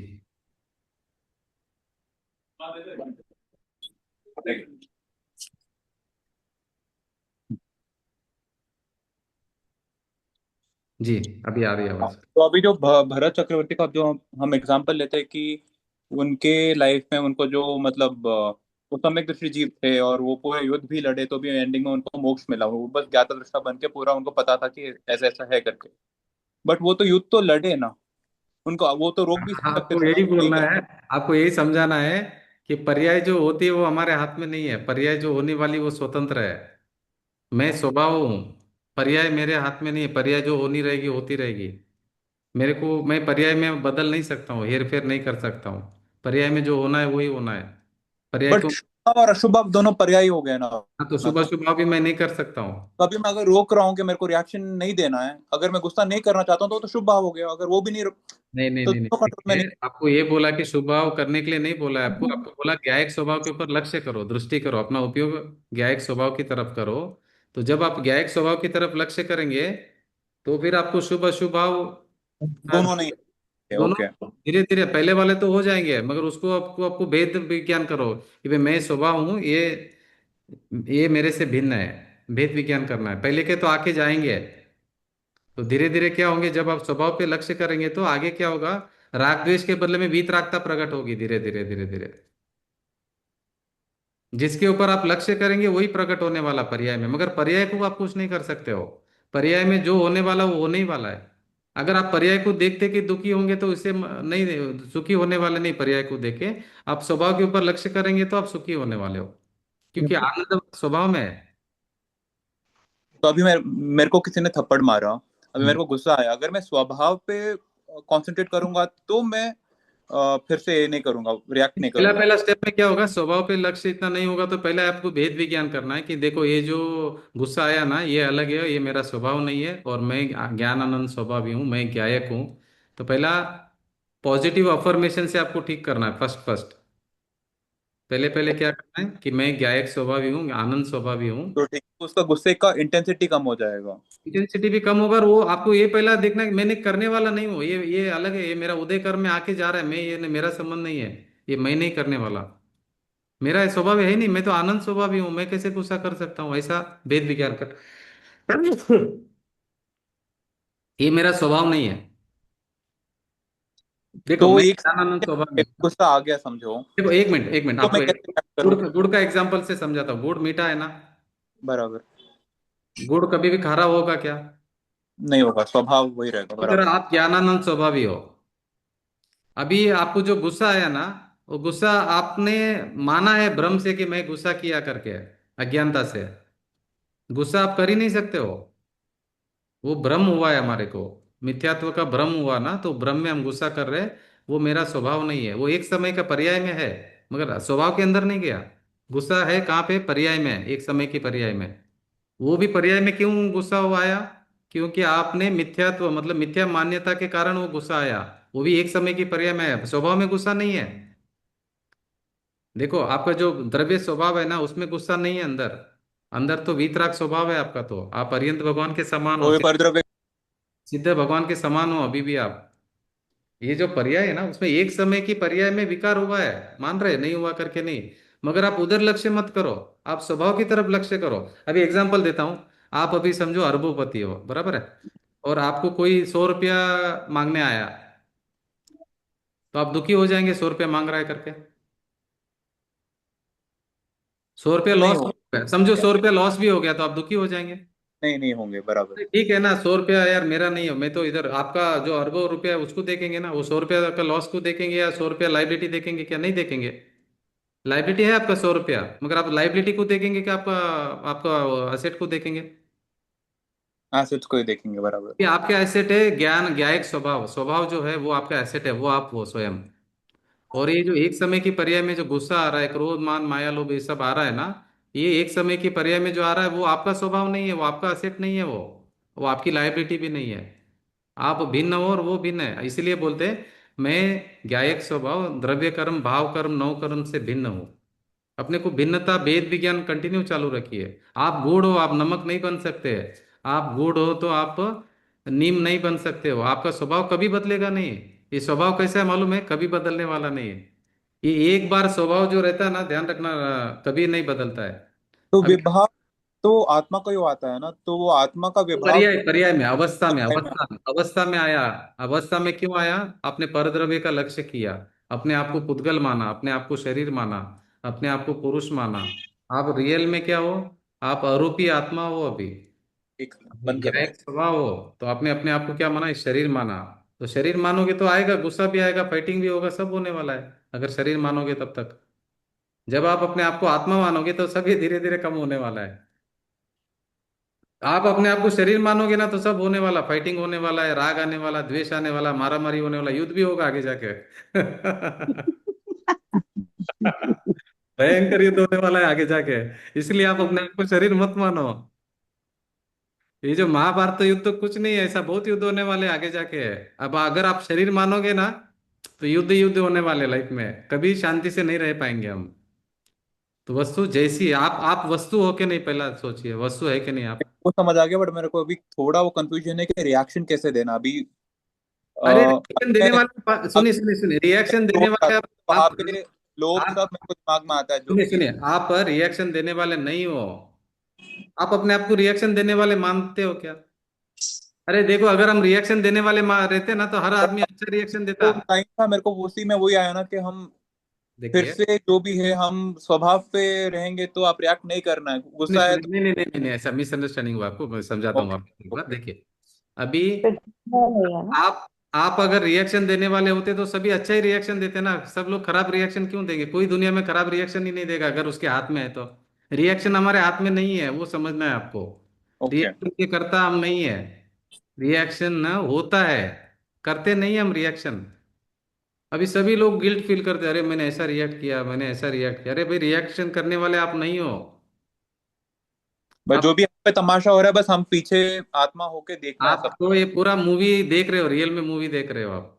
Speaker 1: जी अभी आ रही है आवाज।
Speaker 8: तो अभी जो भरत चक्रवर्ती का जो हम एग्जांपल लेते हैं कि उनके लाइफ में उनको जो मतलब वो सम्यक दृष्टि जीव थे और वो पूरे युद्ध भी लड़े, तो भी एंडिंग में उनको मोक्ष मिला। वो बस ज्ञाता दृष्टा बन के पूरा उनको पता था कि ऐसा ऐसा है करके। बट वो तो युद्ध तो लड़े ना, उनको वो तो रोक भी सकते
Speaker 1: आपको
Speaker 8: थे ना,
Speaker 1: यही
Speaker 8: नहीं
Speaker 1: बोलना है,
Speaker 8: करना।
Speaker 1: आपको यही समझाना है कि पर्याय जो होती है वो हमारे हाथ में नहीं है, पर्याय जो होने वाली वो स्वतंत्र है। मैं स्वभाव हूँ, पर्याय मेरे हाथ में नहीं है, पर्याय जो होनी रहेगी होती रहेगी। मेरे को, मैं पर्याय में बदल नहीं सकता हूँ, हेर फेर नहीं कर सकता हूँ। पर्याय में जो होना है वही होना है। पर्याय
Speaker 8: बट
Speaker 1: को,
Speaker 8: शुभ और अशुभ अब दोनों पर्याय हो गए ना।
Speaker 1: हाँ तो
Speaker 8: ना
Speaker 1: शुभ
Speaker 8: तो
Speaker 1: अशुभ भी मैं नहीं कर सकता हूँ।
Speaker 8: कभी मैं अगर रोक रहा हूँ कि मेरे को रिएक्शन नहीं देना है, अगर मैं गुस्सा नहीं करना चाहता हूँ तो शुभ भाव हो गया। अगर वो भी नहीं
Speaker 1: नहीं नहीं
Speaker 8: तो
Speaker 1: नहीं नहीं,
Speaker 8: दोनों कंट्रोल में
Speaker 1: देखिए
Speaker 8: नहीं।
Speaker 1: आपको ये बोला कि स्वभाव करने के लिए नहीं बोला है, आपको
Speaker 8: है।
Speaker 1: आपको बोला न्यायिक स्वभाव के ऊपर लक्ष्य करो, दृष्टि करो, अपना उपयोग न्यायिक स्वभाव की तरफ करो। तो जब आप न्यायिक स्वभाव की तरफ लक्ष्य करेंगे तो फिर आपको शुभ अशुभ भाव,
Speaker 8: दोनों नहीं है,
Speaker 1: दोनों
Speaker 8: ओके।
Speaker 1: धीरे धीरे, पहले वाले तो हो जाएंगे, मगर उसको आपको आपको भेद विज्ञान करो कि भाई मैं स्वभाव हूँ, ये मेरे से भिन्न है। भेद विज्ञान करना है, पहले के तो आके जाएंगे। तो धीरे धीरे क्या होंगे, जब आप स्वभाव पे लक्ष्य करेंगे तो आगे क्या होगा, राग द्वेष के बदले में वीतरागता प्रकट होगी, धीरे धीरे धीरे धीरे। जिसके ऊपर आप लक्ष्य करेंगे वही प्रकट होने वाला पर्याय में, मगर पर्याय को आप कुछ नहीं कर सकते हो। पर्याय में जो होने वाला वो होने ही वाला है। अगर आप पर्याय को देखते कि दुखी होंगे तो इससे नहीं, सुखी होने वाले नहीं, पर्याय को देखे आप स्वभाव के ऊपर लक्ष्य करेंगे तो आप सुखी होने वाले हो, क्योंकि आनंद स्वभाव में है।
Speaker 8: तो अभी मेरे को किसी ने थप्पड़ मारा, अभी
Speaker 1: हम्म।
Speaker 8: मेरे को गुस्सा आया, अगर मैं स्वभाव पे कंसंट्रेट करूंगा तो मैं फिर से ये नहीं करूंगा, रिएक्ट नहीं
Speaker 1: पहला
Speaker 8: करूंगा।
Speaker 1: पहला स्टेप में क्या होगा, स्वभाव पे लक्ष्य इतना नहीं होगा, तो पहले आपको भेद विज्ञान करना है कि देखो ये जो गुस्सा आया ना ये अलग है, ये मेरा स्वभाव नहीं है, और मैं ज्ञान आनंद स्वभावी हूँ, मैं ज्ञायक हूँ। तो पहला पॉजिटिव अफर्मेशन से आपको ठीक करना है, फर्स्ट फर्स्ट। पहले पहले क्या करना है कि मैं ज्ञायक स्वभावी हूँ, आनंद स्वभावी हूँ।
Speaker 8: तो ठीक, उसका गुस्से का इंटेंसिटी कम हो जाएगा।
Speaker 1: इंटेंसिटी भी कम होगा, और वो आपको ये पहला देखना है कि मैंने करने वाला नहीं हूँ, ये अलग है, ये मेरा उदय कर्म में आके जा रहा है, मैं ये मेरा संबंध नहीं है, ये मैं नहीं करने वाला। मेरा स्वभाव है ही नहीं, मैं तो आनंद स्वभाव ही हूँ, मैं कैसे गुस्सा कर सकता हूँ, ऐसा भेद विचार कर। ये मेरा स्वभाव नहीं है। देखो
Speaker 8: तो
Speaker 1: मैं
Speaker 8: एक
Speaker 1: ज्ञानानंद स्वभाव
Speaker 8: एक
Speaker 1: में,
Speaker 8: गुस्सा आ गया समझो,
Speaker 1: देखो एक मिनट
Speaker 8: तो
Speaker 1: आपको
Speaker 8: मैं कैसे react
Speaker 1: गुड़
Speaker 8: करूं?
Speaker 1: गुड़ का एग्जांपल से समझाता हूँ। गुड़ मीठा है ना?
Speaker 8: बराबर।
Speaker 1: गुड़ कभी भी खारा होगा क्या?
Speaker 8: नहीं होगा, स्वभाव वही रहेगा,
Speaker 1: तो तरह
Speaker 8: बराबर।
Speaker 1: आप ज्ञानानंद स्वभावी हो। अभी आपको जो गुस्सा आया ना, वो गुस्सा आपने माना है भ्रम से कि मैं गुस्सा किया करके, अज्ञानता से। गुस्सा आप कर ही नहीं सकते हो। वो भ्रम हुआ है हमारे को, मिथ्यात्व का भ्रम हुआ ना, तो भ्रम में हम गुस्सा कर रहे हैं। वो मेरा स्वभाव नहीं है, वो एक समय का पर्याय में है, मगर स्वभाव के अंदर नहीं गया। गुस्सा है कहाँ पे? पर्याय में, एक समय की पर्याय में। वो भी पर्याय में क्यों गुस्सा हुआ आया? क्योंकि आपने मिथ्यात्व मतलब मिथ्या मान्यता के कारण वो गुस्सा आया। वो भी एक समय की पर्याय में है, स्वभाव में गुस्सा नहीं है। देखो आपका जो द्रव्य स्वभाव है ना, उसमें गुस्सा नहीं है अंदर। अंदर तो वीतराग स्वभाव है आपका, तो आप अरिहंत भगवान के समान हो,
Speaker 8: वो भी परद्रव्य।
Speaker 1: सिद्ध भगवान के समान हो अभी भी आप। ये जो पर्याय है ना, उसमें एक समय की पर्याय में विकार हुआ है, मान रहे नहीं हुआ करके नहीं। मगर आप उधर लक्ष्य मत करो, आप स्वभाव की तरफ लक्ष्य करो। अभी एग्जांपल देता हूं। आप अभी समझो अरबोपति हो, बराबर है, और आपको कोई 100 रुपया मांगने आया, तो आप दुखी हो जाएंगे 100 रुपया मांग रहा है करके? 100 रुपया
Speaker 8: नहीं
Speaker 1: लॉस
Speaker 8: हो
Speaker 1: हो गया, समझो 100 रुपया लॉस भी हो गया, तो आप दुखी हो जाएंगे?
Speaker 8: नहीं नहीं होंगे, बराबर।
Speaker 1: ठीक है ना, 100 रुपया यार मेरा नहीं है, मैं तो इधर आपका जो अरबों रुपया है उसको देखेंगे ना, वो 100 रुपया का लॉस को देखेंगे या 100 रुपया लाइबिलिटी देखेंगे? क्या नहीं देखेंगे? लाइबिलिटी है आपका 100 रुपया, मगर आप लाइबिलिटी को देखेंगे कि आपका आपका असेट को देखेंगे?
Speaker 8: एसेट्स को ही देखेंगे, बराबर।
Speaker 1: ये आपका एसेट है ज्ञान, ज्ञायक स्वभाव। स्वभाव जो है वो आपका एसेट है, वो आप हो स्वयं। और ये जो एक समय की पर्याय में जो गुस्सा आ रहा है, क्रोध मान माया लोभ ये सब आ रहा है ना, ये एक समय की पर्याय में जो आ रहा है वो आपका स्वभाव नहीं है, वो आपका असेट नहीं है, वो आपकी लाइबिलिटी भी नहीं है। आप भिन्न हो और वो भिन्न है, इसलिए बोलते हैं मैं ज्ञायक स्वभाव द्रव्य कर्म भाव कर्म नौ कर्म से भिन्न हूँ। अपने को भिन्नता भेद विज्ञान कंटिन्यू चालू रखिए। आप गुड़ हो, आप नमक नहीं बन सकते। आप गुड़ हो तो आप नीम नहीं बन सकते हो। आपका स्वभाव कभी बदलेगा नहीं। ये स्वभाव कैसा है मालूम है? कभी बदलने वाला नहीं है। ये एक बार स्वभाव जो रहता है ना, ध्यान रखना, कभी नहीं बदलता है।
Speaker 8: तो
Speaker 1: अभी
Speaker 8: विभाव तो आत्मा को ही आता है ना, तो वो आत्मा का विभाव
Speaker 1: पर्याय पर्याय में, अवस्था में,
Speaker 8: है ना।
Speaker 1: अवस्था में आया। अवस्था में क्यों आया? आपने परद्रव्य का लक्ष्य किया, अपने आप को पुद्गल माना, अपने आप को शरीर माना, अपने आप को पुरुष माना। आप रियल में क्या हो? आप अरूपी आत्मा हो अभी।
Speaker 8: एक
Speaker 1: अभी
Speaker 8: बंद करो।
Speaker 1: ज्ञायक स्वभाव हो, तो आपने अपने आप को क्या माना? शरीर माना। तो शरीर मानोगे तो आएगा गुस्सा भी आएगा, फाइटिंग भी होगा, सब होने वाला है, अगर शरीर मानोगे तब तक। जब आप अपने आप को आत्मा मानोगे तो सब ये धीरे धीरे कम होने वाला है। आप अपने आप को शरीर मानोगे ना, तो सब होने वाला, फाइटिंग होने वाला है, राग आने वाला, द्वेष आने वाला, मारा मारी होने वाला, युद्ध भी होगा आगे जाके। भयंकर युद्ध होने वाला है आगे जाके। इसलिए आप अपने आप को शरीर मत मानो। ये जो महाभारत युद्ध तो कुछ नहीं है, ऐसा बहुत युद्ध होने वाले आगे जाके। अब अगर आप शरीर मानोगे ना, तो युद्ध युद्ध होने वाले लाइफ में, कभी शांति से नहीं रह पाएंगे हम। तो वस्तु जैसी है, आप वस्तु हो के नहीं, पहला सोचिए वस्तु है कि नहीं आप।
Speaker 8: वो समझ आ गया, बट मेरे को अभी थोड़ा वो कंफ्यूजन है कि रिएक्शन कैसे देना अभी।
Speaker 1: अरे रिएक्शन देने
Speaker 8: मैं
Speaker 1: वाले, सुनिए सुनिए सुनिए, रिएक्शन देने
Speaker 8: लोभ
Speaker 1: वाले
Speaker 8: वहां
Speaker 1: आप
Speaker 8: पे लोभ सब
Speaker 1: आप
Speaker 8: मेरे को दिमाग में आता है जो
Speaker 1: सुनिए
Speaker 8: कि
Speaker 1: सुनिए, आप रिएक्शन देने वाले नहीं हो। आप अपने आप को रिएक्शन देने वाले मानते हो क्या? अरे देखो, अगर हम रिएक्शन देने वाले रहते ना, तो हर आदमी अच्छा रिएक्शन देता।
Speaker 8: तो टाइम था मेरे को उसी में वही आया ना कि हम फिर
Speaker 1: देखिए,
Speaker 8: से जो भी है हम स्वभाव पे रहेंगे, तो आप रिएक्ट नहीं करना है,
Speaker 1: सुनिए
Speaker 8: गुस्सा है
Speaker 1: सुनिए,
Speaker 8: तो।
Speaker 1: नहीं नहीं नहीं नहीं नहीं, ऐसा मिसअंडरस्टैंडिंग हुआ आपको, मैं समझाता हूँ
Speaker 8: ओके
Speaker 1: आपको एक बार।
Speaker 8: ओके।
Speaker 1: देखिए अभी
Speaker 4: नहीं है ना।
Speaker 1: आप अगर रिएक्शन देने वाले होते तो सभी अच्छा ही रिएक्शन देते ना। सब लोग खराब रिएक्शन क्यों देंगे? कोई दुनिया में खराब रिएक्शन ही नहीं देगा अगर उसके हाथ में है तो। रिएक्शन हमारे हाथ में नहीं है, वो समझना है आपको।
Speaker 8: ओके।
Speaker 1: रिएक्शन के करता हम नहीं है। रिएक्शन ना होता है, करते नहीं हम रिएक्शन। अभी सभी लोग गिल्ट फील करते हैं, अरे मैंने ऐसा रिएक्ट किया, मैंने ऐसा रिएक्ट किया। अरे भाई, रिएक्शन करने वाले आप नहीं हो।
Speaker 8: बस
Speaker 1: आप
Speaker 8: जो भी हम पे तमाशा हो रहा है, बस हम पीछे आत्मा होके देखना है सब।
Speaker 1: आपको ये पूरा मूवी देख रहे हो, रियल में मूवी देख रहे हो आप।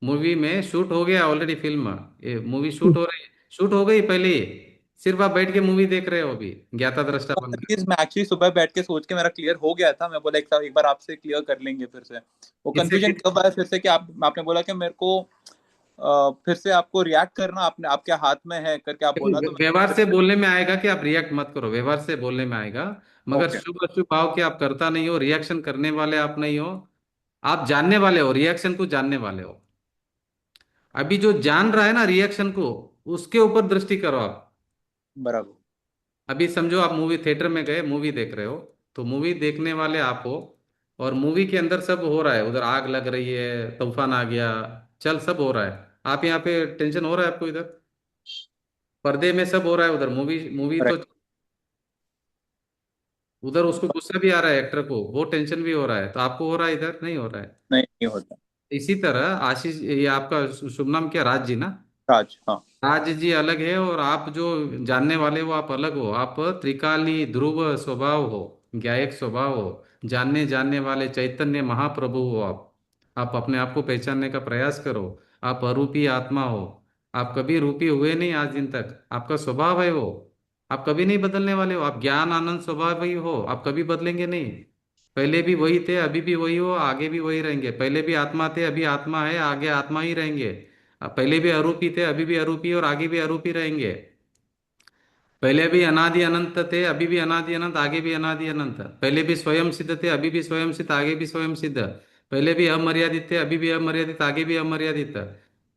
Speaker 1: मूवी में शूट हो गया ऑलरेडी, फिल्म, ये मूवी शूट हो रही है, शूट हो गई पहले ही। सिर्फ आप बैठ के मूवी देख रहे हो अभी, ज्ञाता दृष्टा
Speaker 8: वो
Speaker 1: बन के।
Speaker 8: चीज मैं एक्चुअली सुबह बैठ के सोच के मेरा क्लियर हो गया था, मैं बोला एक बार आपसे क्लियर कर लेंगे फिर से। वो
Speaker 1: इससे
Speaker 8: कंफ्यूजन कब आया फिर से कि आप आपने बोला कि मेरे को फिर से आपको रिएक्ट करना अपने आपके हाथ में है करके आप बोला, तो
Speaker 1: व्यवहार
Speaker 8: मैं
Speaker 1: से बोलने में आएगा कि आप रिएक्ट मत करो, व्यवहार से बोलने में आएगा। मगर
Speaker 8: ओके।
Speaker 1: शुभ अशुभ भाव के आप करता नहीं हो, रिएक्शन करने वाले आप नहीं हो। आप जानने वाले हो, रिएक्शन को जानने वाले हो। अभी जो जान रहा है ना रिएक्शन को, उसके ऊपर दृष्टि करो आप।
Speaker 8: बराबर।
Speaker 1: अभी समझो आप मूवी थिएटर में गए, मूवी देख रहे हो, तो मूवी देखने वाले आप हो, और मूवी के अंदर सब हो रहा है, उधर आग लग रही है, तूफान आ गया, चल सब हो रहा है। आप यहाँ पे टेंशन हो रहा है आपको, इधर पर्दे में सब हो रहा है, उधर मूवी मूवी तो,
Speaker 8: राइट।
Speaker 1: उधर उसको गुस्सा भी आ रहा है एक्टर को, वो टेंशन भी हो रहा है, तो आपको हो रहा है, इधर नहीं हो रहा है।
Speaker 8: नहीं, नहीं होता।
Speaker 1: इसी तरह आशीष, ये आपका शुभ नाम क्या, राज जी ना?
Speaker 8: राज, हाँ।
Speaker 1: राज जी अलग है, और आप जो जानने वाले हो आप अलग हो। आप त्रिकाली ध्रुव स्वभाव हो, ज्ञायक स्वभाव हो, जानने जानने वाले चैतन्य महाप्रभु हो आप अपने आप को पहचानने का प्रयास करो। आप अरूपी आत्मा हो। आप कभी रूपी हुए नहीं आज दिन तक, आपका स्वभाव है वो। आप कभी नहीं बदलने वाले हो, आप ज्ञान आनंद स्वभाव ही हो, आप कभी बदलेंगे नहीं। पहले भी वही थे, अभी भी वही हो, आगे भी वही रहेंगे। पहले भी आत्मा थे, अभी आत्मा है, आगे आत्मा ही रहेंगे। पहले भी अरूपी थे, अभी भी अरूपी, और आगे भी अरूपी रहेंगे। पहले भी अनादि अनंत थे, अभी भी अनादि अनंत, आगे भी अनादि अनंत। पहले भी स्वयं सिद्ध थे, अभी भी स्वयं सिद्ध, आगे भी स्वयं सिद्ध। पहले भी अमर्यादित थे, अभी भी अमर्यादित, आगे भी अमर्यादित।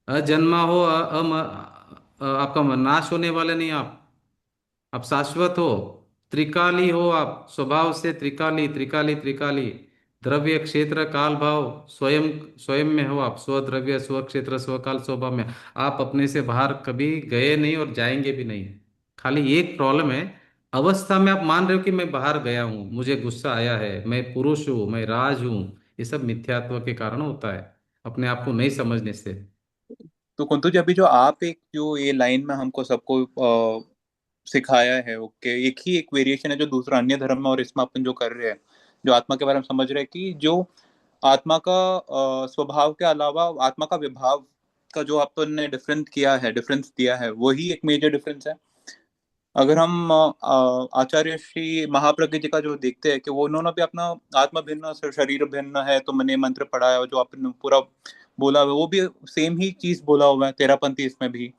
Speaker 1: अजन्मा हो, आपका नाश होने वाले नहीं आप शाश्वत हो। त्रिकाली हो आप, स्वभाव से त्रिकाली, त्रिकाली, त्रिकाली। द्रव्य क्षेत्र काल भाव स्वयं, स्वयं में हो आप, स्वद्रव्य स्व क्षेत्र स्व काल स्वभाव में। आप अपने से बाहर कभी गए नहीं और जाएंगे भी नहीं। खाली एक प्रॉब्लम है, अवस्था में आप मान रहे हो कि मैं बाहर गया हूँ, मुझे गुस्सा आया है, मैं पुरुष हूँ, मैं राज हूँ। ये सब मिथ्यात्व के कारण होता है, अपने आप को नहीं समझने से।
Speaker 8: तो कुंतु जी, अभी जो आप एक जो ये लाइन में हमको सबको सिखाया है, ओके, एक ही एक वेरिएशन है जो दूसरा अन्य धर्म में और इसमें अपन जो कर रहे हैं, जो आत्मा के बारे में समझ रहे हैं कि जो आत्मा का स्वभाव के अलावा आत्मा का विभाव का जो आपने डिफरेंस दिया है, वही एक मेजर डिफरेंस है। अगर हम आचार्य श्री महाप्रज्ञ जी का जो देखते हैं कि वो उन्होंने भी अपना आत्मा भिन्न शरीर भिन्न है तो मैंने मंत्र पढ़ा है, जो आपने पूरा बोला हुआ है, वो भी सेम ही चीज बोला हुआ है तेरापंथी इसमें भी।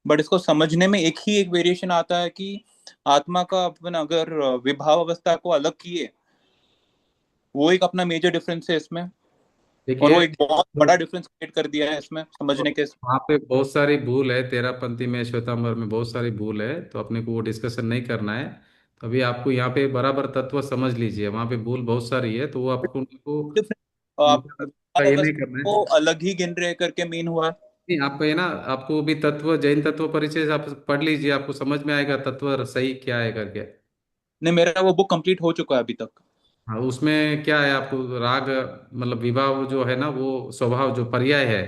Speaker 8: बट इसको समझने में एक ही एक वेरिएशन आता है कि आत्मा का अपन अगर विभाव अवस्था को अलग किए, वो एक अपना मेजर डिफरेंस है इसमें। और वो
Speaker 1: देखिए,
Speaker 8: एक बहुत बड़ा डिफरेंस क्रिएट कर दिया है इसमें समझने के।
Speaker 1: वहाँ पे बहुत सारी भूल है, तेरापंथी में, श्वेतांबर में बहुत सारी भूल है, तो अपने को वो डिस्कशन नहीं करना है। तो अभी आपको यहाँ पे बराबर तत्व समझ लीजिए, वहाँ पे भूल बहुत सारी है, तो वो आपको उनको
Speaker 8: डिफरेंस आप
Speaker 1: का
Speaker 8: विभाव
Speaker 1: ये नहीं
Speaker 8: अवस्था
Speaker 1: करना है।
Speaker 8: को अलग ही गिन रहे करके मेन हुआ है।
Speaker 1: नहीं, आपको ये ना, आपको भी तत्व, जैन तत्व परिचय से आप पढ़ लीजिए, आपको समझ में आएगा तत्व सही क्या है करके।
Speaker 8: नहीं, मेरा वो बुक कंप्लीट हो चुका है अभी तक।
Speaker 1: हाँ, उसमें क्या है, आपको राग, मतलब विवाह जो है ना, वो स्वभाव जो पर्याय है,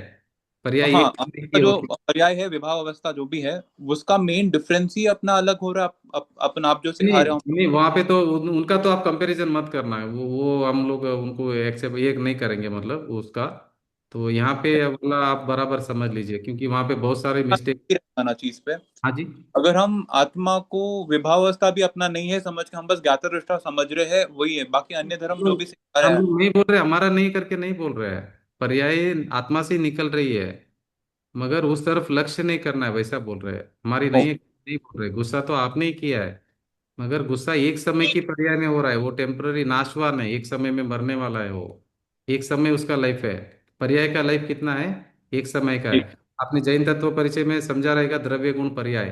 Speaker 1: पर्याय
Speaker 8: हाँ,
Speaker 1: एक
Speaker 8: आपका
Speaker 1: ही
Speaker 8: जो
Speaker 1: होती
Speaker 8: पर्याय है विभाव अवस्था जो भी है, उसका मेन डिफरेंस ही अपना अलग हो रहा है। अपन आप जो
Speaker 1: नहीं
Speaker 8: सिखा रहे हो।
Speaker 1: नहीं, वहां पे तो उनका तो आप कंपैरिजन मत करना है, वो हम लोग उनको एक्सेप्ट एक नहीं करेंगे, मतलब उसका। तो यहाँ पे वाला आप बराबर समझ लीजिए, क्योंकि वहां पे बहुत सारे मिस्टेक।
Speaker 8: ना चीज पे,
Speaker 1: हाँ जी।
Speaker 8: अगर हम आत्मा को विभाव अवस्था भी अपना नहीं है समझ के हम बस ज्ञात दृष्टा समझ रहे हैं, वही है। बाकी अन्य धर्म जो भी सिखा रहा
Speaker 1: हम
Speaker 8: है।
Speaker 1: लोग नहीं बोल रहे, हमारा नहीं करके नहीं बोल रहे हैं, पर्याय आत्मा से ही निकल रही है, मगर उस तरफ लक्ष्य नहीं करना है, वैसा बोल रहे हैं। हमारी
Speaker 8: ओ,
Speaker 1: नहीं, नहीं बोल रहे, गुस्सा तो आपने ही किया है, मगर गुस्सा एक समय की पर्याय में हो रहा है, वो टेम्पररी नाशवान है, एक समय में मरने वाला है वो। एक समय उसका लाइफ है। पर्याय का लाइफ कितना है? एक समय का है। आपने जैन तत्व परिचय में समझा रहेगा, द्रव्य गुण पर्याय।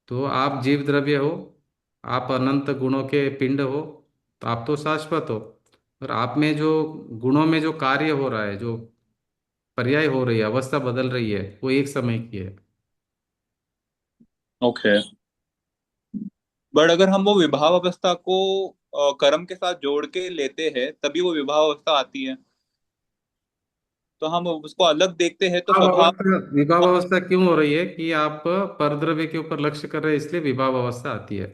Speaker 1: तो आप जीव द्रव्य हो, आप अनंत गुणों के पिंड हो, तो आप तो शाश्वत हो। और आप में जो गुणों में जो कार्य हो रहा है, जो पर्याय हो रही है, अवस्था बदल रही है, वो एक समय की है।
Speaker 8: ओके। बट अगर हम वो विभाव अवस्था को कर्म के साथ जोड़ के लेते हैं तभी वो विभाव अवस्था आती है। तो हम उसको अलग देखते हैं तो
Speaker 1: विभाव
Speaker 8: स्वभाव।
Speaker 1: अवस्था, विभाव अवस्था क्यों हो रही है कि आप परद्रव्य के ऊपर लक्ष्य कर रहे हैं, इसलिए विभाव अवस्था आती है।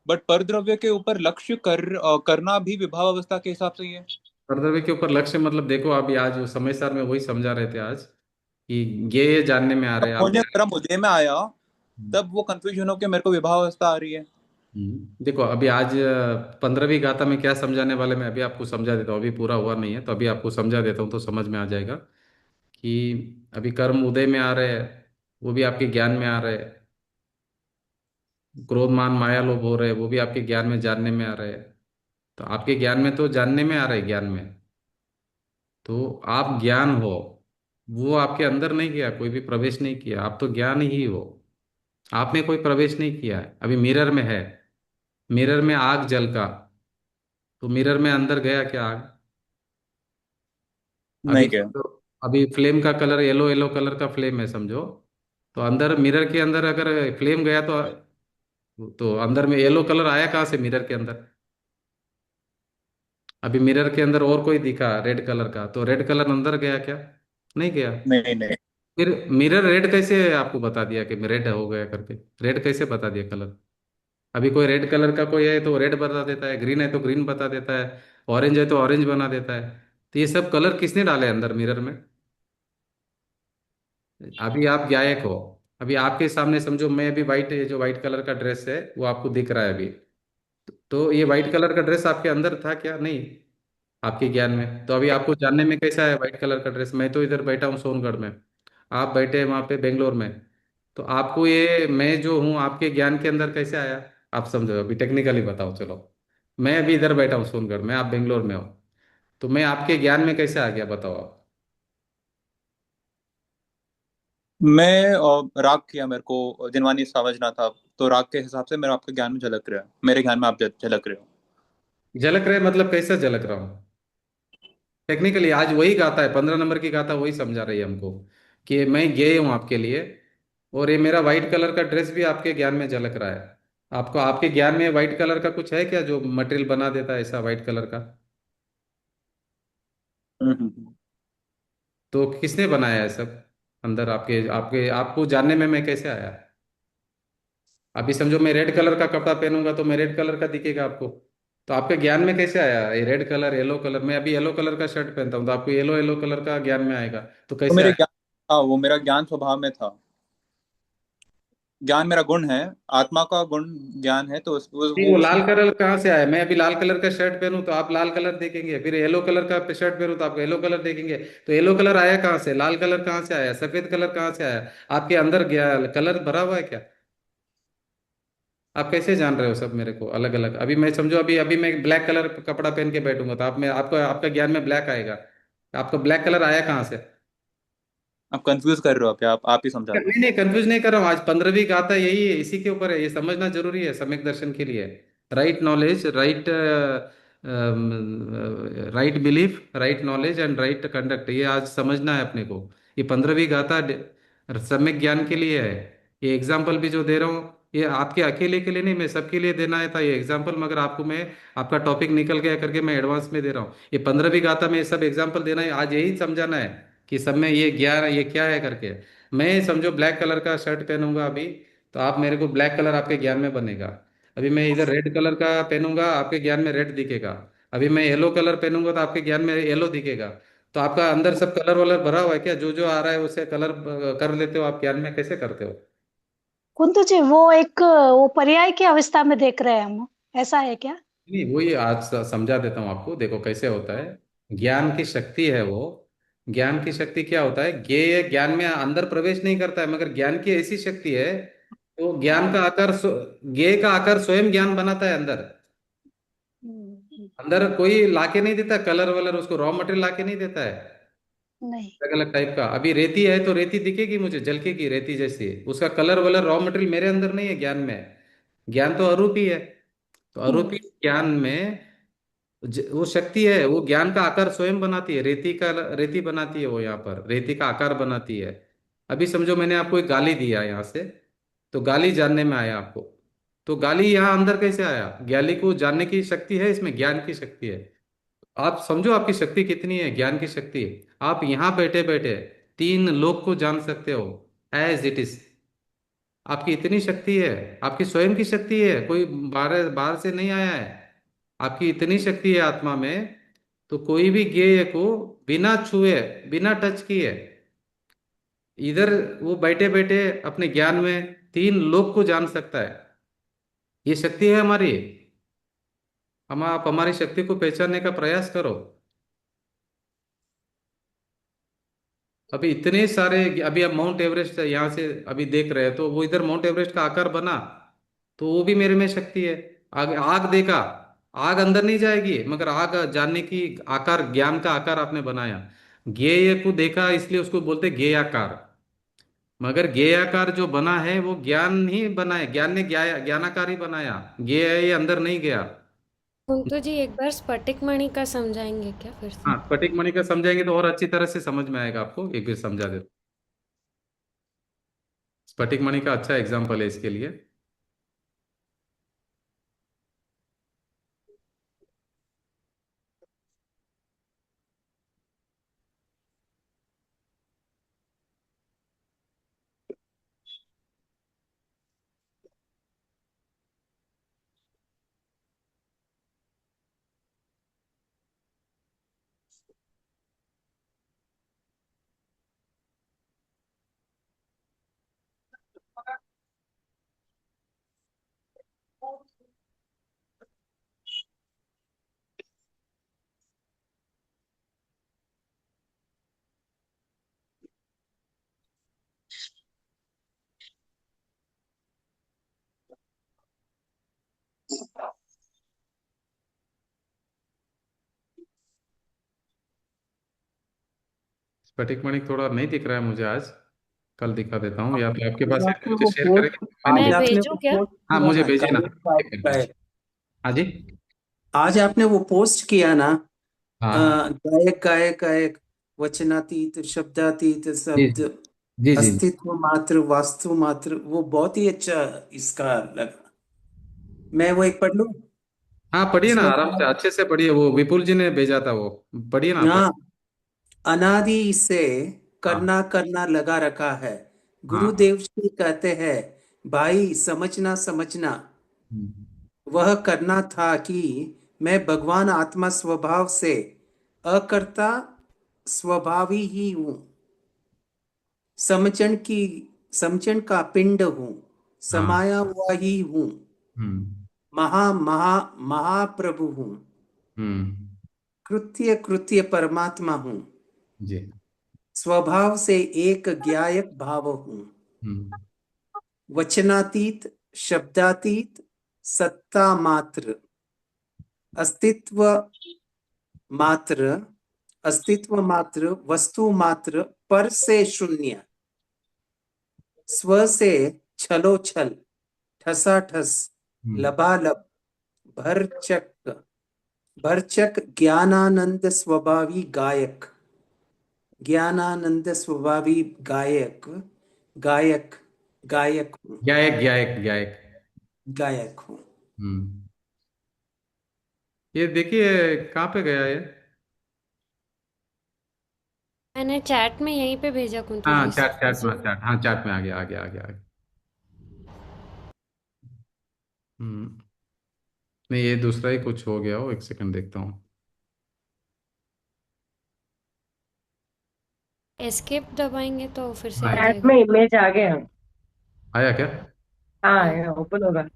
Speaker 8: बट परद्रव्य के ऊपर लक्ष्य करना भी विभाव अवस्था के हिसाब से ही है।
Speaker 1: परद्रव्य के ऊपर लक्ष्य मतलब, देखो अभी आज समय सार में वही समझा रहे थे आज, कि ये जानने में आ रहे
Speaker 8: तब
Speaker 1: हैं आप।
Speaker 8: मुझे कर्म उदय में आया, तब वो कंफ्यूजन हो के मेरे को विभाव अवस्था आ रही है।
Speaker 1: देखो अभी आज 15वीं गाथा में क्या समझाने वाले, मैं अभी आपको समझा देता हूँ, अभी पूरा हुआ नहीं है, तो अभी आपको समझा देता हूँ तो समझ में आ जाएगा कि अभी कर्म उदय में आ रहे हैं, वो भी आपके ज्ञान में आ रहे हैं। क्रोध मान माया लोभ हो रहे हैं, वो भी आपके ज्ञान में, जानने में आ रहे हैं। तो आपके ज्ञान में तो जानने में आ रहे हैं, ज्ञान में तो आप ज्ञान हो, वो आपके अंदर नहीं गया, कोई भी प्रवेश नहीं किया, आप तो ज्ञान ही हो। आप में कोई प्रवेश नहीं किया है। अभी मिरर में है, मिरर में आग जल का, तो मिरर में अंदर गया क्या आग? अभी
Speaker 8: नहीं क्या?
Speaker 1: समझो, अभी फ्लेम का कलर येलो, येलो कलर का फ्लेम है समझो, तो अंदर मिरर के अंदर अगर फ्लेम गया तो अंदर में येलो कलर आया कहाँ से मिरर के अंदर? अभी मिरर के अंदर और कोई दिखा रेड कलर का, तो रेड कलर अंदर गया क्या? नहीं गया।
Speaker 8: नहीं नहीं।
Speaker 1: फिर मिरर रेड कैसे आपको बता दिया कि रेड हो गया करके? रेड कैसे बता दिया कलर? अभी कोई रेड कलर का कोई है तो रेड बता देता है, ग्रीन है तो ग्रीन बता देता है, ऑरेंज है तो ऑरेंज बना देता है। तो ये सब कलर किसने डाले अंदर मिरर में? अभी आप गायक हो, अभी आपके सामने समझो मैं अभी वाइट, ये जो वाइट कलर का ड्रेस है वो आपको दिख रहा है अभी, तो ये वाइट कलर का ड्रेस आपके अंदर था क्या? नहीं, आपके ज्ञान में। तो अभी आपको जानने में कैसा है वाइट कलर का ड्रेस? मैं तो इधर बैठा हूँ सोनगढ़ में, आप बैठे हैं वहाँ पे बेंगलोर में, तो आपको ये मैं जो हूँ आपके ज्ञान के अंदर कैसे आया? आप समझो, अभी टेक्निकली बताओ चलो। मैं अभी इधर बैठा हूँ सोनगढ़ में, आप बेंगलोर में हो, तो मैं आपके ज्ञान में कैसे आ गया बताओ आप?
Speaker 8: मैं राग किया, मेरे को जिनवानी समझना था, तो राग के हिसाब से मेरा आपके ज्ञान में झलक रहा है, मेरे ज्ञान में आप झलक रहे हो।
Speaker 1: झलक रहे मतलब कैसा झलक रहा हूँ? टेक्निकली आज वही गाता है, 15 नंबर की गाता वही समझा रही है हमको कि मैं गेय हूँ आपके लिए, और ये मेरा वाइट कलर का ड्रेस भी आपके ज्ञान में झलक रहा है। आपको आपके ज्ञान में वाइट कलर का कुछ है क्या जो मटेरियल बना देता है ऐसा वाइट कलर का?
Speaker 8: हम्म।
Speaker 1: तो किसने बनाया है सब अंदर आपके आपके आपको जानने में मैं कैसे आया? अभी समझो मैं रेड कलर का कपड़ा पहनूंगा तो मैं रेड कलर का दिखेगा आपको, तो आपके ज्ञान में कैसे आया ये रेड कलर येलो कलर? मैं अभी येलो कलर का शर्ट पहनता हूँ तो आपको येलो येलो कलर का ज्ञान में आएगा, तो
Speaker 8: तो
Speaker 1: कैसे
Speaker 8: मेरे
Speaker 1: आएगा?
Speaker 8: ज्ञान, हाँ, वो मेरा ज्ञान स्वभाव में था। ज्ञान मेरा गुण है, आत्मा का गुण ज्ञान है, तो
Speaker 1: नहीं,
Speaker 8: वो
Speaker 1: वो
Speaker 8: उसमें।
Speaker 1: लाल कलर कहाँ से आया? मैं अभी लाल कलर का शर्ट पहनूं तो आप लाल कलर देखेंगे, फिर येलो कलर का शर्ट पहनूं तो आप येलो कलर देखेंगे। तो येलो कलर आया कहाँ से? लाल कलर कहाँ से आया? सफेद कलर कहाँ से आया? आपके अंदर गया कलर भरा हुआ है क्या? आप कैसे जान रहे हो सब मेरे को अलग अलग? अभी मैं समझो अभी अभी मैं ब्लैक कलर कपड़ा पहन के बैठूंगा तो आप में आपको आपका ज्ञान में ब्लैक आएगा। आपका ब्लैक कलर आया कहाँ से?
Speaker 8: आप कंफ्यूज कर रहे हो, क्या आप ही समझा दो।
Speaker 1: नहीं नहीं, कंफ्यूज नहीं कर रहा हूँ, आज 15वीं गाथा यही है, इसी के ऊपर है, ये समझना जरूरी है सम्यक दर्शन के लिए। Right knowledge, right right belief, right knowledge and right conduct, ये आज समझना है अपने को। ये 15वीं गाथा सम्यक ज्ञान के लिए है। ये एग्जाम्पल भी जो दे रहा हूँ ये आपके अकेले के लिए नहीं, मैं सबके लिए देना है था ये एग्जाम्पल, मगर आपको मैं आपका टॉपिक निकल गया करके मैं एडवांस में दे रहा हूँ। ये 15वीं गाथा में ये सब एग्जाम्पल देना है, आज यही समझाना है कि सब में ये ज्ञान ये क्या है करके। मैं समझो ब्लैक कलर का शर्ट पहनूंगा अभी, तो आप मेरे को ब्लैक कलर आपके ज्ञान में बनेगा। अभी मैं इधर रेड कलर का पहनूंगा आपके ज्ञान में रेड दिखेगा। अभी मैं येलो कलर पहनूंगा तो आपके ज्ञान में येलो दिखेगा। तो आपका अंदर सब कलर वलर भरा हुआ है क्या? जो जो आ रहा है उसे कलर कर लेते हो आप ज्ञान में, कैसे करते हो?
Speaker 6: कुंतु जी वो एक वो पर्याय की अवस्था में देख रहे हैं हम, ऐसा है क्या?
Speaker 1: नहीं, वही आज समझा देता हूँ आपको, देखो कैसे होता है। ज्ञान की शक्ति है वो, ज्ञान की शक्ति क्या होता है, ज्ञेय ज्ञान में अंदर प्रवेश नहीं करता है, मगर ज्ञान की ऐसी शक्ति है तो ज्ञान का आकार ज्ञेय का आकार स्वयं ज्ञान बनाता है अंदर।
Speaker 6: हम्म,
Speaker 1: अंदर कोई लाके नहीं देता कलर वलर, उसको रॉ मटेरियल लाके नहीं देता है
Speaker 6: नहीं।
Speaker 1: अलग अलग टाइप का। अभी रेती है तो रेती दिखेगी मुझे झलकेगी रेती जैसी, उसका कलर वलर रॉ मटेरियल मेरे अंदर नहीं है ज्ञान में। ज्ञान तो अरूपी है, तो अरूपी
Speaker 6: हम्म,
Speaker 1: ज्ञान में वो शक्ति है, वो ज्ञान का आकार स्वयं बनाती है, रेती का रेती बनाती है, वो यहाँ पर रेती का आकार बनाती है। अभी समझो मैंने आपको एक गाली दिया यहाँ से, तो गाली जानने में आया आपको, तो गाली यहाँ अंदर कैसे आया? गाली को जानने की शक्ति है इसमें, ज्ञान की शक्ति है। आप समझो आपकी शक्ति कितनी है, ज्ञान की शक्ति। आप यहाँ बैठे बैठे 3 लोक को जान सकते हो एज इट इज। आपकी इतनी शक्ति है, आपकी स्वयं की शक्ति है, कोई बाहर बाहर से नहीं आया है। आपकी इतनी शक्ति है आत्मा में, तो कोई भी ज्ञेय को बिना छुए बिना टच किए इधर वो बैठे बैठे अपने ज्ञान में 3 लोक को जान सकता है। ये शक्ति है हमारी। हम आप हमारी शक्ति को पहचानने का प्रयास करो। अभी इतने सारे, अभी आप माउंट एवरेस्ट यहाँ से अभी देख रहे हैं तो वो इधर माउंट एवरेस्ट का आकार बना, तो वो भी मेरे में शक्ति है। आग आग देखा, आग अंदर नहीं जाएगी, मगर आग जानने की आकार, ज्ञान का आकार आपने बनाया। ज्ञेय को देखा इसलिए उसको बोलते ज्ञेयाकार। मगर ज्ञेयाकार जो बना है वो ज्ञान ही बनाया, ज्ञान ने ज्ञानाकार ही बनाया, ज्ञेय ये अंदर नहीं गया।
Speaker 2: कुंतु जी एक बार स्फटिक मणि का समझाएंगे क्या फिर से?
Speaker 1: हाँ, स्फटिक मणि का समझाएंगे तो और अच्छी तरह से समझ में आएगा आपको, एक बार समझा दे। स्फटिक मणि का अच्छा एग्जाम्पल है इसके लिए। स्फटिक मणि थोड़ा नहीं दिख रहा है मुझे आज, कल दिखा देता हूँ, या तो आपके
Speaker 9: आज
Speaker 1: पास है तो
Speaker 9: आपने
Speaker 1: मुझे
Speaker 9: वो
Speaker 1: शेयर
Speaker 9: पोस्ट
Speaker 1: करेंगे, मैं
Speaker 9: आज
Speaker 2: मैं
Speaker 1: नहीं।
Speaker 9: आपने
Speaker 2: भेजूं
Speaker 9: वो
Speaker 2: क्या?
Speaker 9: पोस्ट
Speaker 1: हाँ,
Speaker 9: किया
Speaker 1: मुझे
Speaker 9: ना,
Speaker 1: भेजिए ना।
Speaker 9: गायक गायक गायक।
Speaker 1: हाँ जी।
Speaker 9: आज आपने वो पोस्ट किया ना,
Speaker 1: हाँ
Speaker 9: गायक गायक गायक, वचनातीत शब्दातीत
Speaker 1: जी
Speaker 9: शब्द,
Speaker 1: जी जी।
Speaker 9: अस्तित्व मात्र वास्तु मात्र, वो बहुत ही अच्छा इसका लगा। मैं वो एक पढ़ लूं?
Speaker 1: हाँ पढ़िए ना,
Speaker 9: उसमें
Speaker 1: आराम से अच्छे से पढ़िए, वो विपुल जी ने भेजा था वो। पढ़िए ना आप।
Speaker 9: हाँ, अनादि से
Speaker 1: हाँ
Speaker 9: करना करना लगा रखा है।
Speaker 1: हाँ।
Speaker 9: गुरुदेव जी कहते हैं, भाई समझना समझना,
Speaker 1: हम्म,
Speaker 9: वह करना था कि मैं भगवान आत्मा स्वभाव से अकर्ता स्वभावी ही हूँ, समझण की समझण का पिंड हूँ,
Speaker 1: हाँ।
Speaker 9: समाया हुआ ही हूँ,
Speaker 1: हम्म
Speaker 9: महा महा महाप्रभु हूँ,
Speaker 1: हम्म।
Speaker 9: कृत्य कृत्य परमात्मा हूँ,
Speaker 1: जी।
Speaker 9: स्वभाव से एक ज्ञायक भाव हूँ,
Speaker 1: हम्म
Speaker 9: वचनातीत शब्दातीत, सत्ता मात्र, अस्तित्व मात्र, अस्तित्व मात्र, वस्तु मात्र, पर से शून्य, स्व से छलोछल, ठसाठस,
Speaker 1: हम्म
Speaker 9: लबालब, भरचक भरचक, ज्ञानानंद स्वभावी गायक, ज्ञानानंद स्वभावी गायक, गायक गायक हूँ,
Speaker 1: गायक गायक गायक।
Speaker 9: गायक हूँ।
Speaker 1: हम्म। ये देखिए कहाँ पे गया ये।
Speaker 2: मैंने चैट में यहीं पे भेजा कुंतु
Speaker 1: हाँ
Speaker 2: जी।
Speaker 1: चैट, चैट में,
Speaker 2: Zoom।
Speaker 1: चैट, हाँ चैट में आ गया आ गया आ गया आ गया। हम्म। नहीं, ये दूसरा ही कुछ हो गया हो, एक सेकंड देखता हूँ।
Speaker 2: एस्केप दबाएंगे तो फिर से
Speaker 1: हाँ,
Speaker 2: आ
Speaker 3: चैट
Speaker 2: जाएगा।
Speaker 3: में इमेज आ गया।
Speaker 1: आया क्या?
Speaker 2: हाँ।
Speaker 3: हाँ, ओपन होगा।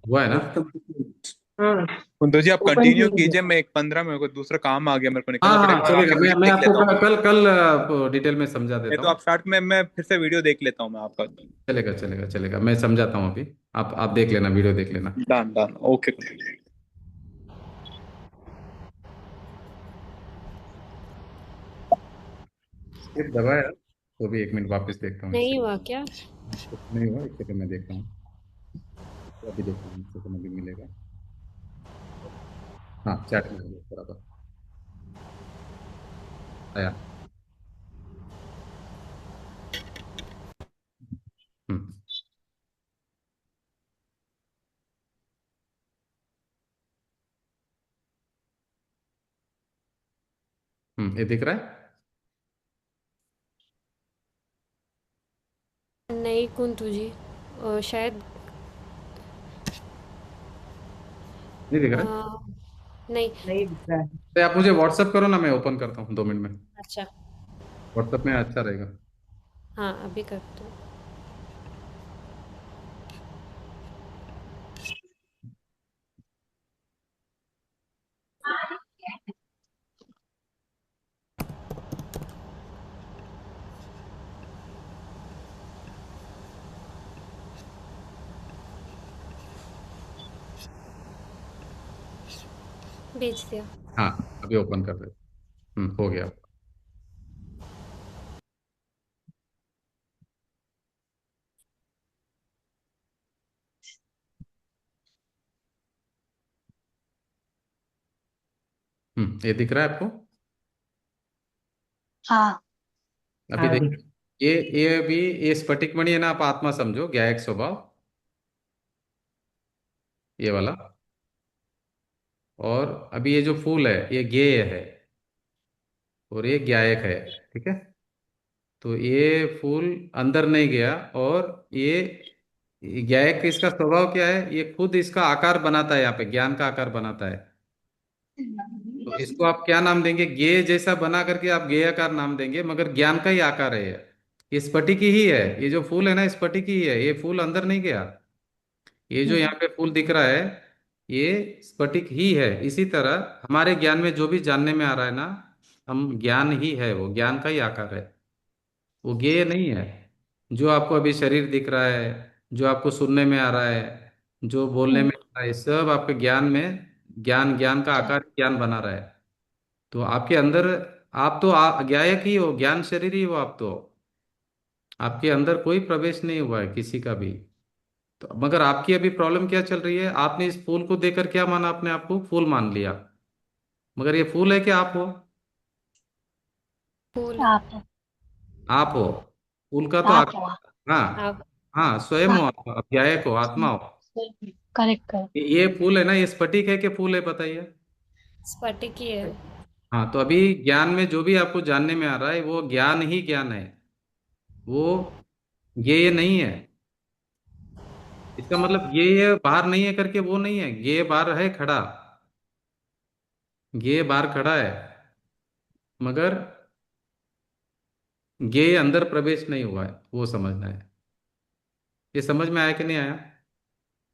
Speaker 1: हुआ है ना?
Speaker 9: एक मिनट।
Speaker 3: हम्म।
Speaker 8: कुंदू जी आप
Speaker 3: ओपन
Speaker 8: कंटिन्यू
Speaker 3: कीजिए।
Speaker 8: कीजिए, मैं एक 15 में को दूसरा काम आ गया, मेरे को
Speaker 1: हाँ
Speaker 8: निकलना
Speaker 1: हाँ
Speaker 8: पड़ेगा, मैं
Speaker 1: चलेगा,
Speaker 8: आके वीडियो
Speaker 1: मैं
Speaker 8: देख
Speaker 1: आपको
Speaker 8: लेता हूँ।
Speaker 1: कल कल डिटेल में समझा
Speaker 8: नहीं
Speaker 1: देता
Speaker 8: तो
Speaker 1: हूँ।
Speaker 8: आप स्टार्ट में, मैं फिर से वीडियो देख लेता हूँ मैं आपका।
Speaker 1: चलेगा चलेगा चलेगा, मैं समझाता हूँ अभी। आप देख लेना, वीडियो देख लेना।
Speaker 8: Done done, okay.
Speaker 1: स्किप दबाया तो भी, एक मिनट वापस देखता हूँ, एक
Speaker 2: नहीं
Speaker 1: सेकंड।
Speaker 2: हुआ क्या?
Speaker 1: कुछ नहीं हुआ, एक सेकंड में देखता हूँ। अभी देखता हूँ, एक सेकंड अभी मिलेगा। हाँ चैट में हो गया बराबर। आया। हम्म ये दिख रहा है?
Speaker 2: नहीं कुंतु जी, शायद
Speaker 1: नहीं दिख
Speaker 2: अ,
Speaker 1: रहा है?
Speaker 2: नहीं।
Speaker 3: नहीं दिख रहा है।
Speaker 1: तो आप मुझे व्हाट्सअप करो ना, मैं ओपन करता हूँ 2 मिनट में।
Speaker 2: अच्छा।
Speaker 1: व्हाट्सअप में अच्छा रहेगा।
Speaker 2: हाँ अभी करते हो। भेज दिया।
Speaker 1: हाँ अभी ओपन कर दे। हो गया। ये दिख रहा है आपको?
Speaker 6: हाँ।
Speaker 1: अभी
Speaker 3: हाँ
Speaker 1: देखिए,
Speaker 3: दिख
Speaker 1: ये अभी ये स्फटिक मणि है ना, आप आत्मा समझो, ज्ञायक स्वभाव, ये वाला। और अभी ये जो फूल है ये ज्ञेय है, और ये ज्ञायक है। ठीक है, तो ये फूल अंदर नहीं गया, और ये ज्ञायक, इसका स्वभाव क्या है, ये खुद इसका आकार बनाता है, यहाँ पे ज्ञान का आकार बनाता है। तो इसको आप क्या नाम देंगे? ज्ञेय जैसा बना करके आप ज्ञेयकार नाम देंगे, मगर ज्ञान का ही आकार है ये स्फटिक ही है। ये जो फूल है ना, स्फटिक ही है, ये फूल अंदर नहीं गया। ये जो यहाँ पे फूल दिख रहा है, ये स्फटिक ही है। इसी तरह हमारे ज्ञान में जो भी जानने में आ रहा है ना, हम ज्ञान ही है, वो ज्ञान का ही आकार है, वो ज्ञेय नहीं है। जो आपको अभी शरीर दिख रहा है, जो आपको सुनने में आ रहा है, जो बोलने में आ रहा है, ये सब आपके ज्ञान में, ज्ञान ज्ञान का आकार ज्ञान बना रहा है। तो आपके अंदर, आप तो ज्ञायक ही हो, ज्ञान शरीर ही हो आप तो। आपके अंदर कोई प्रवेश नहीं हुआ है किसी का भी। तो मगर आपकी अभी प्रॉब्लम क्या चल रही है, आपने इस फूल को देखकर क्या माना, अपने आप को फूल मान लिया। मगर ये फूल है कि आप हो?
Speaker 2: फूल।
Speaker 6: आप
Speaker 1: आप हो। फूल का तो
Speaker 6: आप
Speaker 1: आकार,
Speaker 6: हो।
Speaker 1: हाँ।
Speaker 2: आप।
Speaker 1: हाँ, स्वयं हो
Speaker 6: हाँ।
Speaker 1: आप, अज्ञायक हो, आत्मा हो।
Speaker 6: Correct correct.
Speaker 1: ये फूल है ना, ये स्फटिक है कि फूल है, बताइए?
Speaker 2: स्फटिक ही है।
Speaker 1: हाँ, तो अभी ज्ञान में जो भी आपको जानने में आ रहा है, वो ज्ञान ही ज्ञान है, वो ये नहीं है। इसका मतलब ये बाहर नहीं है करके वो नहीं है, ये बाहर है खड़ा, ये बाहर खड़ा है, मगर ये अंदर प्रवेश नहीं हुआ है, वो समझना है। ये समझ में आया कि नहीं आया?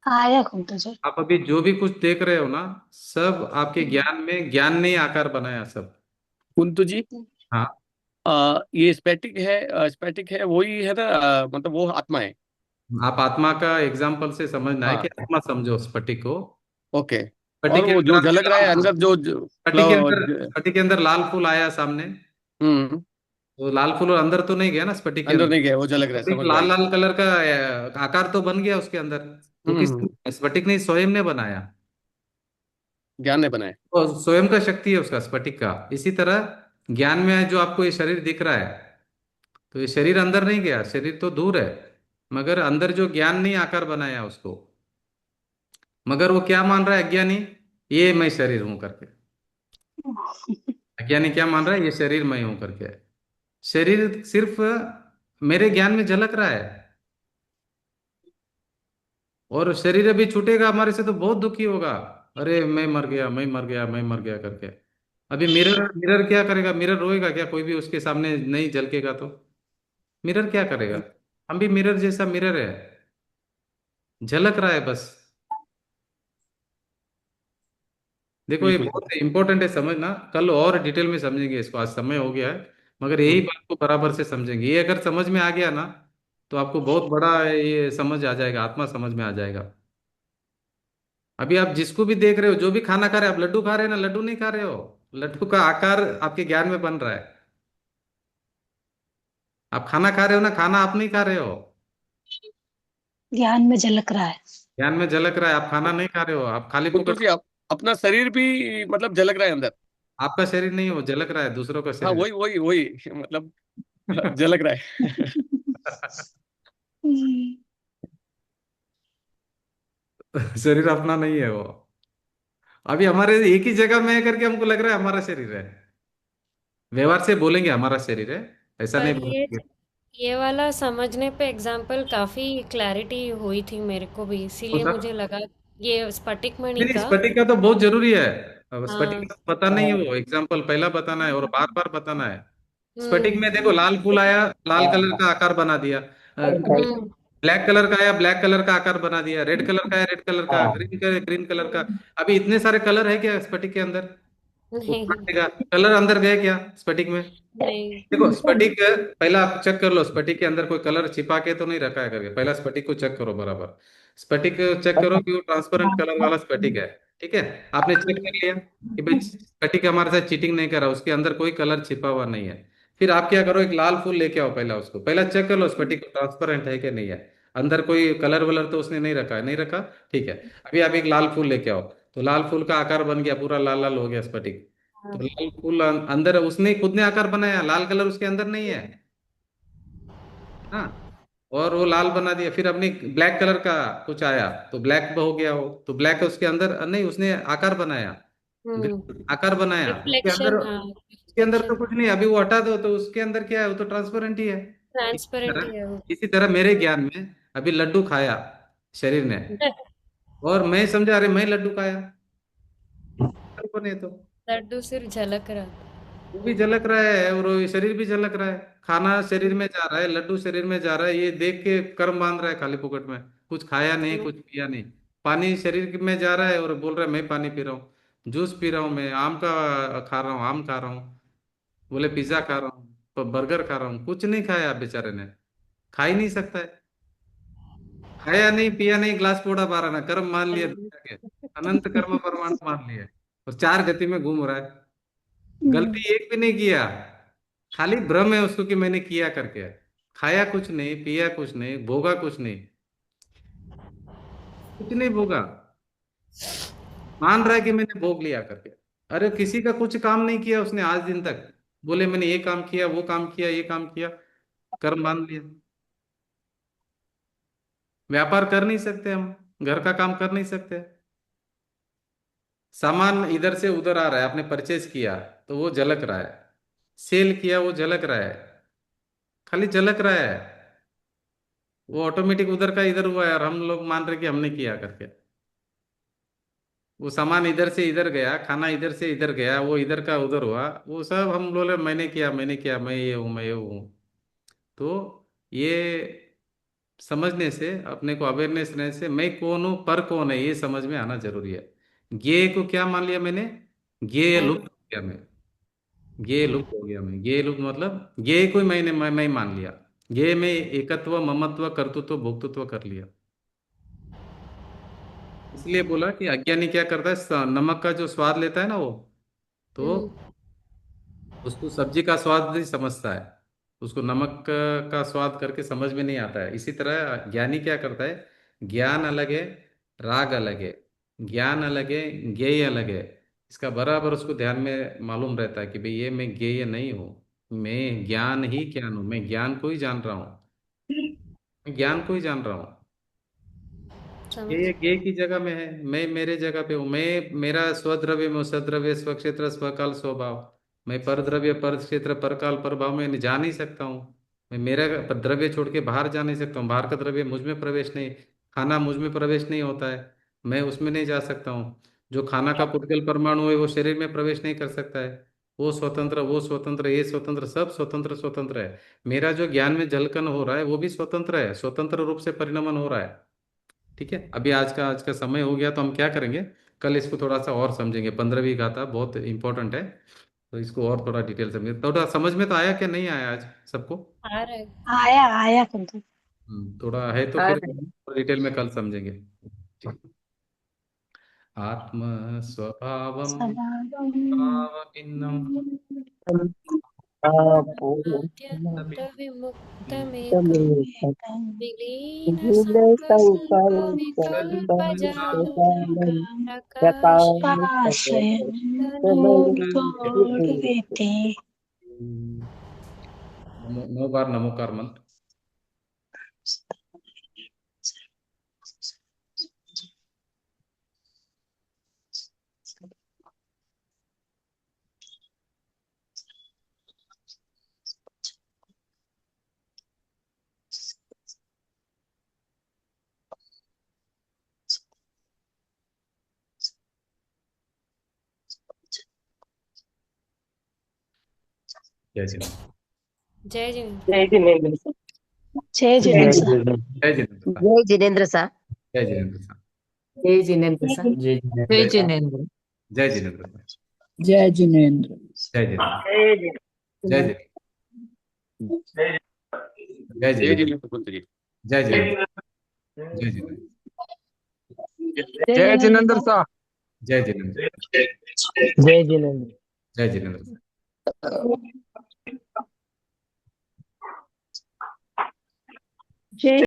Speaker 6: आया कुंतल जी।
Speaker 1: आप अभी जो भी कुछ देख रहे हो ना, सब आपके ज्ञान में, ज्ञान ने ही आकार बनाया सब।
Speaker 10: कुंतु जी,
Speaker 1: हाँ,
Speaker 10: ये स्पैटिक है वही है ना, मतलब वो आत्मा है।
Speaker 1: आप आत्मा का एग्जाम्पल से समझना है कि
Speaker 10: हाँ,
Speaker 1: आत्मा समझो स्फटिक को।
Speaker 10: ओके।
Speaker 1: स्फटिक
Speaker 10: और
Speaker 1: के
Speaker 10: वो
Speaker 1: अंदर
Speaker 10: जो
Speaker 1: आपके
Speaker 10: झलक रहा है
Speaker 1: लाल फूल,
Speaker 10: अंदर जो
Speaker 1: स्फटिक के अंदर लाल फूल आया सामने,
Speaker 10: हम्म,
Speaker 1: तो लाल फूल अंदर तो नहीं गया ना स्फटिक के
Speaker 10: अंदर
Speaker 1: अंदर।
Speaker 10: नहीं गया, वो झलक रहा है,
Speaker 1: स्फटिक
Speaker 10: समझ में
Speaker 1: लाल
Speaker 10: आई।
Speaker 1: लाल कलर का आकार तो बन गया उसके अंदर। वो किस,
Speaker 10: हम्म,
Speaker 1: स्फटिक ने स्वयं ने बनाया,
Speaker 10: ज्ञान ने बनाया।
Speaker 1: और स्वयं का शक्ति है उसका, स्फटिक का। इसी तरह ज्ञान में है, जो आपको ये शरीर दिख रहा है, तो ये शरीर अंदर नहीं गया, शरीर तो दूर है, मगर अंदर जो ज्ञान ने आकार बनाया उसको। मगर वो क्या मान रहा है अज्ञानी, ये मैं शरीर हूं करके। अज्ञानी क्या मान रहा है, ये शरीर मैं हूं करके। शरीर सिर्फ मेरे ज्ञान में झलक रहा है, और शरीर अभी छूटेगा हमारे से तो बहुत दुखी होगा। अरे मैं मर गया, मैं मर गया, मैं मर गया करके। अभी मिरर, मिरर क्या करेगा? मिरर रोएगा क्या? कोई भी उसके सामने नहीं झलकेगा तो मिरर क्या करेगा? हम भी मिरर जैसा मिरर है, झलक रहा है बस। देखो, ये
Speaker 10: बिल्कुल।
Speaker 1: बहुत इंपॉर्टेंट है समझना, कल और डिटेल में समझेंगे इसको, आज समय हो गया है, मगर यही
Speaker 10: हम्म,
Speaker 1: बात को बराबर से समझेंगे। ये अगर समझ में आ गया ना, तो आपको बहुत बड़ा ये समझ आ जाएगा, आत्मा समझ में आ जाएगा। अभी आप जिसको भी देख रहे हो, जो भी खाना खा रहे हो, आप लड्डू खा रहे हो ना, लड्डू नहीं खा रहे हो, लड्डू का आकार आपके ज्ञान में बन रहा है। आप खाना खा रहे हो ना, खाना आप नहीं खा रहे हो,
Speaker 6: ध्यान में झलक रहा है।
Speaker 1: ज्ञान में झलक रहा है। आप खाना नहीं खा रहे हो, आप खाली
Speaker 10: कुंतु
Speaker 1: फुकट,
Speaker 10: जी, अपना शरीर भी मतलब झलक रहा है अंदर।
Speaker 1: आपका शरीर नहीं हो, झलक रहा है, दूसरों का
Speaker 10: हाँ,
Speaker 1: शरीर
Speaker 10: वही वही वही मतलब झलक रहा है।
Speaker 6: हम्म,
Speaker 1: शरीर अपना नहीं है वो। अभी हमारे एक ही जगह में है करके हमको लग रहा है हमारा शरीर है। व्यवहार से बोलेंगे हमारा शरीर है, ऐसा नहीं
Speaker 2: पर
Speaker 1: बोलेंगे।
Speaker 2: ये वाला समझने पे एग्जाम्पल काफी क्लैरिटी हुई थी मेरे को भी,
Speaker 1: कौन
Speaker 2: इसीलिए
Speaker 1: सा?
Speaker 2: मुझे लगा ये स्फटिक मणि
Speaker 1: नहीं नहीं,
Speaker 2: का।
Speaker 1: स्फटिक का तो बहुत जरूरी है। अब स्फटिक
Speaker 2: हाँ।
Speaker 1: का पता नहीं है, वो एग्जाम्पल पहला बताना है और बार बार बताना है। स्फटिक
Speaker 2: हम्म।
Speaker 1: में देखो, लाल फूल आया, लाल कलर का आकार बना दिया।
Speaker 2: हम्म।
Speaker 1: ब्लैक कलर का आया, ब्लैक कलर का आकार बना दिया। रेड कलर का है, रेड कलर का। ग्रीन का, ग्रीन कलर का। अभी इतने सारे कलर है क्या स्फटिक के अंदर? वो
Speaker 2: नहीं।
Speaker 1: कौन, कलर अंदर गए क्या स्फटिक में?
Speaker 2: नहीं।
Speaker 1: देखो स्फटिक, पहला आप चेक कर लो स्फटिक के अंदर कोई कलर छिपा के तो नहीं रखा है करके। पहला स्फटिक को चेक करो बराबर, स्फटिक चेक करो कि वो ट्रांसपेरेंट कलर वाला स्फटिक है। ठीक है, आपने चेक कर लिया कि भाई स्फटिक हमारे साथ चीटिंग नहीं कर रहा, उसके अंदर कोई कलर छिपा हुआ नहीं है। फिर आप क्या करो, एक लाल फूल लेके आओ, पहला उसको पहला चेक कर लो स्फटिक ट्रांसपेरेंट है कि नहीं है, अंदर कोई कलर वलर तो उसने नहीं रखा है, नहीं रखा। ठीक है, अभी आप एक लाल फूल लेके आओ, तो लाल फूल का आकार बन गया, पूरा लाल लाल हो गया स्फटिक। तो लाल फूल अंदर उसने खुद ने आकार बनाया, लाल कलर उसके अंदर नहीं है। हाँ, और वो लाल बना दिया, फिर अपने ब्लैक कलर का कुछ आया तो ब्लैक हो गया, वो तो ब्लैक उसके अंदर नहीं, उसने आकार बनाया, आकार बनाया
Speaker 2: रिफ्लेक्शन, हाँ,
Speaker 1: उसके अंदर तो
Speaker 2: रिफ्लेक्शन
Speaker 1: कुछ नहीं, अभी वो हटा दो तो उसके अंदर क्या है, वो तो ट्रांसपेरेंट ही है। इसी
Speaker 2: ट्रांसपेरेंट ही है वो।
Speaker 1: तरह इसी तरह मेरे ज्ञान में अभी लड्डू खाया शरीर ने, और मैं समझा अरे मैं लड्डू खाया, को नहीं तो
Speaker 2: लड्डू सिर्फ झलक रहा।
Speaker 1: वो भी झलक रहा है और वो शरीर भी झलक रहा है। खाना शरीर में जा रहा है, लड्डू शरीर में जा रहा है, ये देख के कर्म बांध रहा है खाली पुकट में, कुछ खाया नहीं कुछ पिया नहीं। पानी शरीर में जा रहा है और बोल रहा है मैं पानी पी रहा हूँ, जूस पी रहा हूँ, मैं आम का खा रहा हूँ, आम खा रहा हूँ, बोले पिज्जा खा रहा हूँ, तो बर्गर खा रहा हूँ, कुछ नहीं खाया बेचारे ने, खा ही नहीं सकता है। खाया नहीं पिया नहीं, ग्लास पोड़ा बारह ना, कर्म मान लिया दुनिया के, अनंत कर्म परमाणु मान लिए, और चार गति में घूम रहा है। गलती एक भी नहीं किया, खाली भ्रम है उसको कि मैंने किया करके। खाया कुछ नहीं, पिया कुछ नहीं, भोगा कुछ नहीं, कुछ नहीं भोगा, मान रहा है कि मैंने भोग लिया करके। अरे किसी का कुछ काम नहीं किया उसने आज दिन तक, बोले मैंने ये काम किया वो काम किया ये काम किया, कर्म बांध लिया। व्यापार कर नहीं सकते हम, घर का काम कर नहीं सकते, सामान इधर से उधर आ रहा है, आपने परचेज किया तो वो झलक रहा है, सेल किया वो झलक रहा है, खाली झलक रहा है, वो ऑटोमेटिक उधर का इधर हुआ है और हम लोग मान रहे कि हमने किया करके। वो सामान इधर से इधर गया, खाना इधर से इधर गया, वो इधर का उधर हुआ, वो सब हम बोले मैंने किया मैंने किया, मैं ये हूँ मैं ये हूँ। तो ये समझने से, अपने को अवेयरनेस रहने से, मैं कौन हूँ पर कौन है ये समझ में आना जरूरी है। ज्ञेय को क्या मान लिया मैंने, ज्ञेय
Speaker 2: मैं
Speaker 1: लुप्त हो गया, मैं ज्ञेय लुप्त हो गया, मैं ज्ञेय लुप्त मतलब ज्ञेय को मैं मान लिया, ज्ञेय में एकत्व ममत्व कर्तृत्व भोक्तृत्व कर लिया। इसलिए बोला कि अज्ञानी क्या करता है, नमक का जो स्वाद लेता है ना वो, तो उसको सब्जी का स्वाद नहीं समझता है, उसको नमक का स्वाद करके समझ में नहीं आता है। इसी तरह ज्ञानी क्या करता है, ज्ञान अलग है, राग अलग है, ज्ञान अलग है, ज्ञेय अलग है, इसका बराबर उसको ध्यान में मालूम रहता है कि भाई ये मैं ज्ञेय नहीं हूँ, मैं ज्ञान ही ज्ञान हूँ, मैं ज्ञान को ही जान रहा हूँ, मैं ज्ञान को ही जान रहा हूँ।
Speaker 2: समझ
Speaker 1: ये की जगह में है, मैं मेरे जगह पे हूँ, मैं मेरा स्वद्रव्य में सद्रव्य स्वक्षेत्र स्वकाल स्वभाव, मैं परद्रव्य पर क्षेत्र परकाल प्रभाव में जा नहीं सकता हूँ। मैं मेरा द्रव्य छोड़ के बाहर जा नहीं सकता हूँ, बाहर का द्रव्य मुझ में प्रवेश नहीं, खाना मुझ में प्रवेश नहीं होता है, मैं उसमें नहीं जा सकता हूँ। जो खाना का पुद्गल परमाणु है वो शरीर में प्रवेश नहीं कर सकता है, वो स्वतंत्र वो स्वतंत्र ये स्वतंत्र, सब स्वतंत्र स्वतंत्र है। मेरा जो ज्ञान में झलकन हो रहा है वो भी स्वतंत्र है, स्वतंत्र रूप से परिणमन हो रहा है। ठीक है, अभी आज का समय हो गया तो हम क्या करेंगे, कल इसको थोड़ा सा और समझेंगे। 15वीं गाथा बहुत इंपॉर्टेंट है, तो इसको और थोड़ा डिटेल समझेंगे। थोड़ा समझ में तो आया क्या नहीं आया आज सबको?
Speaker 2: आ रहा है।
Speaker 6: आया आया कुंदन।
Speaker 1: थोड़ा है तो
Speaker 3: आ
Speaker 1: फिर
Speaker 3: रहे
Speaker 1: डिटेल में कल समझेंगे। आत्म स्वभावम भाव भिन्नम
Speaker 2: आद्यन्तविमुक्तमेकं विलीनसङ्गसङ्गविकल्पजालं प्रकाशयन्तनोद्भोगवेत्ते।
Speaker 1: नौ बार नमोकार मंत्र। जय जिनेन्द्र।
Speaker 2: जय जिनेन्द्र।
Speaker 3: जय जिनेन्द्र सर।
Speaker 6: जय जिनेन्द्र सर।
Speaker 1: जय जिनेन्द्र साहब।
Speaker 11: जय जिनेन्द्र साहब।
Speaker 1: जय जिनेन्द्र साहब।
Speaker 3: जय जिनेन्द्र सर।
Speaker 11: जय
Speaker 1: जय
Speaker 11: जिनेन्द्र।
Speaker 1: जय जिनेन्द्र साहब।
Speaker 11: जय जिनेन्द्र।
Speaker 1: जय जिनेन्द्र। जय जिनेन्द्र। जय
Speaker 10: जय
Speaker 1: जिनेन्द्र।
Speaker 10: जिनेन्द्र पुत्र जी।
Speaker 1: जय जिनेन्द्र। जय जिनेन्द्र।
Speaker 11: जय जिनेन्द्र साहब।
Speaker 1: जय जिनेन्द्र।
Speaker 11: जय जिनेन्द्र।
Speaker 1: जय जिनेन्द्र।
Speaker 6: जय